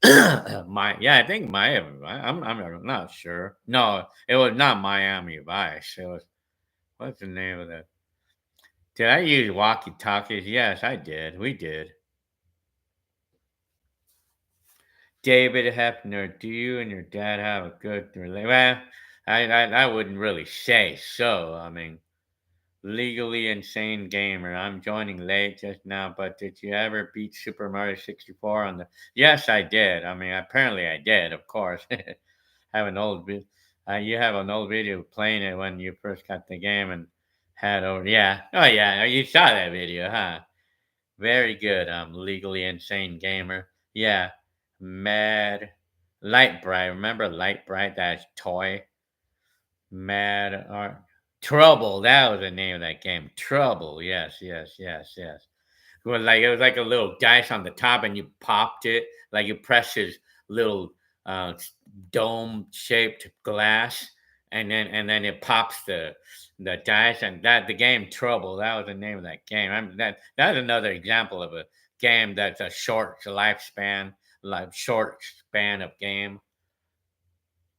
I think Miami. I'm not sure. No, it was not Miami Vice. It was, what's the name of that? Did I use walkie talkies? Yes, I did. We did. David Hefner, do you and your dad have a good relationship? Well, I wouldn't really say so. I mean, Legally insane gamer. I'm joining late just now, but did you ever beat Super Mario 64 on the? Yes, I did. I mean, apparently I did. Of course, have an old. You have an old video playing it when you first got the game and had over. Yeah. Oh yeah. You saw that video, huh? Very good. Legally insane gamer. Yeah. Mad. Light Bright. Remember Light Bright? That toy. Mad Art. Trouble. That was the name of that game. Trouble. Yes, yes, yes, yes. It was like a little dice on the top, and you popped it. Like you press his little uh, dome shaped glass, and then it pops the dice, and that the game Trouble. That was the name of that game. That's another example of a game that's a short lifespan, like short span of game.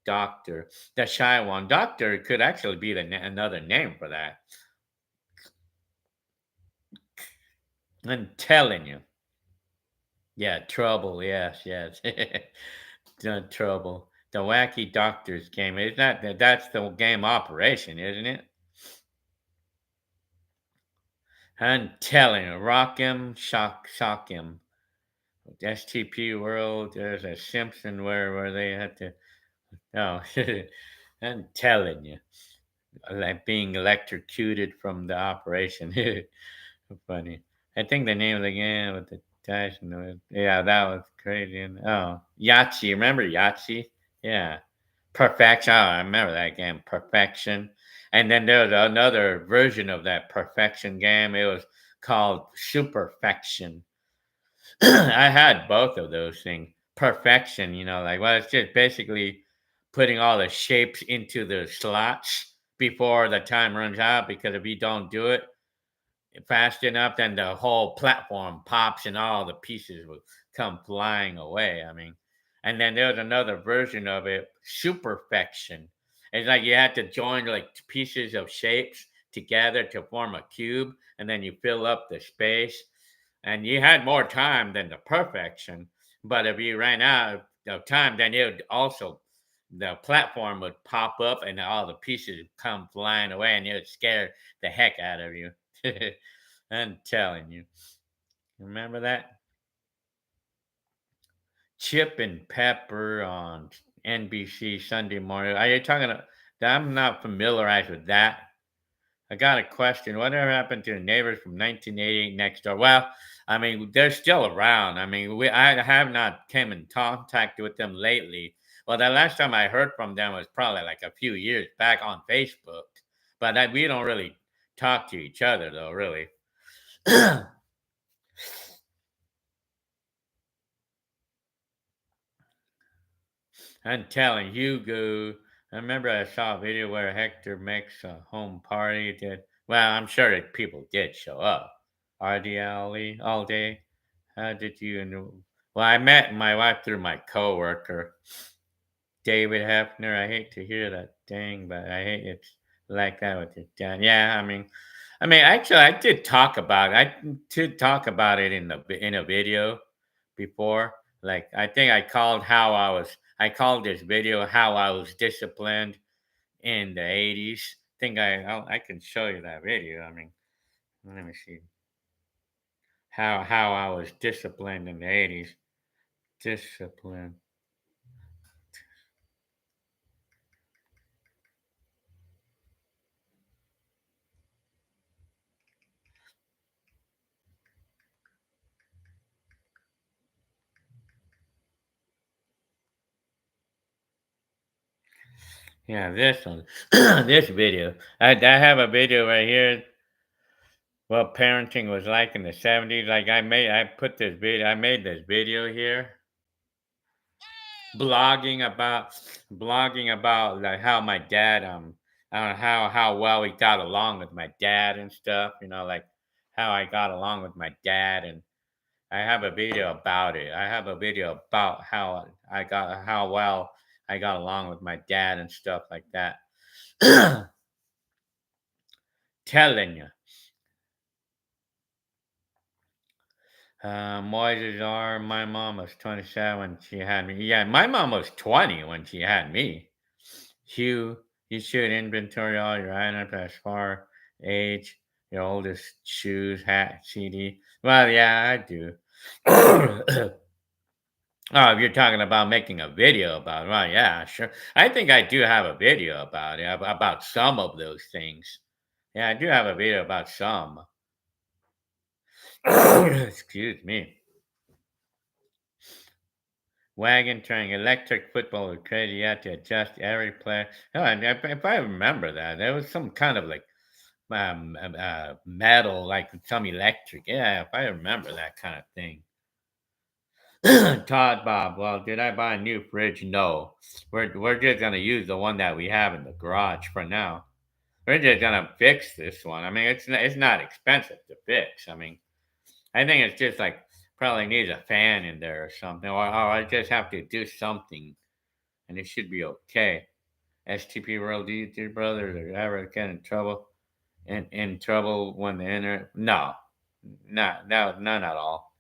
Doctor, the shy one. Doctor could actually be another name for that. I'm telling you. Yeah, Trouble. Yes, yes. The Trouble. The Wacky Doctors game. Is that's the game Operation, isn't it? I'm telling you, rock him, shock him. STP World. There's a Simpson where they had to. Oh, I'm telling you, like being electrocuted from the operation. Funny. I think the name of the game with the Tyson was, yeah, that was crazy. And oh, Yahtzee. Remember Yahtzee? Yeah. Perfection. Oh, I remember that game. Perfection. And then there was another version of that Perfection game. It was called Superfection. I had both of those things. Perfection, like, well, it's just basically putting all the shapes into the slots before the time runs out, because if you don't do it fast enough, then the whole platform pops and all the pieces will come flying away. I mean, and then there was another version of it, Superfection. It's like you had to join like pieces of shapes together to form a cube, and then you fill up the space. And you had more time than the Perfection, but if you ran out of time, then it would also the platform would pop up and all the pieces would come flying away, and it would scare the heck out of you. I'm telling you. Remember that? Chip and Pepper on NBC Sunday morning. Are you talking? I'm not familiarized with that. I got a question. Whatever happened to the neighbors from 1988 next door? Well, I mean, they're still around. I mean, I have not came in contact with them lately. Well, the last time I heard from them was probably like a few years back on Facebook. But we don't really talk to each other, though, really. I'm telling Hugo. I remember I saw a video where Hector makes a home party. Well, I'm sure that people did show up. RDLE all day. How did you know? Well, I met my wife through my coworker, David Hefner. I hate to hear that thing, but I hate it's like that with your dad. Yeah, actually, I did talk about it. I did talk about it in a video before. Like, I think I called this video how I was disciplined in the 80s. Think I can show you that video. I mean, let me see how I was disciplined in the 80s. Discipline. Yeah, this one, this video. I have a video right here. What parenting was like in the 70s. Like I made this video here, blogging about, like how my dad, how well we got along with my dad and stuff. Like how I got along with my dad, and I have a video about it. I have a video about how well I got along with my dad and stuff like that. Telling you. Moises are my mom was 27 when she had me. Yeah, my mom was 20 when she had me. Hugh, you should inventory all your items as far age, your oldest shoes, hat, CD. Well, yeah, I do. Oh, if you're talking about making a video about it, well, yeah, sure. I think I do have a video about it, about some of those things. Yeah, I do have a video about some. Excuse me. Wagon train, electric football was crazy. You had to adjust every player. Oh, and if I remember that, there was some kind of like metal, like some electric. Yeah, if I remember that kind of thing. Todd Bob, well, did I buy a new fridge? No. We're just gonna use the one that we have in the garage for now. We're just gonna fix this one. I mean, it's not expensive to fix. I mean, I think it's just like probably needs a fan in there or something, or I just have to do something, and it should be okay. STP World, do you two brothers are ever get in trouble? In trouble when they enter? No, none at all.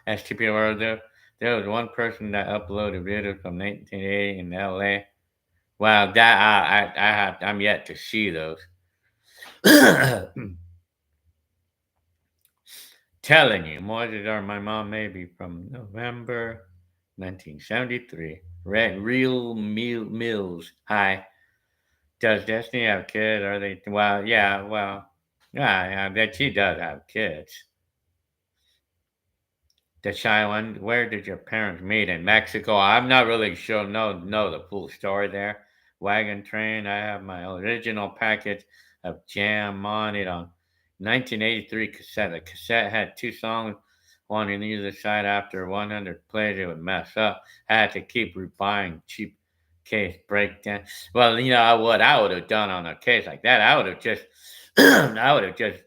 STP World, there was one person that uploaded videos from 1980 in LA. Wow, that I'm yet to see those. Telling you, Moses or my mom maybe from November 1973. Real Mills. Hi. Does Destiny have kids? Are they? Well, yeah, well, yeah, that she does have kids. The shy one. Where did your parents meet in Mexico? I'm not really sure. Know the full story there. Wagon train. I have my original package of jam on it on 1983 cassette. The cassette had two songs, one on either side. After 100 plays, it would mess up. I had to keep rebuying cheap case breakdown. Well, what I would have done on a case like that, I would have just, I would have just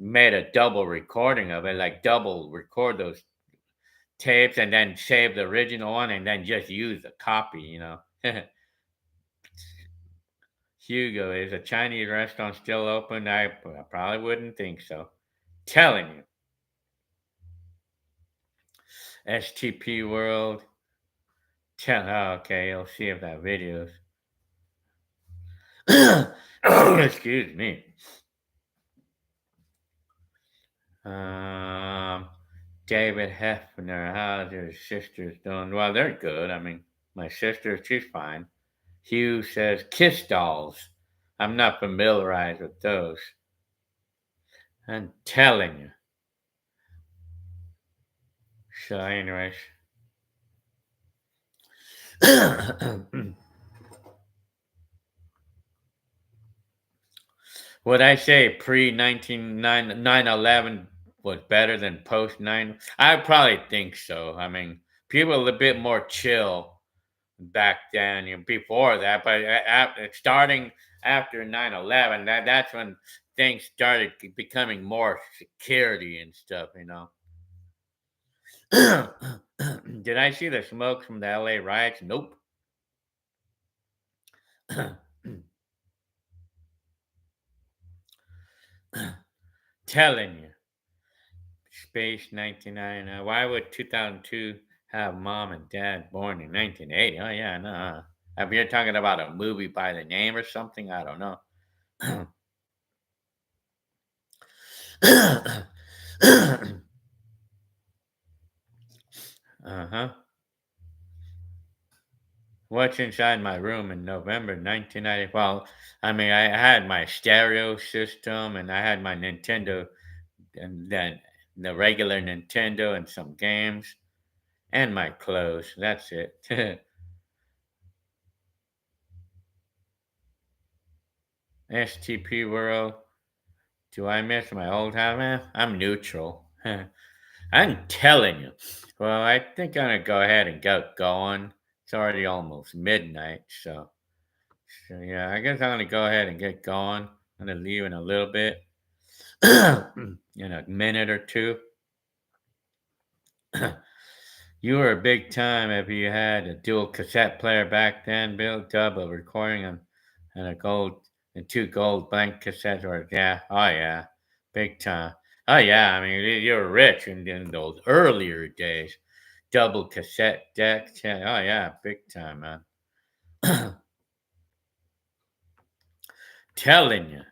made a double recording of it, like double record those tapes and then save the original one and then just use the copy. Hugo, is a Chinese restaurant still open? I probably wouldn't think so. Telling you. STP World. Okay, you'll see if that videos. Excuse me. Um, David Hefner, how's your sisters doing? Well, they're good. I mean, my sister, she's fine. Hugh says kiss dolls. I'm not familiarized with those. I'm telling you. So, anyways. Would I say pre 9/11 was better than post 9? I probably think so. I mean, people were a bit more chill back then, before that, but starting after 9/11, that's when things started becoming more security and stuff. Did I see the smoke from the LA riots? Nope. Telling you. Space 99. Why would 2002 have mom and dad born in 1980? Oh, yeah, no. If you're talking about a movie by the name or something, I don't know. Uh-huh. What's inside my room in November 1990? Well, I mean, I had my stereo system and I had my Nintendo and then the regular Nintendo and some games and my clothes. That's it. STP World. Do I miss my old house? I'm neutral. I'm telling you. Well, I think I'm gonna go ahead and get going. It's already almost midnight, so yeah, I guess I'm gonna go ahead and get going. I'm gonna leave in a little bit, in a minute or two. You were a big time if you had a dual cassette player back then, Bill. Double recording and a gold and two gold blank cassettes, or yeah, oh yeah, big time. Oh yeah, I mean you were rich in those earlier days. Double cassette decks, yeah, oh yeah, big time, man. Telling you.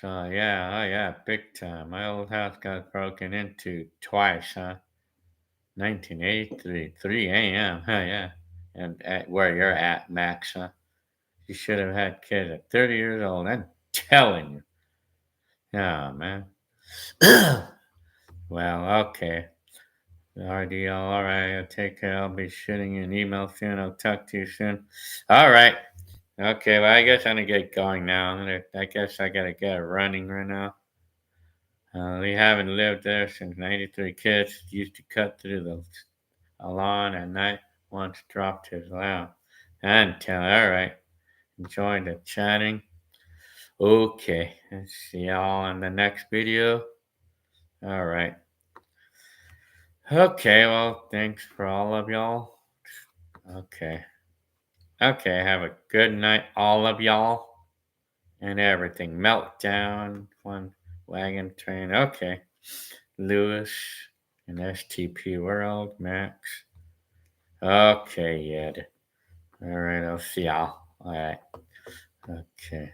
So yeah, oh yeah, big time. My old house got broken into twice, huh? 1983, 3 a.m. Huh, yeah. And at where you're at, Max, huh? You should have had kids at 30 years old. I'm telling you. Yeah, man. Well, okay. RDL, all right. I'll take care. I'll be shooting you an email soon. I'll talk to you soon. All right. Okay, well, I guess I'm gonna get going now. I guess I gotta get running right now. We haven't lived there since '93. Kids used to cut through the lawn at night. Once dropped his lamp. And tell, all right. Enjoy the chatting. Okay, let's see y'all in the next video. All right. Okay, well, thanks for all of y'all. Okay. Okay, have a good night, all of y'all. And everything. Meltdown, one wagon train. Okay. Lewis and STP World, Max. Okay, Ed. All right, I'll see y'all. All right. Okay.